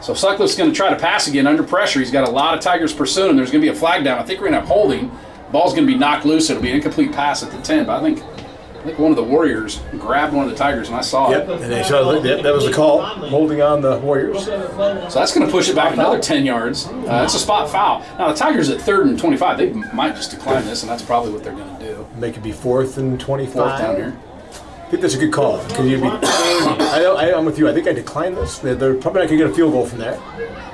So Sutcliffe's going to try to pass again under pressure. He's got a lot of Tigers pursuing him. There's going to be a flag down. I think we're going to have holding. Ball's going to be knocked loose. It'll be an incomplete pass at the 10. But I think one of the Warriors grabbed one of the Tigers, and I saw it. And they showed that was the call, holding on the Warriors. So that's going to push it back another 10 yards. It's a spot foul. Now the Tigers at 3rd and 25. They might just decline this, and that's probably what they're going to do. Make it be 4th and 25. 4th down here. I think that's a good call. Because you'd be. I'm with you. I think I declined this. They're probably not going to get a field goal from there.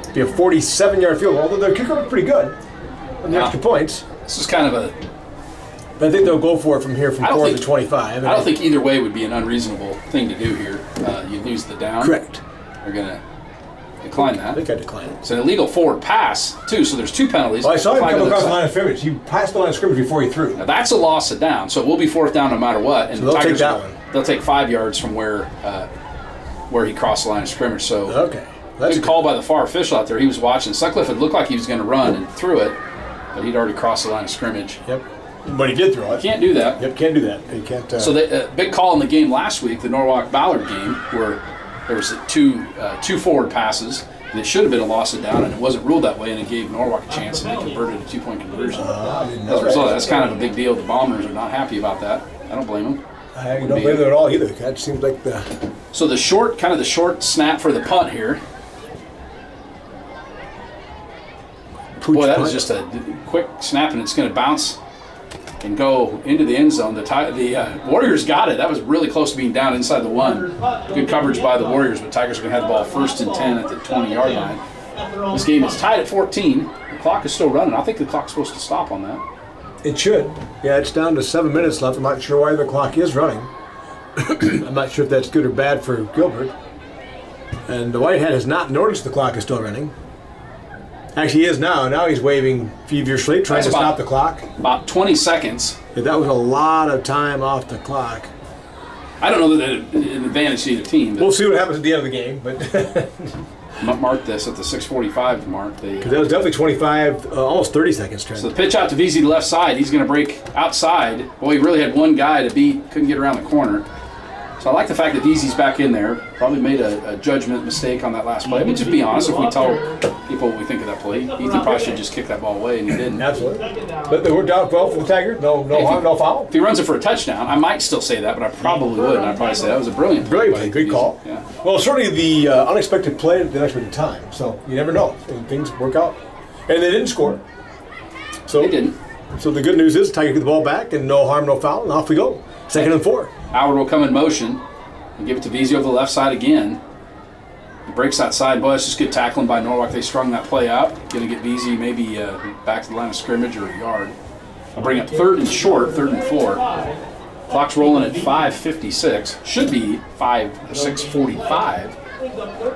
It'd be a 47-yard field goal, although their kicker looked pretty good on the extra points. This is kind of a. But I think they'll go for it from here from 4th to 25. I don't think either way would be an unreasonable thing to do here. You lose the down. Correct. They're going to decline that. I think I declined it. It's an illegal forward pass, too, so there's 2 penalties. Well, I saw him come across the line of scrimmage. He passed the line of scrimmage before he threw. Now, that's a loss of down, so it will be 4th down no matter what. And so they'll take that one. They'll take 5 yards from where he crossed the line of scrimmage. So okay. That's good call by the far official out there. He was watching. Sutcliffe had looked like he was going to run and threw it, but he'd already crossed the line of scrimmage. Yep. But he did throw it. Can't do that. Yep, can't do that. He can't. So the big call in the game last week, the Norwalk-Ballard game, where there was two forward passes. And it should have been a loss of down, and it wasn't ruled that way, and it gave Norwalk a chance, and they converted a 2-point conversion. As a result, that's kind of a big deal. The Bombers are not happy about that. I don't blame them. I don't blame them at all either. That seems like the. So the short snap for the punt here. Boy, that was just a quick snap, and it's going to bounce and go into the end zone. The Warriors got it. That was really close to being down inside the 1. Good coverage by the Warriors, but Tigers are going to have the ball 1st and 10 at the 20-yard line. This game is tied at 14. The clock is still running. I think the clock's supposed to stop on that. It should. Yeah, it's down to 7 minutes left. I'm not sure why the clock is running. I'm not sure if that's good or bad for Gilbert. And the Whitehead has not noticed the clock is still running. Actually, he is now. Now he's waving feverishly, trying to stop the clock. About 20 seconds. Yeah, that was a lot of time off the clock. I don't know that it's an advantage to either team. We'll see what happens at the end of the game. But marked this at the 6:45 mark. Because that was definitely 25, almost 30 seconds, Trent. So the pitch out to VZ left side. He's going to break outside. Boy, he really had one guy to beat. Couldn't get around the corner. So I like the fact that VZ's back in there. Probably made a judgment mistake on that last play. But just be honest, if we tell people what we think of that play, Ethan probably should just kick that ball away, and he didn't. Absolutely. But they worked out well for the Tigers. No harm, no foul. If he runs it for a touchdown, I might still say that, but I probably wouldn't. I'd probably say that was a brilliant play. Brilliant play. Good call. Yeah. Well, certainly the unexpected play at the unexpected time. So you never know. Things work out. And they didn't score. So They didn't. So the good news is Tigers get the ball back, and no harm, no foul, and off we go. 2nd and 4. Howard will come in motion and give it to VZ over the left side again. He breaks that side. Boy, it's just good tackling by Norwalk. They strung that play out. Going to get VZ maybe back to the line of scrimmage or a yard. I'll bring up 3rd and short, 3rd and 4. Clock's rolling at 5:56. Should be 5 or 6:45.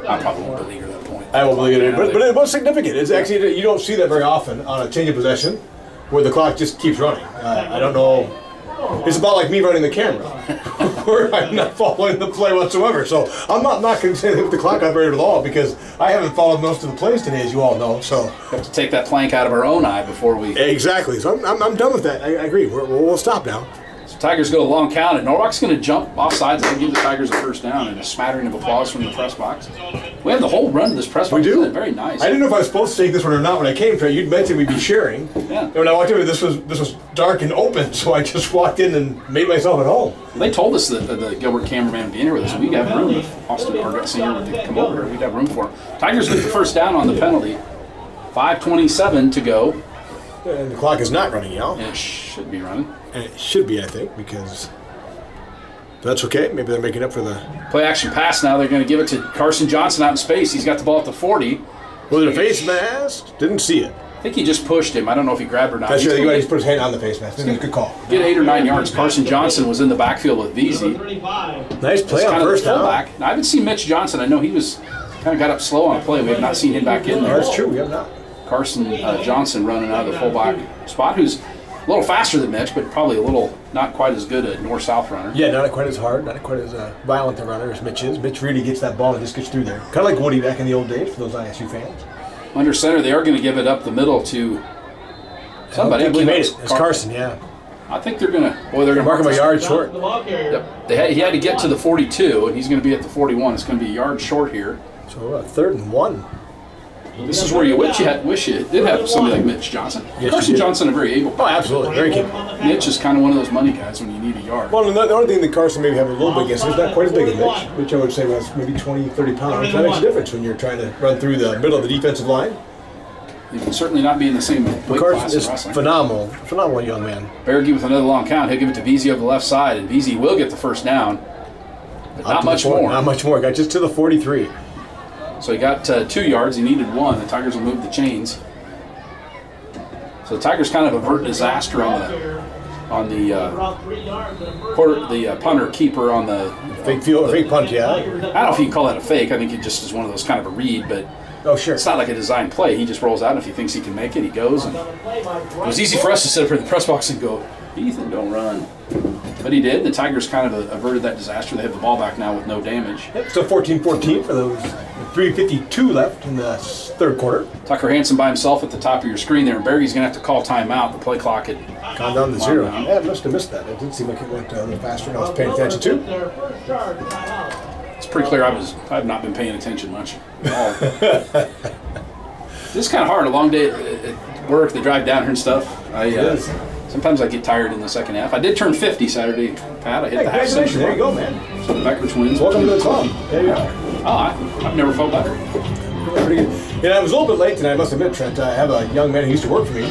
I probably won't believe her at that point. I won't believe it, but it was significant. It's actually, you don't see that very often on a change of possession where the clock just keeps running. I don't know. It's about like me running the camera, where I'm not following the play whatsoever. So I'm not going to say that the clock operated at all because I haven't followed most of the plays today, as you all know. So we have to take that plank out of our own eye before we. Exactly. So I'm done with that. I agree. We'll stop now. So Tigers go a long count, and Norwalk's going to jump off sides and give the Tigers a first down, and a smattering of applause from the press box. We have the whole run to this press box. We do. Very nice. I didn't know if I was supposed to take this one or not when I came, Trey. You'd mentioned we'd be sharing. Yeah. And when I walked in, this was dark and open, so I just walked in and made myself at home. They told us that the Gilbert cameraman would be in here with us. We'd have room if Austin Argott Sr. would come over. We'd have room for him. Tigers get the first down on the penalty. 5:27 to go. And the clock is not running, y'all. And it should be running. And it should be, I think, because that's okay. Maybe they're making up for the play action pass now. They're going to give it to Carson Johnson out in space. He's got the ball at the 40. Was it a face mask? Didn't see it. I think he just pushed him. I don't know if he grabbed or not. That's right. He just put his hand on the face mask. That's a good call. Get 8 or 9 yards. Carson Johnson was in the backfield with VZ. Nice play on first down. Now, I haven't seen Mitch Johnson. I know he was kind of got up slow on a play. We have not seen him back in there. That's true. We have not. Carson Johnson running out of the fullback spot, who's a little faster than Mitch, but probably a little not quite as good a north-south runner. Yeah, not quite as hard, not quite as violent a runner as Mitch is. Mitch really gets that ball and just gets through there. Kind of like Woody back in the old days for those ISU fans. Under center, they are going to give it up the middle to somebody. I believe he made it. It's Carson, yeah. I think they're going to. Boy, they're going to mark him a yard short. Yep. He had to get to the 42, and he's going to be at the 41. It's going to be a yard short here. So 3rd and 1. This is where you wish you did have somebody like Mitch Johnson. Yes, Carson Johnson, a very able player. Oh, absolutely. Very capable. Mitch is kind of one of those money guys when you need a yard. Well, the only thing that Carson maybe have a little bit against him is not quite as big as Mitch. Mitch, I would say, was maybe 20, 30 pounds. That makes a difference when you're trying to run through the middle of the defensive line. He can certainly not be in the same weight class Carson is phenomenal young man. Berge with another long count. He'll give it to VZ over the left side, and VZ will get the first down. But not much more. Not much more. Got just to the 43. So he got 2 yards. He needed 1. The Tigers will move the chains. So the Tigers kind of avert disaster on the punter keeper on the fake punt. Yeah. I don't know if you can call that a fake. I think it just is one of those kind of a read, but oh sure, it's not like a design play. He just rolls out, and if he thinks he can make it, he goes. And it was easy for us to sit up in the press box and go, Ethan, don't run. But he did. The Tigers kind of averted that disaster. They have the ball back now with no damage. Yep, so 14-14 for those 3:52 left in the 3rd quarter. Tucker Hansen by himself at the top of your screen there, and Berge's going to have to call timeout. The play clock had gone down to 0. Yeah, I must have missed that. It did seem like it went a little faster than I was paying attention to. It's pretty clear I've not been paying attention much at all. This is kind of hard. A long day at work, the drive down here and stuff. Sometimes I get tired in the second half. I did turn 50 Saturday, Pat. I hit the half century. There you go, man. So the Becker twins. Welcome to the club. There you are. Oh, I've never felt better. Pretty good. Yeah, I was a little bit late tonight, I must admit, Trent. I have a young man who used to work for me.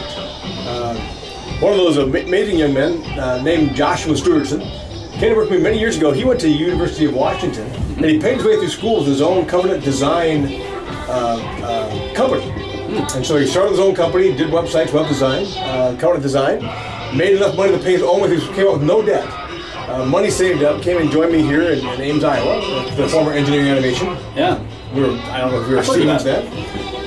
One of those amazing young men named Joshua Stewartson. Came to work with me many years ago. He went to the University of Washington, and he paid his way through school with his own Covenant Design company. And so he started his own company, did websites, web design, Covenant Design, made enough money to pay his own way. He came up with no debt. Money saved up, came and joined me here in Ames, Iowa, the former engineering animation. Yeah. I don't know if we were students then.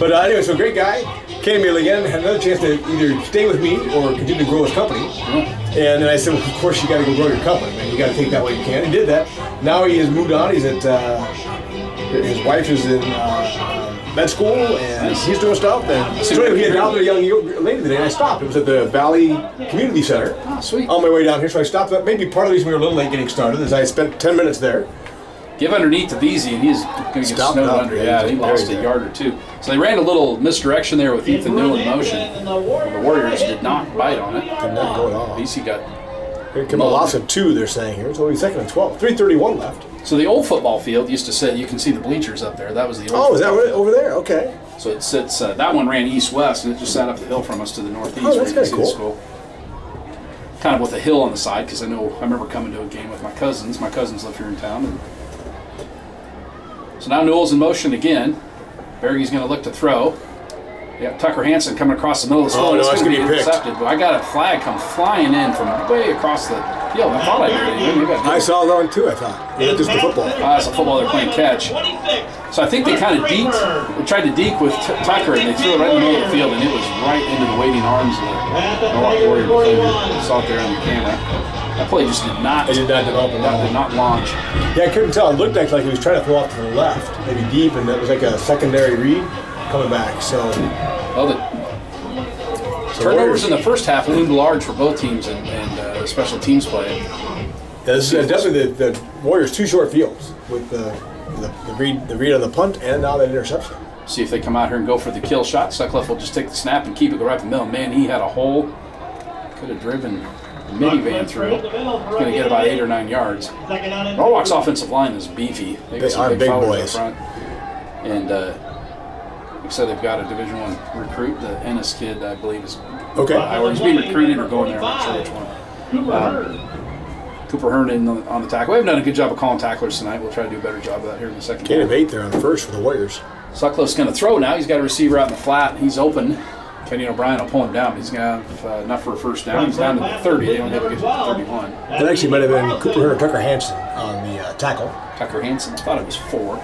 But anyway, so great guy. Came to me again, had another chance to either stay with me or continue to grow his company. And then I said, well, of course you got to go grow your company, man. You got to take that way you can. He did that. Now he has moved on. He's at, his wife is in med school, and he's doing stuff. And So so we had down there a young lady today, and I stopped. It was at the Valley Community Center. Oh, sweet. On my way down here, so I stopped. Maybe part of the reason we were a little late getting started is I spent 10 minutes there. Give underneath to VZ, and he's going to get Stopped snowed up. under. Yeah, Yeah, he lost a yard or two. So they ran a little misdirection there with Ethan New in motion. The Warriors did not bite on it. Did not go at all. VC got. Here come a loss of 2, they're saying here. It's only 2nd and 12. 3:31 left. So the old football field used to sit. You can see the bleachers up there. That was the old. Oh, is that football right? field. Over there? Okay. So it sits. That one ran east-west, and it just sat up the hill from us to the northeast. Oh, that's where you kinda can see the school. Kind of with a hill on the side, because I remember coming to a game with my cousins. My cousins live here in town. And so now Newell's in motion again. Berge's going to look to throw. Yeah, Tucker Hansen coming across the middle of the field. Oh, no, it's that's going to gonna be be picked. intercepted. But I got a flag come flying in from way across the field. I thought I did it. I saw that one too, I thought. Yeah, just the football. It's a football they're playing catch. So I think they kind of deked. They tried to deke with Tucker, and they threw it right in the middle of the field, and it was right into the waiting arms of the Norwalk Warrior defender. You saw it there on your camera. That play just did not. It did not develop at all. Did not launch. Yeah, I couldn't tell. It looked like he was trying to throw off to the left, maybe deep, and that was like a secondary read coming back. So Well, the turnovers in the first half loomed large for both teams and special teams play. this is definitely the Warriors' 2 short fields with the read on the punt and now that interception. See if they come out here and go for the kill shot. Sutcliffe will just take the snap and keep it, go right in the middle. Man, he had a hole. Could have driven the minivan through. He's going to get about 8 or 9 yards. Norwalk's offensive line is beefy. They got some big fellas boys. up front. And like I said, they've got a Division I recruit. The Ennis kid, I believe, is either he's being recruited or going there. I'm not sure which one. Cooper Hearn on the tackle. We haven't done a good job of calling tacklers tonight. We'll try to do a better job of that here in the second Gain half. of 8 there on the first for the Warriors. Sutcliffe's going to throw now. He's got a receiver out in the flat. He's open. Kenny O'Brien will pull him down. He's going to have enough for a first down. He's down to the 30. They don't have to get to the 31. That actually might have been Cooper Hearn or Tucker Hansen on the tackle. Tucker Hansen, I thought it was 4.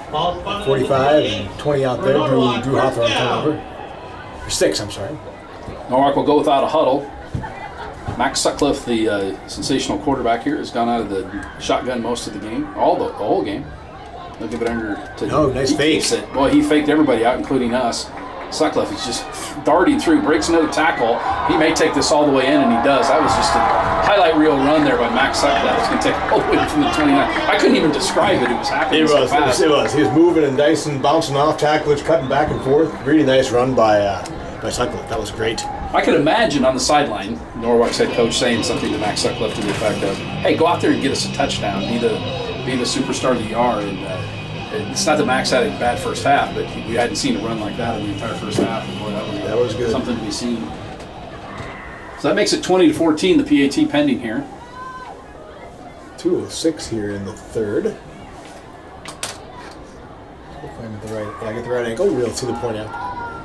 45 and 20 out there. Drew Hawthorne turnover. 6, I'm sorry. Norwalk will go without a huddle. Max Sutcliffe, the sensational quarterback here, has gone out of the shotgun most of the game, the whole game. They'll give it under to. Oh, nice fake. Boy, he faked everybody out, including us. Sutcliffe is just darting through, breaks another tackle. He may take this all the way in, and he does. That was just a highlight reel run there by Max Sutcliffe. He's going to take it all the way from the 29. I couldn't even describe it. It was happening so fast. It was. He was moving and dicing, bouncing off tacklers, cutting back and forth. Really nice run by Sutcliffe. That was great. I could imagine on the sideline Norwalk's head coach saying something to Max Sutcliffe to the effect of, "Hey, go out there and get us a touchdown. Be the superstar that you are." And it's not that Max had a bad first half, but we hadn't seen a run like that in the entire first half. And boy, that was good. Something to be seen. So that makes it 20-14. The PAT pending here. 2:06 here in the third. If I'm at the right, I get the right angle, we'll see the point out.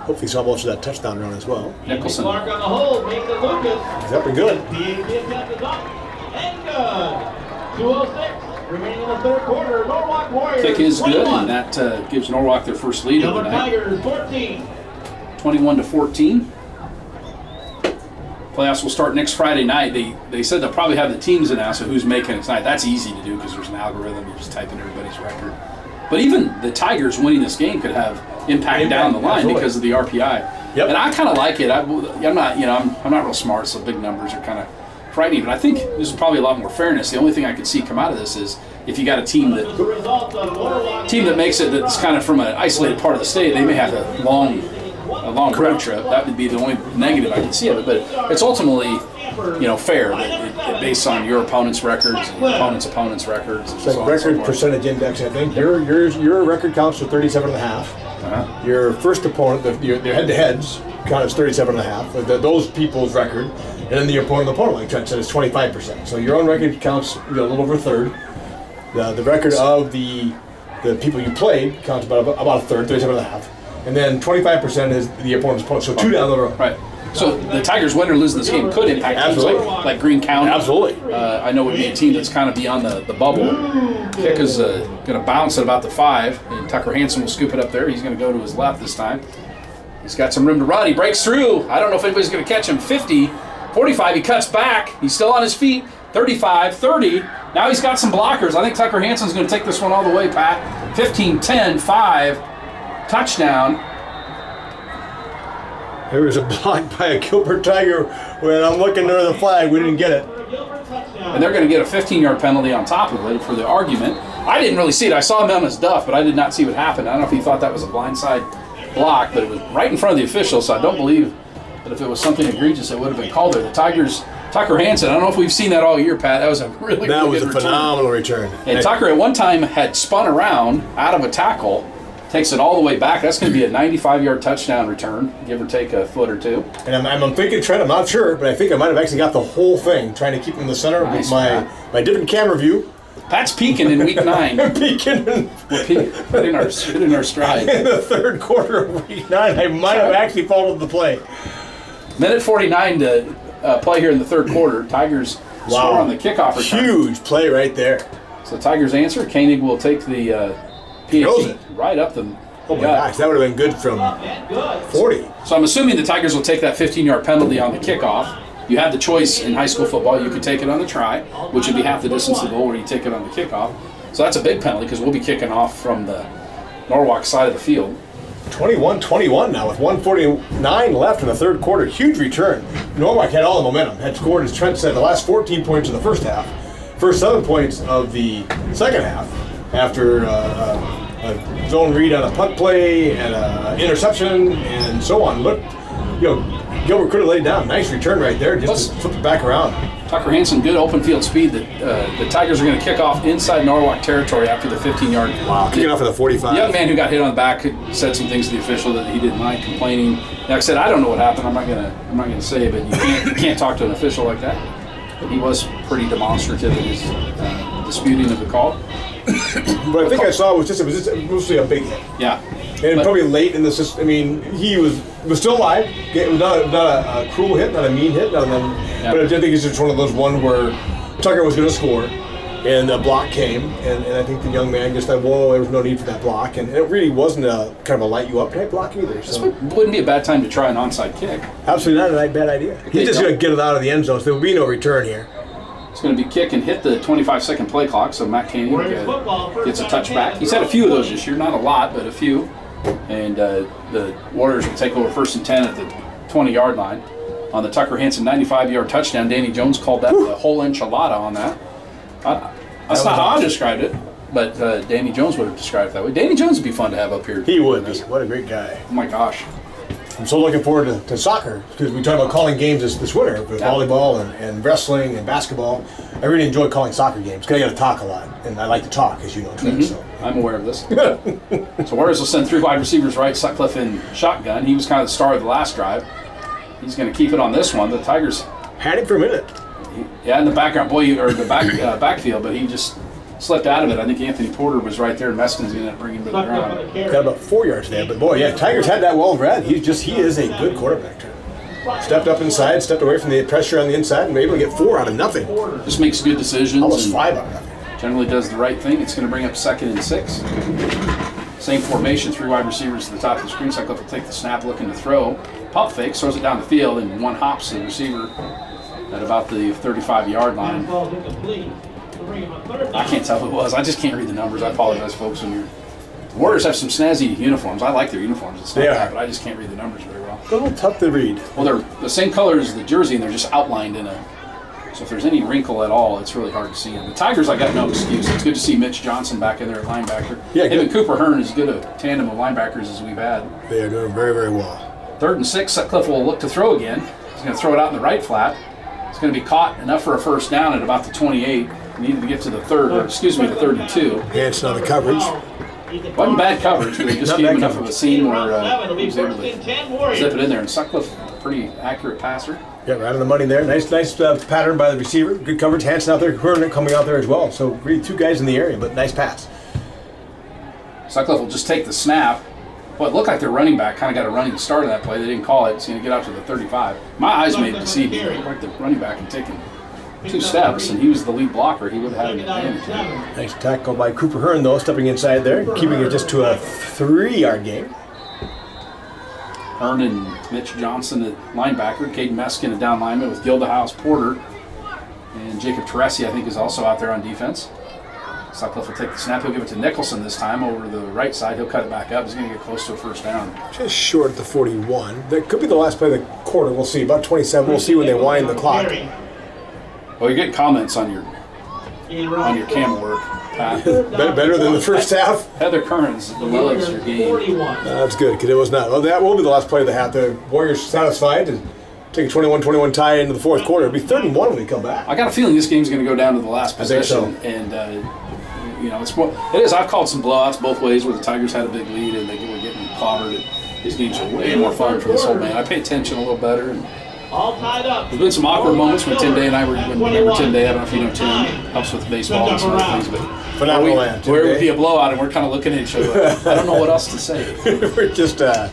Hopefully, he's almost that touchdown run as well. Nicholson. Clark on the hold, makes it Lucas. He's up and good. The attempt is up and good. 2:06 remaining in the third quarter. Norwalk Warriors. Kick is good, 21. and that gives Norwalk their first lead of the Gilbert night. Tigers 14. 21-14. Playoffs will start next Friday night. They said they'll probably have the teams announced, so who's making it tonight. That's easy to do because there's an algorithm. You just type in everybody's record. But even the Tigers winning this game could have impact down the line absolutely. because of the RPI. Yep. And I kind of like it. I'm not, I'm not real smart, so big numbers are kind of frightening. But I think there's probably a lot more fairness. The only thing I could see come out of this is if you got a team that makes it that's kind of from an isolated part of the state, they may have a long road trip. That would be the only negative I can see of it. But it's ultimately, fair. It based on your opponent's records, and your opponent's records. It's like record percentage index, I think. Your record counts for 37.5. Your first opponent, your head-to-heads, count as 37.5. Those people's record, and then the opponent, like Trent said, is 25%. So your own record counts a little over a third. The record of the people you played counts about a third, 37.5. And then 25% is the opponent's opponent. So 2 down the road. Right. So the Tigers winning or losing this game could impact teams like Greene County. Absolutely. I know it would be a team that's kind of beyond the bubble. Kick is going to bounce at about the 5, and Tucker Hansen will scoop it up there. He's going to go to his left this time. He's got some room to run. He breaks through. I don't know if anybody's going to catch him. 50, 45. He cuts back. He's still on his feet. 35, 30. Now he's got some blockers. I think Tucker Hansen's going to take this one all the way, Pat. 15, 10, 5. Touchdown. There was a block by a Gilbert Tiger when I'm looking under the flag. We didn't get it. And they're going to get a 15-yard penalty on top of it for the argument. I didn't really see it. I saw him on his duff, but I did not see what happened. I don't know if he thought that was a blindside block, but it was right in front of the official, so I don't believe that if it was something egregious, it would have been called there. The Tigers, Tucker Hanson, I don't know if we've seen that all year, Pat. That was a really good return. That was a phenomenal return. And Tucker at one time had spun around out of a tackle, takes it all the way back. That's going to be a 95-yard touchdown return, give or take a foot or two. And I'm thinking, Trent, I'm not sure, but I think I might have actually got the whole thing, trying to keep him in the center Nice, with my different camera view. Pat's peaking in week 9. Peeking in, We're in our stride. in the third quarter of week 9. I might have actually followed the play. Minute 49 to play here in the third quarter. Tigers score on the kickoff return. Huge play right there. So Tigers answer. Koenig will take the PAT right up the Oh my gosh, that would have been good from 40. So I'm assuming the Tigers will take that 15-yard penalty on the kickoff. You had the choice in high school football. You could take it on the try, which would be half the distance to the goal, or you take it on the kickoff. So that's a big penalty because we'll be kicking off from the Norwalk side of the field. 21-21 now with 1:49 left in the third quarter. Huge return. Norwalk had all the momentum. Had scored, as Trent said, the last 14 points in the first half. First 7 points of the second half after a zone read on a punt play and an interception and so on. Look, Gilbert could have laid down. Nice return right there. Just flip it back around. Tucker Hanson, good open field speed. The Tigers are going to kick off inside Norwalk territory after the 15-yard. Wow, kicking off at the 45. The young man who got hit on the back said some things to the official that he didn't like, complaining. Like I said, I don't know what happened. I'm not gonna say, but you can't talk to an official like that. But he was pretty demonstrative in his disputing of the call. But I think I saw it was just mostly a big hit. Yeah. And probably late in the system. I mean, he was still alive. It was not a cruel hit, not a mean hit. But I think it's just one of those where Tucker was going to score, and the block came, and I think the young man just thought, whoa, there was no need for that block. And it really wasn't a kind of a light you up type block either. So it wouldn't be a bad time to try an onside kick. Absolutely not a bad idea. He's just going to get it out of the end zone, so there will be no return here. It's going to be kick and hit the 25-second play clock, so Matt Koenig gets a touchback. He's had a few of those this year, not a lot, but a few. And the Warriors will take over 1st and 10 at the 20-yard line on the Tucker Hanson 95-yard touchdown. Danny Jones called that the whole enchilada on that. That's not how I described it, but Danny Jones would have described it that way. Danny Jones would be fun to have up here. He would be. What a great guy. Oh, my gosh. I'm so looking forward to soccer because we talk about calling games this winter with volleyball and wrestling and basketball. I really enjoy calling soccer games because I got to talk a lot, and I like to talk, as you know, Trent. So. I'm aware of this. So Warriors will send 3 wide receivers right, Sutcliffe in shotgun. He was kind of the star of the last drive. He's going to keep it on this one. The Tigers had it for a minute. In the background, backfield, but he just slipped out of it. I think Anthony Porter was right there, and Meskin's going to bring him to the ground. Got about 4 yards there, but boy, Tigers had that well read. He is a good quarterback. Stepped up inside, stepped away from the pressure on the inside, and was able to get 4 out of nothing. Just makes good decisions. Almost 5 out of nothing. Generally does the right thing. It's going to bring up 2nd and 6. Same formation, 3 wide receivers to the top of the screen. Sutcliffe will take the snap, looking to throw. Pump fake, throws it down the field, and one hops the receiver at about the 35-yard line. I can't tell who it was. I just can't read the numbers. I apologize, folks. The Warriors have some snazzy uniforms. I like their uniforms. It's not bad, but I just can't read the numbers very well. A little tough to read. Well, they're the same color as the jersey, and they're just outlined in a... So if there's any wrinkle at all, it's really hard to see them. The Tigers, I got no excuse. It's good to see Mitch Johnson back in there at linebacker. Yeah, him and Cooper Hearn is as good a tandem of linebackers as we've had. They are doing very, very well. 3rd and 6, Sutcliffe will look to throw again. He's going to throw it out in the right flat. It's going to be caught enough for a first down at about the 28. He needed to get to the 32. Hanson on the coverage. Wasn't bad coverage, but they just gave him enough of a seam where he was able to zip it in there. And Sutcliffe, pretty accurate passer. Yeah, right on the money there. Nice pattern by the receiver. Good coverage. Hanson out there, Hearn coming out there as well. So really 2 guys in the area, but nice pass. Sutcliffe will just take the snap. Well, it looked like their running back kind of got a running start of that play. They didn't call it. It's going to get out to the 35. My eyes made it deceive me. It looked like the running back had taken 2 steps, and he was the lead blocker. He would have had an advantage. Nice tackle by Cooper Hearn, though, stepping inside there, keeping it just to a 3-yard gain. Hearn and Mitch Johnson at linebacker, Caden Meskin at down lineman with Gilda House, Porter, and Jacob Teresi, I think, is also out there on defense. Sutcliffe will take the snap. He'll give it to Nicholson this time over the right side. He'll cut it back up. He's going to get close to a first down. Just short at the 41. That could be the last play of the quarter. We'll see. About 27. We'll see when they wind the clock. Well, you're getting comments on your camera work, Pat. Better than the first half. Heather Kearns loves your game. That's good, because it was not. Well, that will be the last play of the half. The Warriors satisfied to take a 21-21 tie into the fourth quarter. It'll be 3rd and 1 when we come back. I got a feeling this game's going to go down to the last possession. I think so. And, you know, it is. I've called some blowouts both ways where the Tigers had a big lead and they were getting clobbered. These games are way more fun for this old man. I pay attention a little better. And all tied up. there's been some awkward moments when Tim Day and I were, remember Tim Day, I don't know if you know Tim, helps with baseball and some other things, but Phenomenal man, Tim where it Day. would be a blowout and we're kind of looking at each other like, I don't know what else to say. We're just, But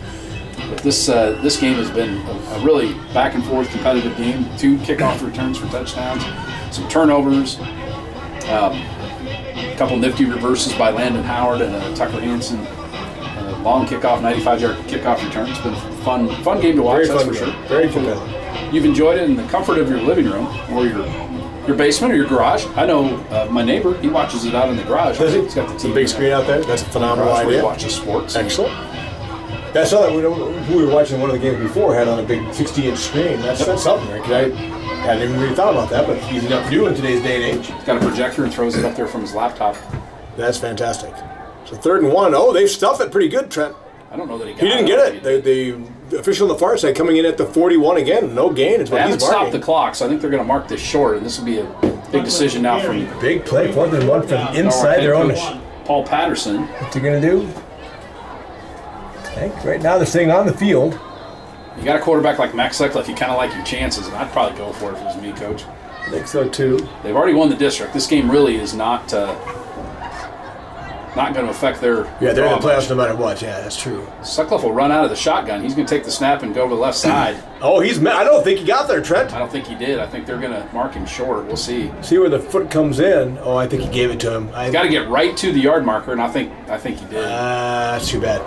this game has been a really back and forth competitive game. 2 kickoff returns for touchdowns, some turnovers, a couple nifty reverses by Landon Howard and Tucker Hansen. A long kickoff, 95-yard kickoff return. It's been a fun game to watch, very that's fun, for sure. very competitive. You've enjoyed it in the comfort of your living room or your basement or your garage. I know my neighbor, he watches it out in the garage. Does he? He's got the TV big screen out there. That's a phenomenal where he idea. watches sports. Excellent. Yeah, I saw that who we were watching one of the games before had on a big 60-inch screen. That's something, right? Because I hadn't even really thought about that, but easy enough to do in today's day and age. He's got a projector and throws it up there from his laptop. That's fantastic. So 3rd and 1. Oh, they've stuffed it pretty good, Trent. I don't know that he got He didn't get it. The official on the far side coming in at the 41 again. No gain is They what haven't he's stopped marking. the clock, so I think they're going to mark this short, and this will be a big decision now from Big play, 4th and 1 from inside their own. Paul Patterson. What's he going to do? I think right now they're staying on the field. You got a quarterback like Max Sutcliffe, you kind of like your chances, and I'd probably go for it if it was me, Coach. I think so too. They've already won the district. This game really is not going to affect their Yeah, they're in the draw playoffs much. no matter what. Yeah, that's true. Sutcliffe will run out of the shotgun. He's going to take the snap and go to the left side. Oh, I don't think he got there, Trent. I don't think he did. I think they're going to mark him short. We'll see. See where the foot comes in. Oh, I think he gave it to him. He's got to get right to the yard marker, and I think he did. That's too bad.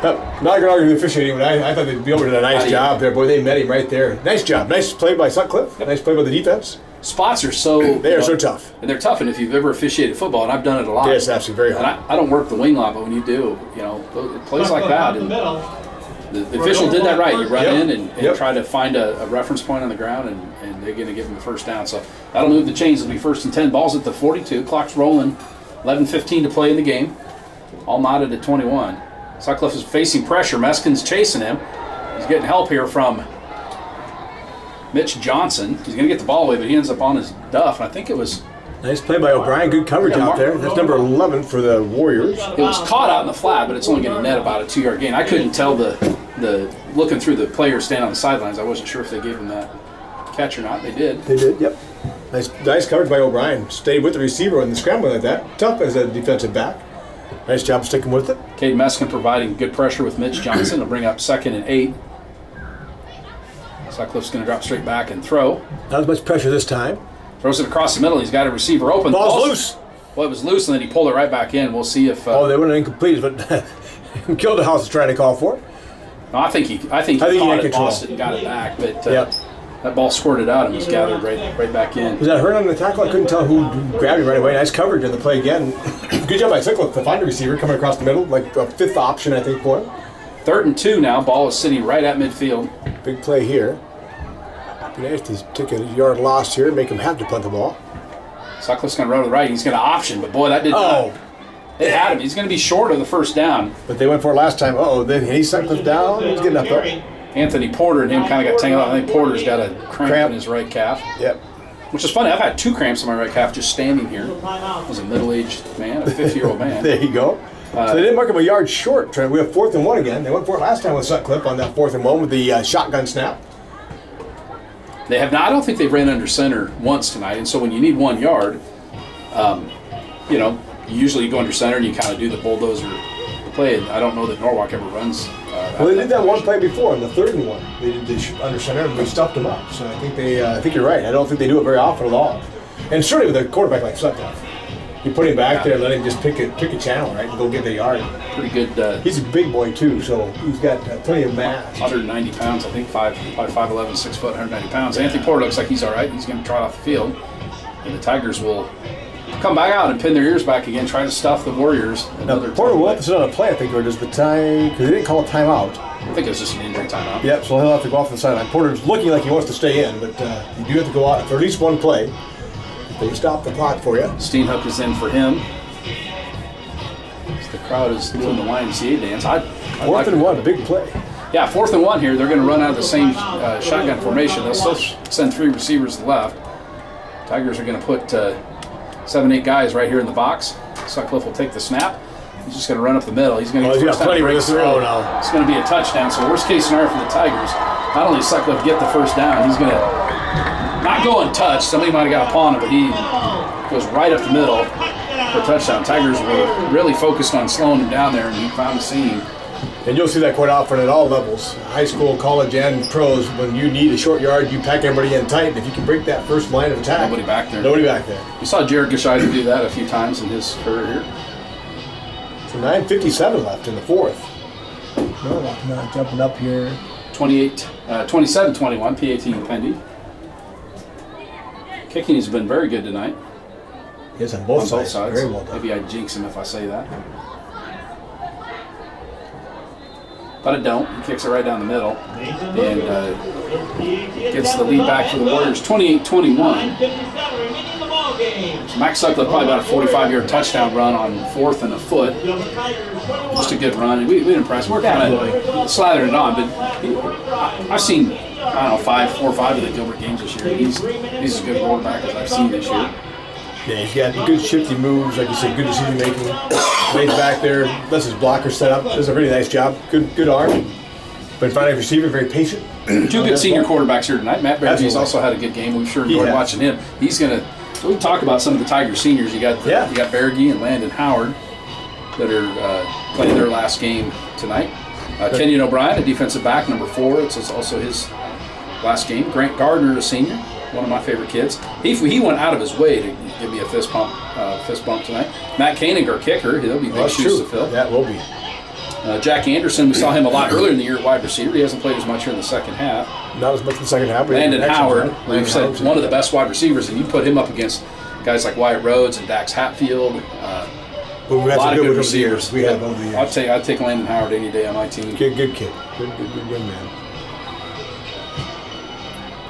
Not going to argue with the officiating, but I thought they'd be able to do a nice job there. Boy, they met him right there. Nice job. Nice play by Sutcliffe. Nice play by the defense. Spots are so They are so tough. and they're tough. And if you've ever officiated football, and I've done it a lot, Yes, absolutely, very and hard. I don't work the wing lot, but when you do, you know, plays like that, and the official did that right. You run Yep. in and try to find a reference point on the ground, and they're going to give them the first down. So that'll move the chains. It'll be 1st and 10. Ball's at the 42. Clock's rolling. 11:15 to play in the game. All knotted at 21. Sutcliffe is facing pressure. Meskin's chasing him. He's getting help here from Mitch Johnson. He's going to get the ball away, but he ends up on his duff. And I think it was Nice play by O'Brien. Good coverage out there. That's number 11 for the Warriors. caught out in the flat, but it's only going to net about a 2-yard gain. I couldn't tell the looking through the players standing on the sidelines. I wasn't sure if they gave him that catch or not. They did. They did, yep. Nice coverage by O'Brien. Stayed with the receiver in the scramble like that. Tough as a defensive back. Nice job sticking with it. Cade Meskin providing good pressure with Mitch Johnson. Will bring up 2nd and 8. Sutcliffe's going to drop straight back and throw. Not as much pressure this time. Throws it across the middle. He's got a receiver open. Ball's loose. Well, it was loose, and then he pulled it right back in. We'll see if. Oh, they went incomplete, but Kildenhouse is trying to call for it. No, I think he caught had it, control. lost it, and got it back. But Yep. that ball squirted out and was gathered right back in. Was that Hearn on the tackle? I couldn't tell who grabbed him right away. Nice coverage in the play again. Good job by Sutcliffe to find a receiver coming across the middle, like a 5th option, I think, for him. 3rd and 2 now. Ball is sitting right at midfield. Big play here. Nice to take a yard loss here, make him have to punt the ball. Sutcliffe's going to run to the right. He's going to option, but boy, that did Oh, not. It had him. He's going to be short of the first down. but they went for it last time. Uh-oh, then he Sutcliffe down. He's getting up there. Anthony Porter and him kind of got tangled up. I think Porter's got a cramp in his right calf, Yep. which is funny. I've had 2 cramps in my right calf just standing here. I was a middle-aged man, a 50-year-old man. There you go. So they didn't mark him a yard short, Trent. We have 4th and 1 again. They went for it last time with Sutcliffe on that 4th and 1 with the shotgun snap. They have not. I don't think they've ran under center once tonight, and so when you need 1 yard, you know, usually you go under center and you kind of do the bulldozer play. And I don't know that Norwalk ever runs. Well, they did that one play before in the 3rd and 1. They did the under center and we stuffed them up. So I think you're right. I don't think they do it very often at all. And certainly with a quarterback like Sutcliffe, you put him back there and let him just pick a channel, right, and go get the yard. Pretty good. He's a big boy too, so he's got plenty of mass. 190 pounds, I think, 5'11", 6 foot, 190 pounds. Anthony Porter looks like he's all right. He's going to trot off the field, and the Tigers will come back out and pin their ears back again, try to stuff the Warriors. Now, Porter will have to sit on a play, I think, or does the time, because they didn't call a timeout. I think it was just an injury timeout. Yep, so he'll have to go off the sideline. Porter's looking like he wants to stay in, but you do have to go out for at least one play. They stop the clock for you. Steenhook is in for him. The crowd is doing the YMCA dance. Fourth and 1, big play. Yeah, 4th and 1 here. They're going to run out of the same shotgun formation. They'll still send 3 receivers to the left. Tigers are going to put 7, 8 guys right here in the box. Sutcliffe will take the snap. He's just going to run up the middle. He's going to get plenty of this throw now. It's going to be a touchdown. So worst case scenario for the Tigers, not only does Sutcliffe get the first down, he's going to not go untouched. Somebody might have got upon him, but he goes right up the middle for a touchdown. Tigers were really focused on slowing him down there, and he found the seam. And you'll see that quite often at all levels, high school, college, and pros. When you need a short yard, you pack everybody in tight, and if you can break that first line of attack, Nobody back there. Nobody back there. You saw Jared Gashida do that a few times in his career here. So 9:57 left in the fourth. Norwalk not jumping up here. 27-21, PAT Pendy. Kicking has been very good tonight. Yes, on both On sides. both sides. Very well done. Maybe I jinx him if I say that. But I don't. He kicks it right down the middle and gets the lead back for the Warriors, 28-21. So Max Sutcliffe probably about a 45-yard touchdown run on 4th and a foot. Just a good run. We didn't press. We're kind of slathering it on, but I've seen, I don't know, 4 or 5 of the Gilbert games this year. He's as good a quarterback as I've seen this year. Yeah, he's got good shifty moves, like you said, good decision making. Lays back there, lets his blocker set up. Does a really nice job. Good arm. But finally, receiver, very patient. 2 good senior quarterbacks here tonight. Matt Berge's also had a good game. We've sure enjoyed watching him. He's going to. We talk about some of the Tiger seniors. You got Berge and Landon Howard that are playing their last game tonight. Kenyon O'Brien, a defensive back, number 4. It's also his last game. Grant Gardner, a senior, one of my favorite kids. He went out of his way to give me a fist bump tonight. Matt Koenig, our kicker, he'll be big shoes to fill. That will be. Jack Anderson, we saw him a lot earlier in the year at wide receiver. He hasn't played as much here in the second half. Not as much in the second half. Landon Howard, we've said one of the best wide receivers, and you put him up against guys like Wyatt Rhodes and Dax Hatfield. A lot of good receivers. We have over the years. I'd take Landon Howard any day on my team. Good kid. Good young man.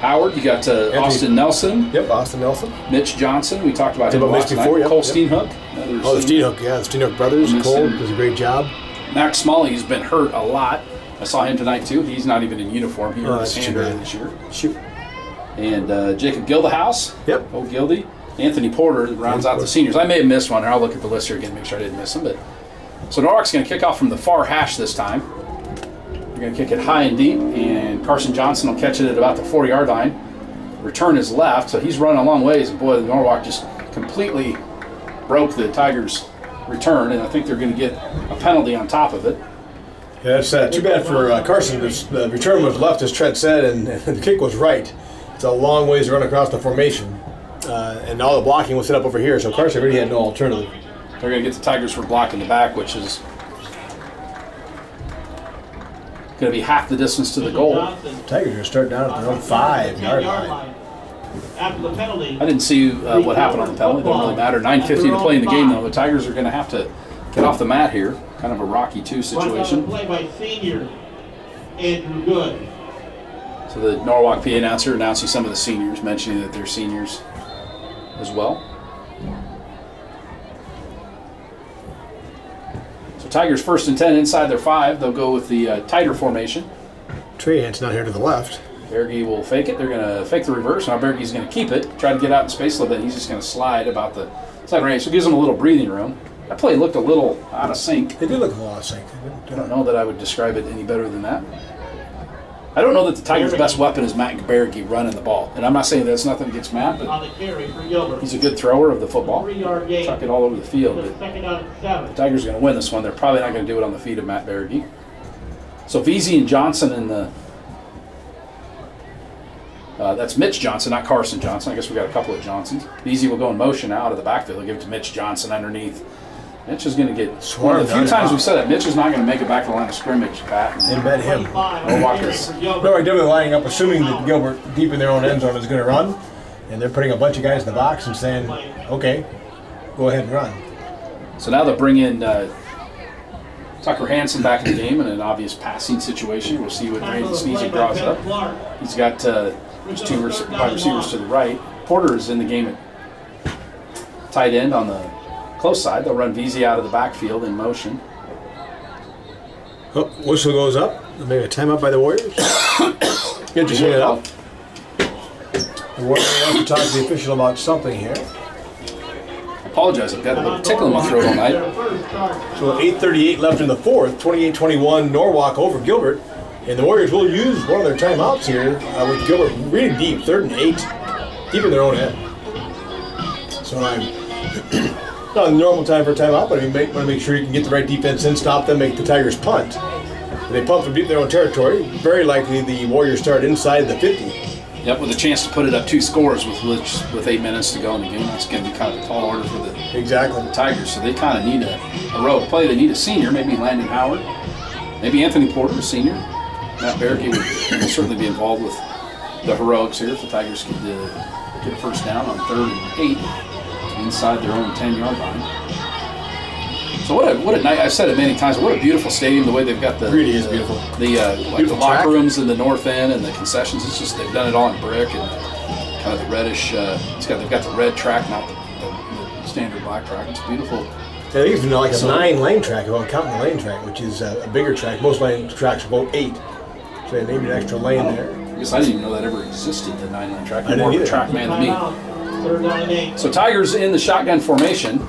Howard, you got Austin Nelson. Yep, Austin Nelson. Mitch Johnson, we talked about him last night. Before, Cole Steenhook. The Steenhook, the Steenhook brothers. Cole does a great job. Max Smalley's been hurt a lot. I saw him tonight too. He's not even in uniform. He hurt his hand earlier this year. Shoot. And Jacob Gildehouse. Yep. Old Gildy. Anthony Porter rounds out the seniors. I may have missed one. I'll look at the list here again to make sure I didn't miss them. But so Norwalk's going to kick off from the far hash this time. They're going to kick it high and deep, and Carson Johnson will catch it at about the 4-yard line. Return is left, so he's running a long ways. And boy, the Norwalk just completely broke the Tigers' return, and I think they're going to get a penalty on top of it. Yeah, it's too bad for Carson. The return was left, as Trent said, and the kick was right. It's a long ways to run across the formation, and all the blocking was set up over here, so Carson really had no alternative. They're going to get the Tigers for blocking the back, which is going to be half the distance to the goal. Tigers are going to start down at their own 5-yard line. After the penalty, I didn't see what happened on the penalty. It doesn't really matter. 9:50 to play in the game, though. The Tigers are going to have to get off the mat here. Kind of a Rocky 2 situation. Play by senior Andrew Good. So the Norwalk PA announcer announcing some of the seniors, mentioning that they're seniors as well. So Tigers 1st and 10 inside their 5. They'll go with the tighter formation. Trahan's not here to the left. Berge will fake it. They're going to fake the reverse. Now Berge's going to keep it, try to get out in space a little bit. He's just going to slide about the side range. So it gives them a little breathing room. That play looked a little out of sync. They did look a little out of sync. I don't know that I would describe it any better than that. I don't know that the Tigers' best weapon is Matt Berge running the ball. And I'm not saying that's nothing against Matt, but he's a good thrower of the football. Chuck it all over the field. But the Tigers are going to win this one. They're probably not going to do it on the feet of Matt Berge. So Veazey and Johnson in the... that's Mitch Johnson, not Carson Johnson. I guess we got a couple of Johnsons. Veazey will go in motion out of the backfield. They'll give it to Mitch Johnson underneath. Mitch is going to get swarmed. A few times we've said that Mitch is not going to make it back to the line of scrimmage, Pat. They bet him. Norwalk is... Norwalk definitely lining up, assuming that Gilbert, deep in their own end zone, is going to run. And they're putting a bunch of guys in the box and saying, okay, go ahead and run. So now they'll bring in Tucker Hansen back in the game in an obvious passing situation. We'll see what Randy Sneezy draws up. He's got there's 2 wide receivers to the right. Porter is in the game at tight end on the close side. They'll run VZ out of the backfield in motion. Oh, whistle goes up. Maybe a timeout by the Warriors. Good to see it up. The Warriors want to talk to the official about something here. Apologize, I've got a little tickle in my throat all night. So 8:38 left in the fourth, 28-21 Norwalk over Gilbert. And the Warriors will use one of their timeouts here with Gilbert really deep, 3rd and 8, deep in their own end. So I'm not a normal time for a timeout, but I want to make sure you can get the right defense in, stop them, make the Tigers punt. If they punt from deep in their own territory, very likely the Warriors start inside the 50. Yep, with a chance to put it up 2 scores with 8 minutes to go in the game. That's going to be kind of a tall order for the Tigers. So they kind of need a heroic play. They need a senior, maybe Landon Howard, maybe Anthony Porter, a senior. Matt Berkey will certainly be involved with the heroics here if the Tigers could get a first down on 3rd and 8 inside their own 10-yard line. So what a night! I've said it many times. What a beautiful stadium. The way they've got really is beautiful. The locker rooms in the north end and the concessions. It's just they've done it all in brick and kind of the reddish. They've got the red track, not the standard black track. It's beautiful. Yeah, they even like a 9-lane track, if I'm counting the lane track, which is a bigger track. Most lane tracks are about 8, so they need an extra lane there. I guess I didn't even know that ever existed. The 9-lane track. You're more of a track man than me. So Tigers in the shotgun formation.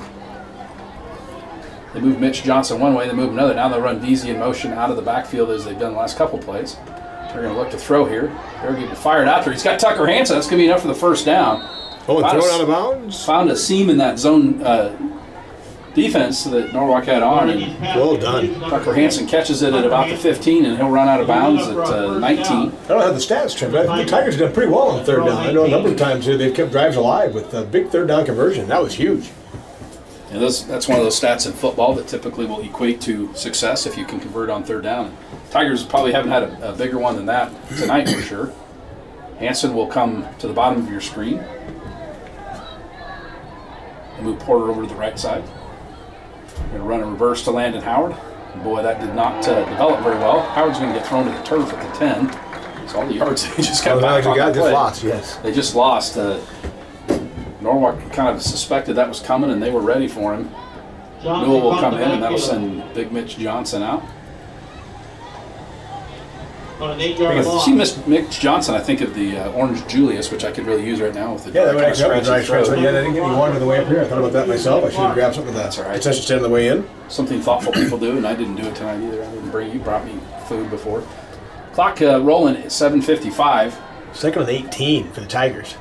They move Mitch Johnson one way, they move another. Now they'll run VZ in motion out of the backfield as they've done the last couple plays. They're going to look to throw here. They're going to fire it out there. He's got Tucker Hansen. That's going to be enough for the first down. Oh, and throw it out of bounds? Found a seam in that zone defense that Norwalk had on. And well done. Tucker Hansen catches it at about the 15, and he'll run out of bounds at 19. I don't have the stats, Trent, but I think the Tigers have done pretty well on 3rd down. I know a number of times here they've kept drives alive with a big 3rd down conversion. That was huge. And that's one of those stats in football that typically will equate to success if you can convert on 3rd down. Tigers probably haven't had a bigger one than that tonight for sure. Hansen will come to the bottom of your screen. And move Porter over to the right side. We're going to run a reverse to Landon Howard. And boy, that did not develop very well. Howard's going to get thrown to the turf at the 10. So all the yards they just got back on that play. Lost, yes. They just lost. Norwalk kind of suspected that was coming, and they were ready for him. Newell will come in, and that'll send Big Mitch Johnson out. If she missed Mitch Johnson, I think of the Orange Julius, which I could really use right now with the that would actually be nice. Yeah, I didn't get any water on the way up here. I thought about that myself. I should have grabbed something of that. That's all right. Concession stand on the way in. Something thoughtful people do, and I didn't do it tonight either. I didn't bring you. Brought me food before. Clock rolling at 7:55. 2nd and 18 for the Tigers.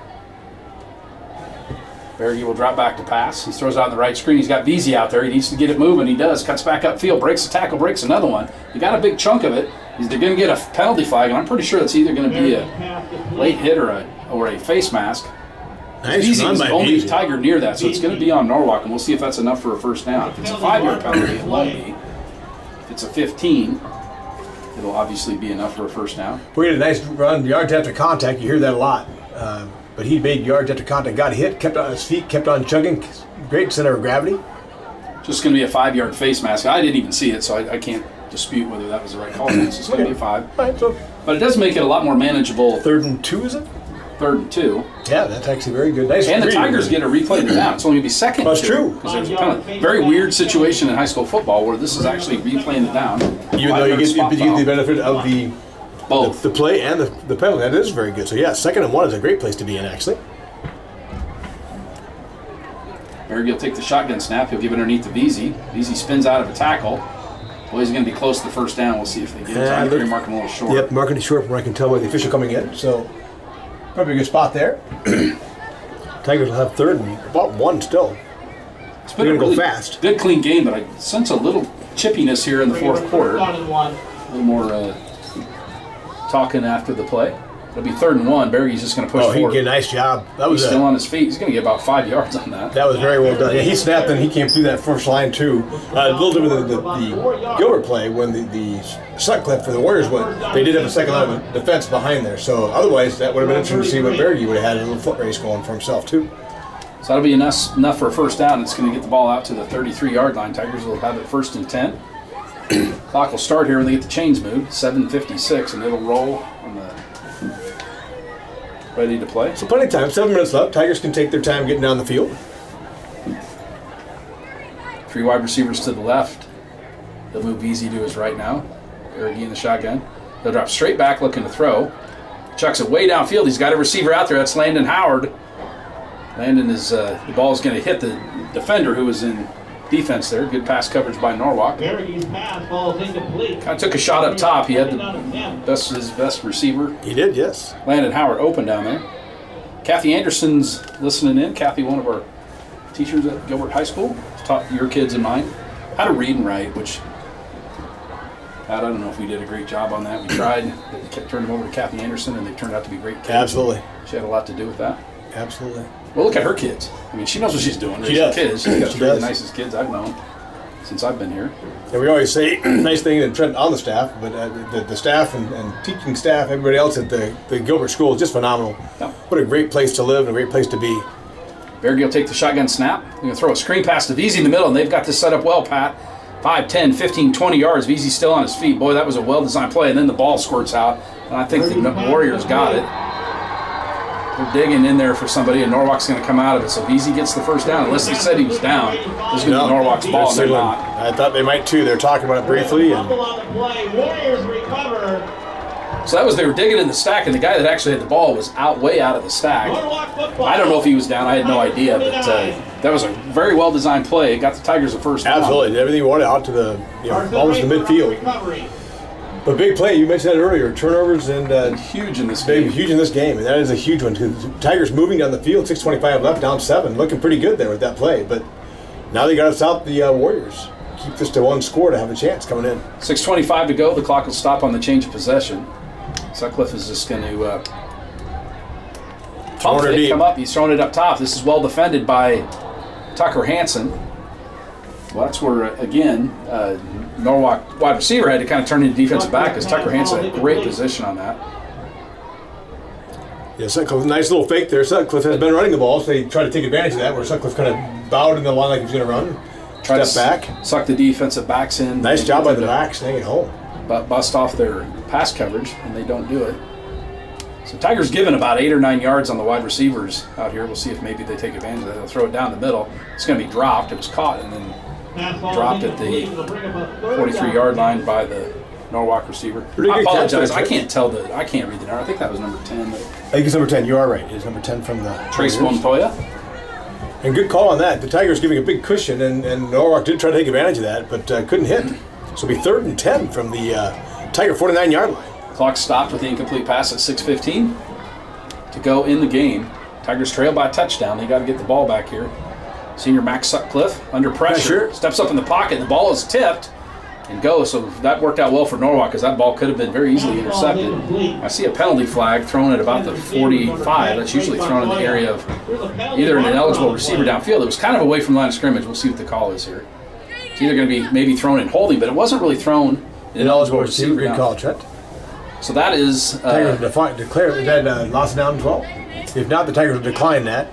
Berge will drop back to pass. He throws out in the right screen. He's got VZ out there. He needs to get it moving. He does. Cuts back upfield. Breaks the tackle. Breaks another one. He got a big chunk of it. They're going to get a penalty flag, and I'm pretty sure it's either going to be a late hit or a face mask. Nice VZ is the only Tiger near that, so it's going to be on Norwalk, and we'll see if that's enough for a first down. If it's a 5-yard penalty, it won't be. If it's a 15, it'll obviously be enough for a first down. We had a nice run, yards after contact. You hear that a lot. But he made yards after contact, got hit, kept on his feet, kept on chugging. Great center of gravity. Just going to be a 5-yard face mask. I didn't even see it, so I can't dispute whether that was the right call. It's just going to be a 5. Right, so but it does make it a lot more manageable. 3rd and 2, is it? 3rd and 2. Yeah, that's actually very good. Nice. And the Tigers get a replay of the down. It's only going to be 2nd and 2. That's true. Because there's a kind of very weird situation in high school football where this is actually replaying the down. Even though you get the benefit of both the play and the penalty. That is very good. So yeah, 2nd and 1 is a great place to be in, actually. Berge will take the shotgun snap. He'll give it underneath to VZ. VZ spins out of a tackle. Well, he's going to be close to the first down. We'll see if they get it. I'm going to mark him a little short. Yep, marking it short from where I can tell by the official coming in. So probably a good spot there. Tigers will have 3rd and about 1 still. It's been a really fast. Good, clean game, but I sense a little chippiness here in the 4th quarter. A little more talking after the play. It'll be 3rd and 1. Berge's just going to push forward. Oh, he did a nice job. He's still on his feet. He's going to get about 5 yards on that. That was very well done. Yeah, he snapped and he came through that first line too. A little different than the Gilbert play when the Sutcliffe for the Warriors went. They did have a second line of defense behind there. So otherwise, that would have been interesting to see what Berge would have had a little foot race going for himself too. So that'll be enough for a first down. It's going to get the ball out to the 33-yard line. Tigers will have it 1st and 10. Clock will start here when they get the chains moved. 7:56, and it'll roll on the ready to play. So plenty of time. 7 minutes left. Tigers can take their time getting down the field. 3 wide receivers to the left. He'll move easy to his right now. Ergy in the shotgun. He'll drop straight back looking to throw. Chucks it way downfield. He's got a receiver out there. That's Landon Howard. Landon is, the ball is going to hit the defender who was in defense there. Good pass coverage by Norwalk. Ergy's pass falls incomplete. Kind of took a shot up top. He had his best receiver. He did, yes. Landon Howard open down there. Kathy Anderson's listening in. Kathy, one of our teachers at Gilbert High School, taught your kids and mine how to read and write, which I don't know if we did a great job on that. We tried. We kept turning them over to Kathy Anderson, and they turned out to be great kids. Absolutely. She had a lot to do with that. Absolutely. Well, look at her kids. I mean, she knows what she's doing. She does. Kids. She's got She 3 of does. the nicest kids I've known since I've been here. And we always say nice thing that Trent on the staff, but the staff and teaching staff, everybody else at the Gilbert School is just phenomenal. Yeah. What a great place to live and a great place to be. Berge will take the shotgun snap. They're going to throw a screen pass to Veazey in the middle, and they've got this set up well, Pat. 5, 10, 15, 20 yards. Veazey's still on his feet. Boy, that was a well-designed play, and then the ball squirts out, and I think the Warriors got it. They're digging in there for somebody, and Norwalk's going to come out of it. So Veazey gets the first down. Unless they said he was down, this is going to be Norwalk's ball, and they're not. I thought they might too. They're talking about it briefly. And Warriors recover. So that was, they were digging in the stack, and the guy that actually had the ball was way out of the stack. I don't know if he was down. I had no idea, but that was a very well-designed play. It got the Tigers a first down. absolutely, did everything he wanted out to the almost the midfield. But big play, you mentioned that earlier. Turnovers and Huge in this game. huge in this game, and that is a huge one. Tigers moving down the field, 6:25 left, down 7, looking pretty good there with that play. But now they got to stop the Warriors. Keep this to 1 score to have a chance coming in. 6:25 to go. The clock will stop on the change of possession. Sutcliffe is just going to pump it, deep. come up. He's throwing it up top. This is well defended by Tucker Hansen. Well, that's where, again, Norwalk wide receiver had to kind of turn into defensive back because Tucker Hansen had great position on that. Yeah, Sutcliffe, nice little fake there. Sutcliffe has been running the ball, so they try to take advantage of that, where Sutcliffe kind of bowed in the line like he was going to run. Try Step to back. suck the defensive backs in. Nice job by the backs, staying at home. Bust off their pass coverage, and they don't do it. So Tigers given about 8 or 9 yards on the wide receivers out here. We'll see if maybe they take advantage of that. They'll throw it down the middle. It's going to be dropped. It was caught and then dropped at the 43-yard line by the Norwalk receiver. I apologize. I can't read the number. I think that was number 10. I think it's number 10. You are right. It's number 10 from the Trace Montoya. And good call on that. The Tigers giving a big cushion, and Norwalk did try to take advantage of that, but couldn't hit. So it'll be 3rd and 10 from the Tiger 49-yard line. Clock stopped with the incomplete pass at 6:15 to go in the game. Tigers trail by a touchdown. They got to get the ball back here. Senior Max Sutcliffe under pressure. Steps up in the pocket. The ball is tipped and goes. So that worked out well for Norwalk because that ball could have been very easily intercepted. I see a penalty flag thrown at about the 45. That's usually thrown in the area of either an ineligible receiver downfield. It was kind of away from the line of scrimmage. We'll see what the call is here. It's either going to be maybe thrown in holding, but it wasn't really thrown in ineligible receiver. Good call, Trent. So that is... Tigers declare that lost down 12. If not, the Tigers will decline that.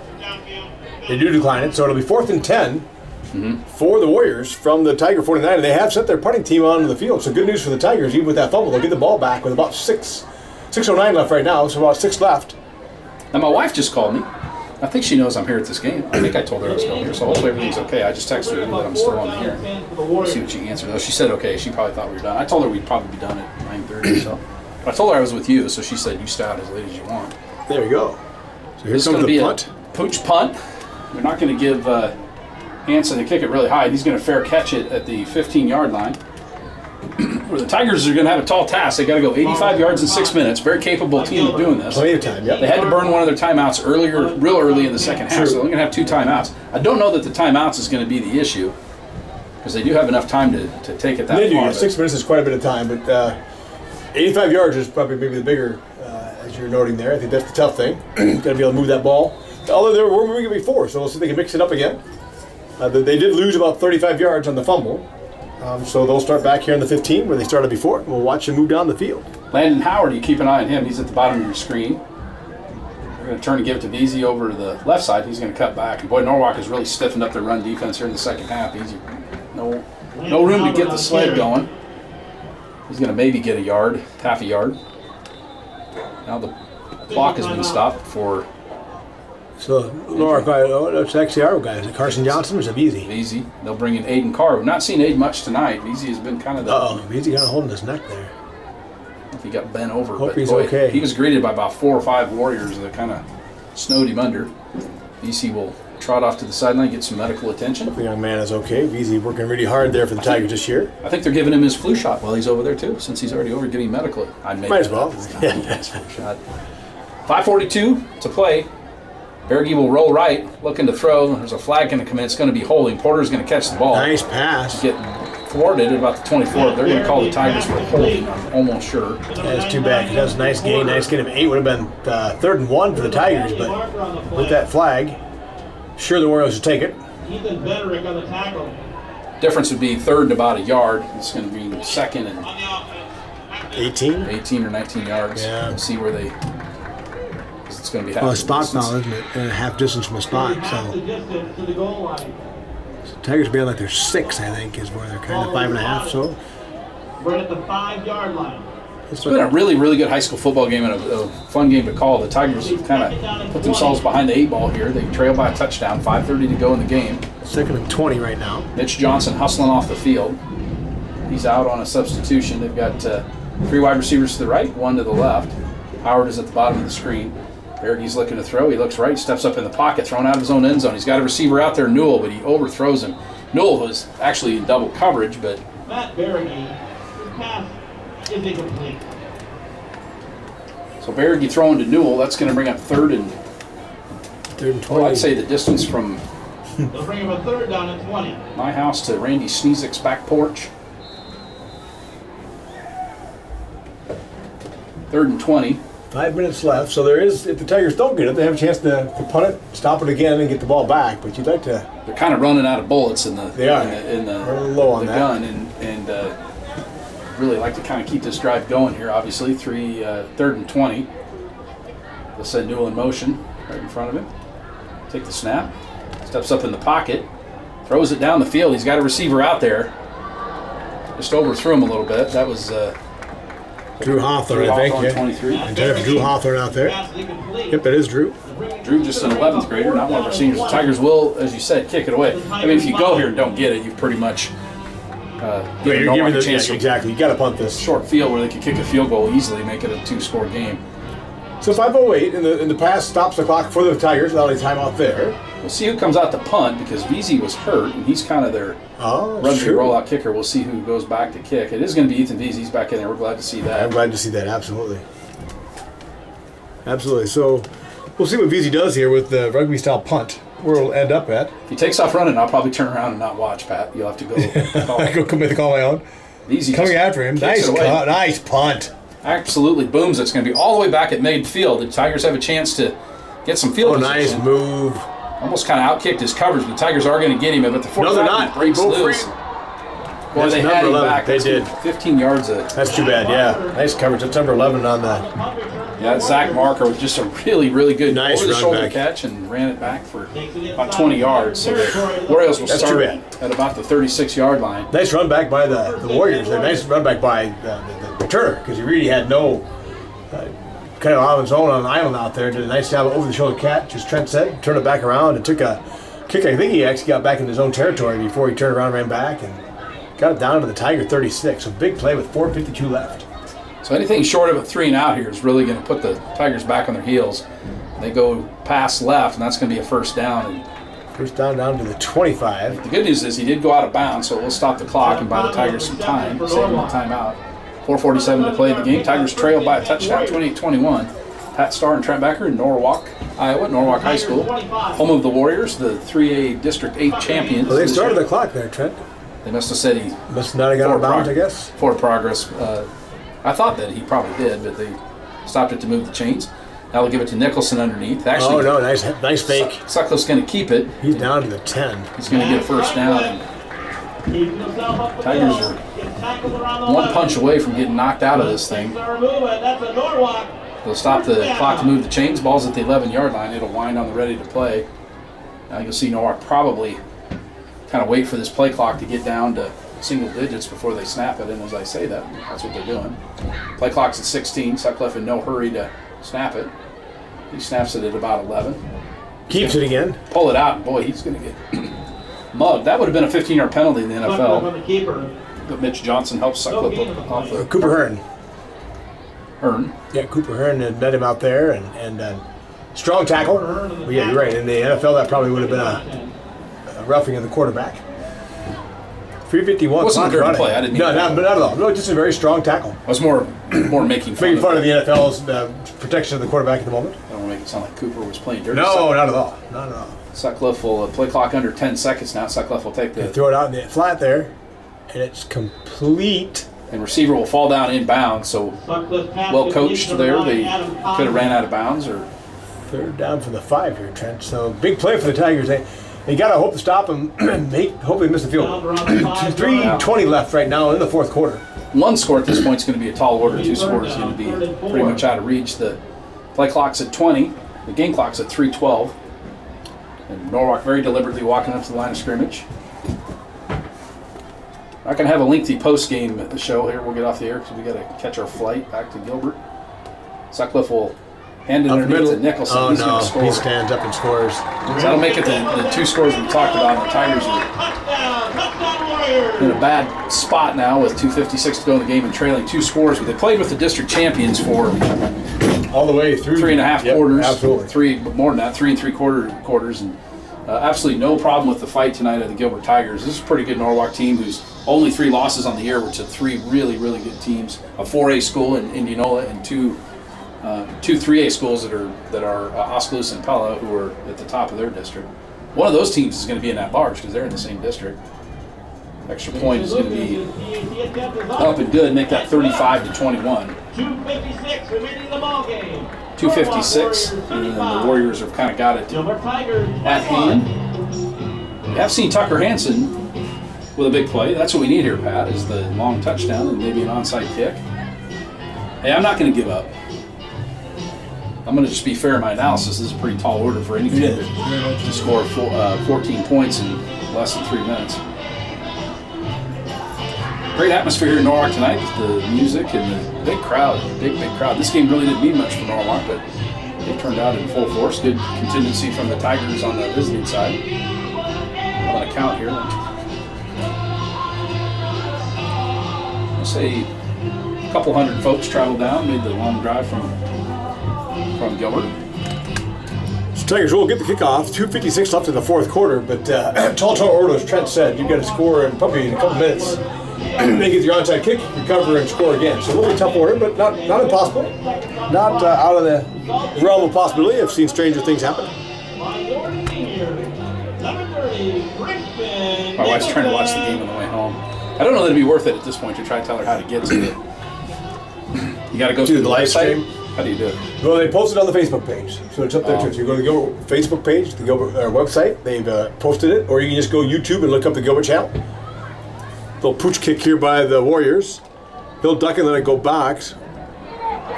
They do decline it, so it'll be 4th and 10 for the Warriors from the Tiger 49, and they have sent their punting team onto the field. So good news for the Tigers, even with that fumble. They'll get the ball back with about 6:09 left right now, so about 6 left. Now, my wife just called me. I think she knows I'm here at this game. I think I told her I was going here, so hopefully everything's okay. I just texted her that I'm still on the air. See what she answered. Though she said okay. She probably thought we were done. I told her we'd probably be done at 9:30 or so. But I told her I was with you, so she said you stay out as late as you want. There you go. So here's going to be punt. a pooch punt. They're not going to give Hansen to kick it really high. He's going to fair catch it at the 15-yard line. Where the Tigers are going to have a tall task. They got to go 85 yards in 6 minutes. Very capable team of doing this. Plenty of time, yep. They had to burn one of their timeouts real early in the second half, so they're going to have 2 timeouts. I don't know that the timeouts is going to be the issue because they do have enough time to take it that They do. far. 6 minutes is quite a bit of time, but 85 yards is probably maybe the bigger, as you're noting there. I think that's the tough thing. Got to be able to move that ball. Although they were moving it before, so we'll see if they can mix it up again. They did lose about 35 yards on the fumble. So they'll start back here in the 15 where they started before. We'll watch them move down the field. Landon Howard, you keep an eye on him. He's at the bottom of your screen. They're going to turn and give it to Veazey over to the left side. He's going to cut back. And boy, Norwalk has really stiffened up their run defense here in the second half. Easy. No room to get the sled going. He's going to maybe get a yard, half a yard. Now the clock has been stopped for... So, Norwalk, that's actually our guy. Is it Carson Johnson or is it Veazey? Veazey. They'll bring in Aiden Carr. We've not seen Aiden much tonight. Veazey has been kind of the... Veazey kind of holding his neck there. If he got bent over. Hope but he's boy, okay. He was greeted by about 4 or 5 Warriors that kind of snowed him under. Veazey will trot off to the sideline, get some medical attention. The young man is okay. Veazey working really hard there for the Tigers this year. I think they're giving him his flu shot while he's over there too, since he's already over getting medical. Might as well. His flu shot. 5:42 to play. Berge will roll right, looking to throw. There's a flag going to come in. It's going to be holding. Porter's going to catch the ball. Nice pass. Get thwarted at about the 24. They're going to call the Tigers for holding, I'm almost sure. That's too bad. That was a nice gain. Nice get him 8. Would have been 3rd and 1 for the Tigers, but with that flag, sure the Warriors should take it. Ethan Bedrick on the tackle. Difference would be 3rd and about a yard. It's going to be 2nd and 18 or 19 yards. Yeah. We'll see where they... It's going to be half a spot distance. foul, isn't it? Half distance from a spot. Half the distance to the goal line. So Tigers being like they're 6, I think, is where they're kind of 5.5. So we're at the 5-yard line. It's been a really, really good high school football game and a fun game to call. The Tigers have kind of put themselves behind the 8 ball here. They trail by a touchdown. 5:30 to go in the game. 2nd and 20 right now. Mitch Johnson hustling off the field. He's out on a substitution. They've got 3 wide receivers to the right, 1 to the left. Howard is at the bottom of the screen. Berge's looking to throw. He looks right, steps up in the pocket, thrown out of his own end zone. He's got a receiver out there, Newell, but he overthrows him. Newell was actually in double coverage, but... Matt Berge, his pass is incomplete. So Berge throwing to Newell. That's going to bring up 3rd and 20. Well, I'd say the distance from They'll bring him a 3rd down at 20. my house to Randy Sneezik's back porch. 3rd and 20. 5 minutes left, so there is, if the Tigers don't get it, they have a chance to punt it, stop it again, and get the ball back. But you'd like to... They're kind of running out of bullets in the They are. in the We're a little low on that. gun, and really like to kind of keep this drive going here. Obviously, 3rd and 20. They'll send Newell in motion right in front of him. Take the snap, steps up in the pocket, throws it down the field. He's got a receiver out there. Just overthrew him a little bit. That was Drew Hawthorne, I think. Hawthorne, Yeah. 23. And Drew Hawthorne out there. Yep, that is Drew. Drew, just an 11th grader, not one of our seniors. The Tigers will, as you said, kick it away. I mean, if you go here and don't get it, you've pretty much given Norwalk a chance to exactly. You got to punt this. short field where they could kick a field goal easily, make it a 2-score game. So 5:08 in the pass stops the clock for the Tigers without any timeout there. We'll see who comes out to punt because Veazey was hurt, and he's kind of their rugby rollout kicker. We'll see who goes back to kick. It is going to be Ethan Veazey. He's back in there. We're glad to see that. I'm glad to see that. Absolutely. Absolutely. So we'll see what Veazey does here with the rugby style punt. Where it'll end up at. If he takes off running, I'll probably turn around and not watch, Pat. You'll have to go. I go commit the call my own. Veazey Coming after him. Nice cut. Nice punt. Absolutely booms. It's going to be all the way back at midfield. The Tigers have a chance to get some field position. Nice move. Almost kind of outkicked his coverage. The Tigers are going to get him, but the 45 breaks loose. Boy, they had him back. They did. 15 yards. That's too bad, yeah. Nice coverage. That's number 11 on that. Yeah, Zach Marker was just a really, really good Nice over-the-shoulder run back. catch and ran it back for about 20 yards. So the Warriors will start at about the 36-yard line. Nice run back by the Warriors. Nice run back by the returner because he really had no kind of on his own on an island out there. Did a nice job of over-the-shoulder catch, as Trent said. Turned it back around and took a kick. I think he actually got back in his own territory before he turned around and ran back and got it down to the Tiger 36. So big play with 4:52 left. So anything short of a 3 and out here is really going to put the Tigers back on their heels. They go pass left, and that's going to be a first down. And first down to the 25. the good news is he did go out of bounds, so we'll stop the clock and buy the Tigers some time, save them a timeout. 4:47 to play the game. Tigers trail by a touchdown, 28-21. Pat Starr and Trent Becker in Norwalk, Iowa, Norwalk High School, home of the Warriors, the 3A District 8 champions. Well, they started the clock there, Trent. They must have said he must not have got out of bounds, I guess. Forward progress. I thought that he probably did, but they stopped it to move the chains. Now we'll give it to Nicholson underneath. Actually, nice fake. Sutcliffe's going to keep it. He's down to the 10. He's going to get a first down. And Tigers are one punch away from getting knocked out of this thing. That's a Norwalk. They'll stop the clock to move the chains. Ball's at the 11-yard line. It'll wind on the ready to play. Now you'll see Norwalk probably kind of wait for this play clock to get down to single digits before they snap it. And as I say that, that's what they're doing. Play clock's at 16. Sutcliffe in no hurry to snap it. He snaps it at about 11. Keeps it again. Pull it out, and boy, he's going to get mugged. That would have been a 15-yard penalty in the NFL. But Mitch Johnson helps Sutcliffe off the Cooper Hearn. Hearn. Yeah, Cooper Hearn had met him out there, and strong tackle. Well, yeah, you're right. In the NFL, that probably would have been a roughing of the quarterback. 351. Wasn't a dirty play. I didn't. No, not at all. No, just a very strong tackle. I was more making fun of the NFL's protection of the quarterback at the moment. I don't want to make it sound like Cooper was playing dirty. No, not at all. Not at all. Sutcliffe will play clock under 10 seconds now. Sutcliffe will take the throw it out in the flat there, and it's complete. And receiver will fall down inbounds. So well coached there. They could have ran out of bounds or. Third down from the 5 here, Trent. So big play for the Tigers. They got to hope to stop them and hope they miss the field. 3:20 left right now in the fourth quarter. One score at this point is going to be a tall order. Two scores is going to be pretty much out of reach. The play clock's at 20. The game clock's at 3:12. And Norwalk very deliberately walking up to the line of scrimmage. Not going to have a lengthy post-game show here. We'll get off the air because we got to catch our flight back to Gilbert. Sutcliffe will hand it underneath to Nicholson. Oh, He's going to score. He stands up and scores. So that'll make it the two scores we talked about. The Tigers are in a bad spot now with 2:56 to go in the game and trailing 2 scores. But they played with the district champions for all the way through 3.5 quarters. Absolutely. More than that, 3 3/4 quarters. And absolutely no problem with the fight tonight of the Gilbert Tigers. This is a pretty good Norwalk team who's only 3 losses on the year, which are 3 really, really good teams. A 4A school in Indianola and two 3A schools that are Oskaloosa and Pella, who are at the top of their district. One of those teams is going to be in that large because they're in the same district. Extra point is going to be up and good, make that 35-21. 2:56 remaining in the ball game. 2:56, and the Warriors have kind of got it at hand. We have seen Tucker Hansen with a big play. That's what we need here, Pat, is the long touchdown and maybe an onside kick. Hey, I'm not going to give up. I'm going to just be fair in my analysis. This is a pretty tall order for any team to score 14 points in less than 3 minutes. Great atmosphere here in Norwalk tonight with the music and the big crowd, big crowd. This game really didn't mean much for Norwalk, but they turned out in full force. Good contingency from the Tigers on the visiting side. I'm going to count here. I'll say a couple hundred folks traveled down, made the long drive from Gilbert. So Tigers will get the kickoff. 2:56 left in the fourth quarter, but tall order, as Trent said, you've got to score in probably in a couple minutes. They get your onside kick, recover, and score again. So a little bit tough order, but not impossible. Not out of the realm of possibility. I've seen stranger things happen. My wife's trying to watch the game on the way home. I don't know that it'd be worth it at this point to try to tell her how to get to it. You got to go through the live stream. How do you do it? Well, they posted on the Facebook page, so it's up there too. So you go to the Gilbert Facebook page, the Gilbert website. They've posted it, or you can just go YouTube and look up the Gilbert channel. Little pooch kick here by the Warriors. He'll duck and let it go back.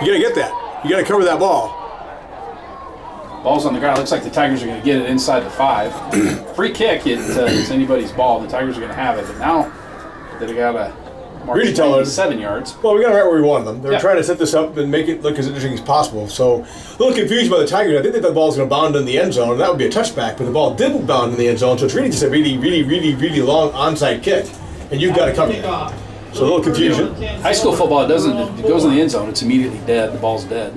You gotta get that. You gotta cover that ball. Ball's on the ground. Looks like the Tigers are going to get it inside the 5. Free kick. It's anybody's ball. The Tigers are going to have it, but now they got a. Really tell 7 yards. Well, we got it right where we wanted them. They were trying to set this up and make it look as interesting as possible. So, a little confused by the Tigers. I think they thought the ball was going to bound in the end zone, and that would be a touchback, but the ball didn't bound in the end zone, so it's really just a really, really, really, really long onside kick, and you've got to cover that. So, a little confusion. High school football, it goes in the end zone, it's immediately dead. The ball's dead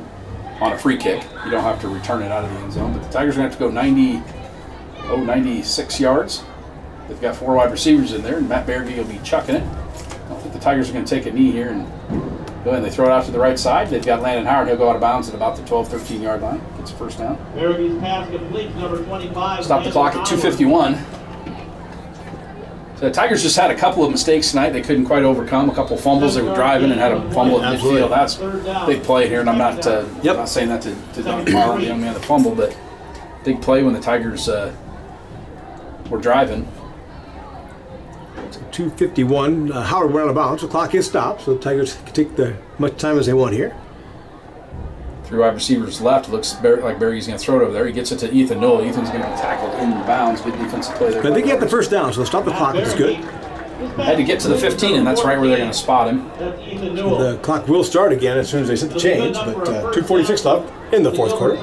on a free kick. You don't have to return it out of the end zone, but the Tigers are going to have to go 96 yards. They've got 4 wide receivers in there, and Matt Berge will be chucking it. I think the Tigers are going to take a knee here and go ahead and they throw it out to the right side. They've got Landon Howard. He'll go out of bounds at about the 12-13 yard line. Gets a first down. Berge's pass complete, number 25. Stop the clock at 2:51. So the Tigers just had a couple of mistakes tonight they couldn't quite overcome. A couple of fumbles. They were driving and had a fumble at midfield. That's a big play here, and I'm not saying that to Don Marlin, the young man that fumbled, but big play when the Tigers were driving. 2:51. Howard went out of bounds. The clock is stopped, so the Tigers can take as much time as they want here. Three wide receivers left. It looks like Berry's going to throw it over there. He gets it to Ethan Newell. Ethan's going to be tackled in bounds. Good defensive play there. I think he had the first down, so stop the clock is good. Had to get to the 15, and that's right where they're going to spot him. The clock will start again as soon as they set the change, but 2:46 left in the fourth quarter.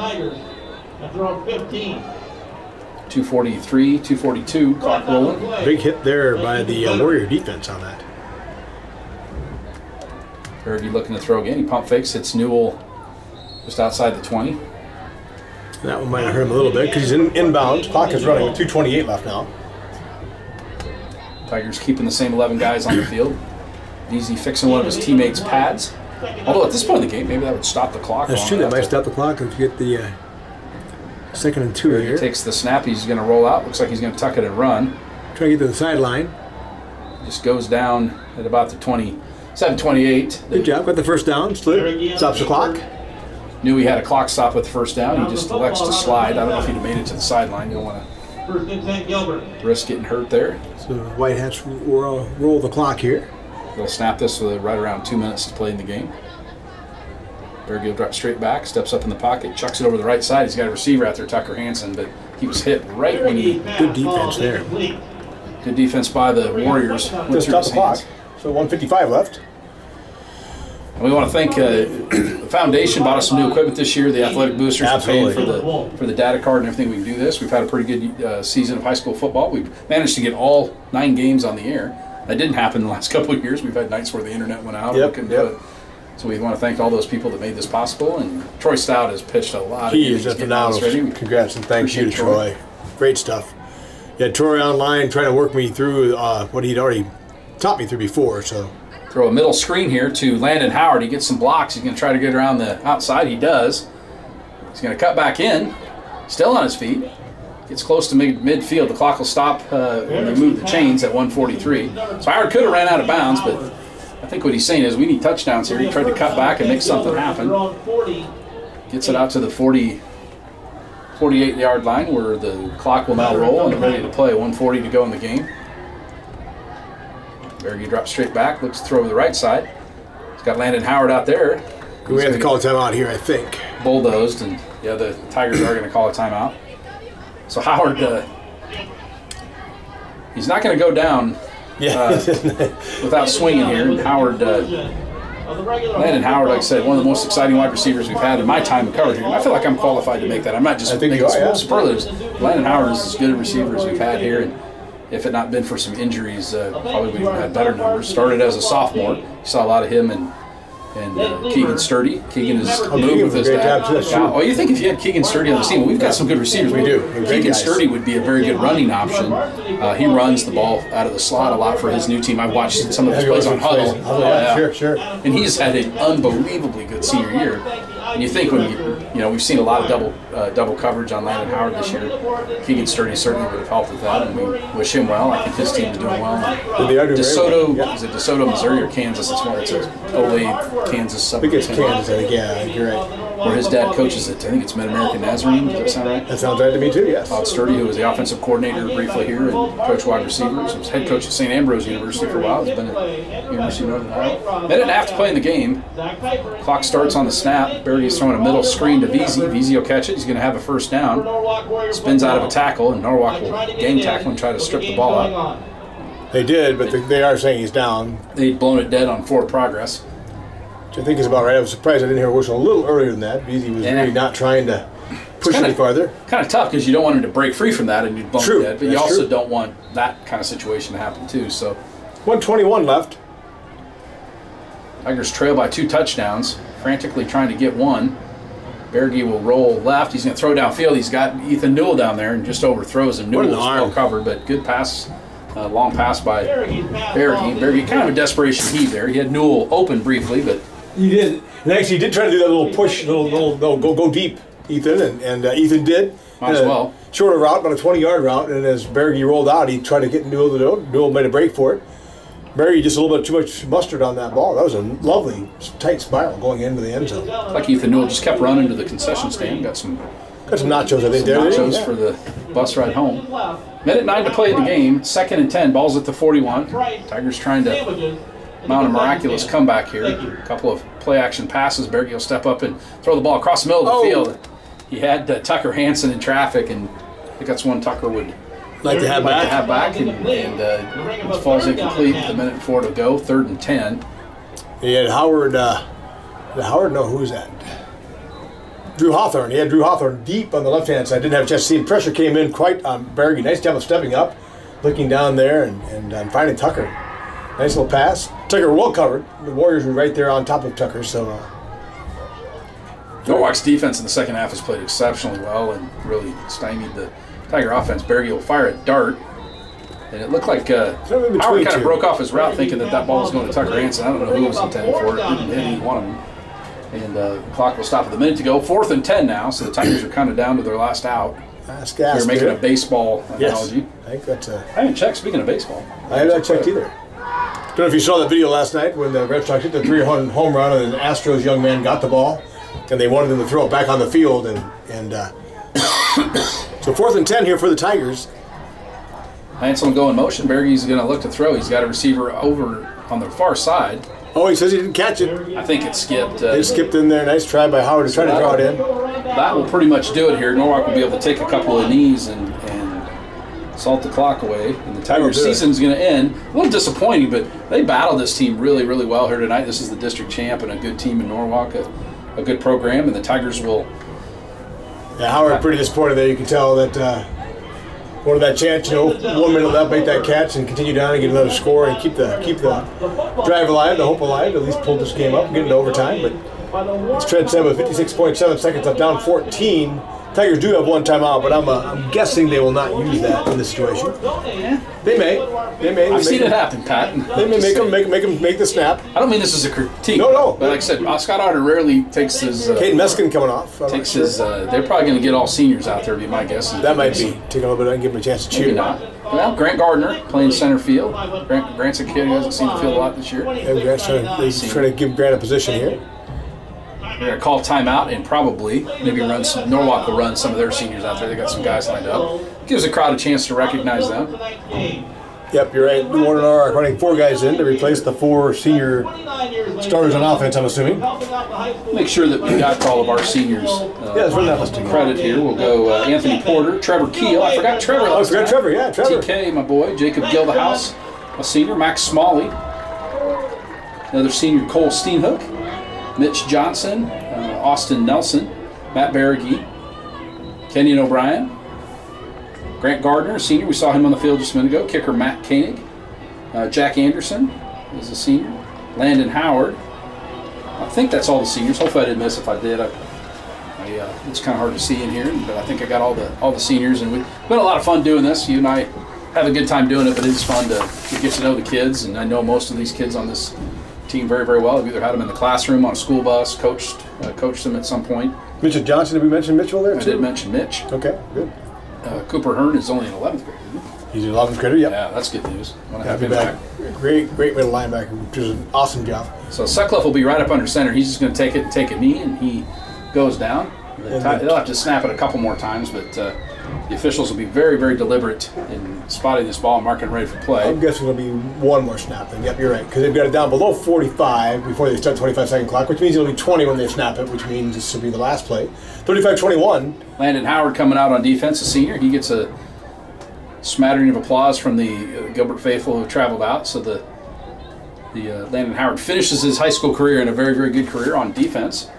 2:43, 2:42, clock rolling. Big hit there by the Warrior defense on that. Berge looking to throw again. He pump fakes, hits Newell just outside the 20. That one might have hurt him a little bit because he's inbounds. Clock is running with 2:28 left now. Tigers keeping the same 11 guys on the field. Veazey fixing one of his teammates' pads. Although at this point in the game, maybe that would stop the clock. That's true. That might stop the clock if you get the 2nd and 2 here. He takes the snap. He's going to roll out. Looks like he's going to tuck it and run. Try to get to the sideline. Just goes down at about the 27-28. Good job. Got the first down. Slid. Stops the clock. Knew he had a clock stop with the first down. He just elects to slide. I don't know if he'd have made it to the sideline. You don't want to risk getting hurt there. So White Hats roll the clock here. They'll snap this with right around 2 minutes to play in the game. Berge will drop straight back, steps up in the pocket, chucks it over the right side. He's got a receiver out there, Tucker Hansen, but he was hit right when he... Good defense there. Good defense by the Warriors. Just stop the clock. So 1:55 left. And we want to thank the foundation. Bought us some new equipment this year. The athletic boosters are paying for the data card and everything. We can do this. We've had a pretty good season of high school football. We've managed to get all 9 games on the air. That didn't happen in the last couple of years. We've had nights where the internet went out. Yep. So we want to thank all those people that made this possible. And Troy Stout has pitched a lot of games. He is phenomenal. Congrats and thank you to Troy. Great stuff. Yeah, Troy online trying to work me through what he'd already taught me through before. So. Throw a middle screen here to Landon Howard. He gets some blocks. He's going to try to get around the outside. He does. He's going to cut back in. Still on his feet. Gets close to midfield. The clock will stop when they move the chains at 1:43. So Howard could have ran out of bounds, but I think what he's saying is we need touchdowns here. He tried to cut back and make something happen. Gets it out to the 48-yard line where the clock will now roll and ready to play. 1:40 to go in the game. Berge drops straight back, looks to throw over the right side. He's got Landon Howard out there. We have to call a timeout here, I think. Bulldozed, and yeah, the Tigers are going to call a timeout. So Howard, he's not going to go down without swinging here. And Howard, Landon Howard, like I said, one of the most exciting wide receivers we've had in my time in coverage here. And I feel like I'm qualified to make that. I'm not just making superlatives. Landon Howard is as good a receiver as we've had here. And if it not been for some injuries, probably we would have had better numbers. Started as a sophomore. You saw a lot of him and Keegan Sturdy. Keegan has moved with his dad. Oh, you think if you had Keegan Sturdy on the team, we've got some good receivers. We do. Keegan Sturdy would be a very good running option. He runs the ball out of the slot a lot for his new team. I've watched some of his plays on Huddle. Sure. And he's had an unbelievably good senior year. And you think when we've seen a lot of double coverage on Landon Howard this year. Keegan Sturdy certainly would have helped with that, and we wish him well. I think his team is doing well. DeSoto, is it DeSoto, Missouri, or Kansas? It's one. It's a Ole, Kansas. I think it's Kansas. I think, yeah, you're right. Where his dad coaches it. I think it's Mid-American Nazarene. Does that sound right? That sounds right to me too. Yes. Todd Sturdy, who was the offensive coordinator briefly here and coached wide receivers. He was head coach at St. Ambrose University for a while. He's been at University of Northern Iowa. Minute and a half to play in the game. Clock starts on the snap. Berge is throwing a middle screen to Veazey. Veazey will catch it. He's going to have a first down. Spins out of a tackle, and Norwalk will gang tackle and try to strip the ball out. They did, but they are saying he's down. They'd blown it dead on forward progress. Which I think is about right. I was surprised I didn't hear a whistle a little earlier than that. Veazey was really not trying to push any farther. Kind of tough because you don't want him to break free from that and you'd blow it dead, but you also don't want that kind of situation to happen too. So 1:21 left. Tigers trail by 2 touchdowns, frantically trying to get one. Berge will roll left. He's going to throw downfield. He's got Ethan Newell down there and just overthrows him. Newell was well covered, but good pass, long pass by Berge. Berge kind of a desperation heave there. He had Newell open briefly, but he did. And actually, he did try to do that little push, little go deep, Ethan, and Ethan did. Might as well. Shorter route, about a 20-yard route, and as Berge rolled out, he tried to get Newell to do it. Newell made a break for it. Berge just a little bit too much mustard on that ball. That was a lovely, tight spiral going into the end zone. Like Ethan Newell just kept running to the concession stand. Got some nachos, I think. Nachos for the bus ride home. Minute 9 to play in the game. 2nd and 10. Ball's at the 41. Tigers trying to mount a miraculous comeback here. A couple of play action passes. Berge will step up and throw the ball across the middle of the field. He had Tucker Hanson in traffic, and I think that's one Tucker would Like to have back, and it falls incomplete the minute before to go. 3rd and 10. He had Howard. Howard, no, who was that? Drew Hawthorne. He had Drew Hawthorne deep on the left-hand side. Didn't have a chance to see him. Pressure came in quite on Berge. Nice job of stepping up, looking down there, and finding Tucker. Nice little pass. Tucker well covered. The Warriors were right there on top of Tucker, so... Norwalk's defense in the second half has played exceptionally well and really stymied the Tiger offense. Berge will fire a dart, and it looked like Howard kind of broke off his route thinking that ball was going to Tucker Hanson. I don't know who was intended for it. Didn't hit any one of them. And the clock will stop with a minute to go. 4th and 10 now, so the Tigers are kind of down to their last out. They're making a baseball analogy. Yes, I think that's I haven't checked, speaking of baseball. I haven't checked either. Don't know if you saw that video last night when the Red Sox hit the 3-run home run and the Astros young man got the ball and they wanted him to throw it back on the field, and so 4th and 10 here for the Tigers. Hanson will go in motion. Berge's going to look to throw. He's got a receiver over on the far side. Oh, he says he didn't catch it. I think it skipped. It skipped in there. Nice try by Howard to try to draw it in. That will pretty much do it here. Norwalk will be able to take a couple of knees and salt the clock away. And the Tigers' season's going to end. A little disappointing, but they battled this team really, really well here tonight. This is the district champ and a good team in Norwalk, a good program, and the Tigers will... Yeah, Howard pretty disappointed there. You can tell that wanted that chance, 1 minute left, make that catch and continue down and get another score and keep the drive alive, the hope alive. At least pulled this game up and get into overtime. But it's Trent said with 56.7 seconds up, down 14. Tigers do have one timeout, but I'm guessing they will not use that in this situation. They may. I've seen it happen, Pat. They may make the snap. I don't mean this as a critique. No. But like I said, Scott Otter rarely takes his... Caden Meskin coming off. Takes his... they're probably going to get all seniors out there, would be my guess. That might be. Take a little bit and give him a chance to cheer. Maybe not. Well, Grant Gardner playing center field. Grant's a kid who hasn't seen the field a lot this year. And Grant's trying to give Grant a position here. We're going to call timeout and probably maybe Norwalk will run some of their seniors out there. They got some guys lined up. Gives the crowd a chance to recognize them. Yep, you're right. Warren and R are running 4 guys in to replace the 4 senior starters on offense, I'm assuming. Make sure that we got all of our seniors credit here. We'll go Anthony Porter, Trevor Keel. I forgot Trevor. I forgot Trevor, yeah, Trevor. TK, my boy. Jacob Gildehouse, a senior. Max Smalley. Another senior, Cole Steenhook. Mitch Johnson, Austin Nelson, Matt Berge, Kenyon O'Brien, Grant Gardner, senior. We saw him on the field just a minute ago. Kicker Matt Koenig. Jack Anderson is a senior. Landon Howard. I think that's all the seniors. Hopefully I didn't miss. If I did, it's kind of hard to see in here, but I think I got all the seniors. And we've been a lot of fun doing this. You and I have a good time doing it, but it is fun to get to know the kids. And I know most of these kids on this team very, very well. I've either had them in the classroom, on a school bus, coached them at some point. Mitchell Johnson, did we mention Mitchell there too? I did mention Mitch. Okay, good. Cooper Hearn is only an 11th grader, isn't he? He's an 11th grader, yep. Yeah, that's good news. Happy him back. Great middle linebacker, which is an awesome job. So Sutcliffe will be right up under center. He's just going to take it and take a knee, and he goes down. They'll have to snap it a couple more times, but the officials will be very, very deliberate in spotting this ball and marking it ready for play. I'm guessing it'll be one more snap then. Yep, you're right. Because they've got it down below 45 before they start the 25-second clock, which means it'll be 20 when they snap it, which means this will be the last play. 35-21. Landon Howard coming out on defense, a senior. He gets a smattering of applause from the Gilbert faithful who traveled out. So the Landon Howard finishes his high school career in a very, very good career on defense.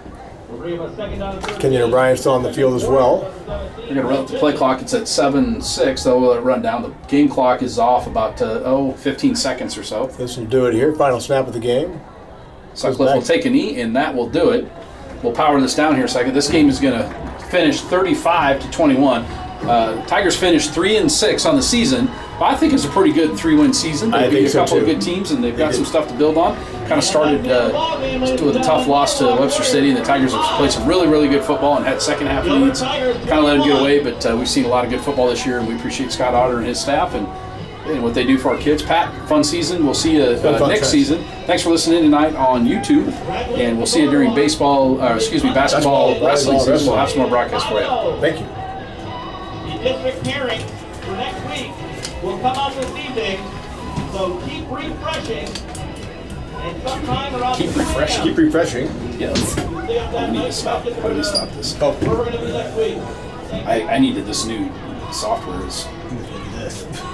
Kenyon O'Brien still on the field as well. We're going to run up the play clock. It's at 7:06. They'll let it run down. The game clock is off about 15 seconds or so. This will do it here. Final snap of the game. Sutcliffe will take a knee, and that will do it. We'll power this down here a second. This game is going to finish 35-21. Tigers finished 3-6 on the season. I think it's a pretty good 3-win season. They've beat a couple of good teams, and they've got some stuff to build on. Kind of started with a tough loss to Webster City, and the Tigers have played some really, really good football and had second half leads. Kind of let them get away, but we've seen a lot of good football this year, and we appreciate Scott Otter and his staff and what they do for our kids. Pat, fun season. We'll see you next season. Thanks for listening tonight on YouTube, and we'll see you during basketball, wrestling season. We'll have some more broadcasts for you. Thank you. The district hearing for next week will come out this evening, so keep refreshing And sometime around Keep refreshing. Keep refreshing. Yes. stay up that We need to night stop. practice How do we stop this? Oh, where we're going to be next week. I needed this new software. look at this.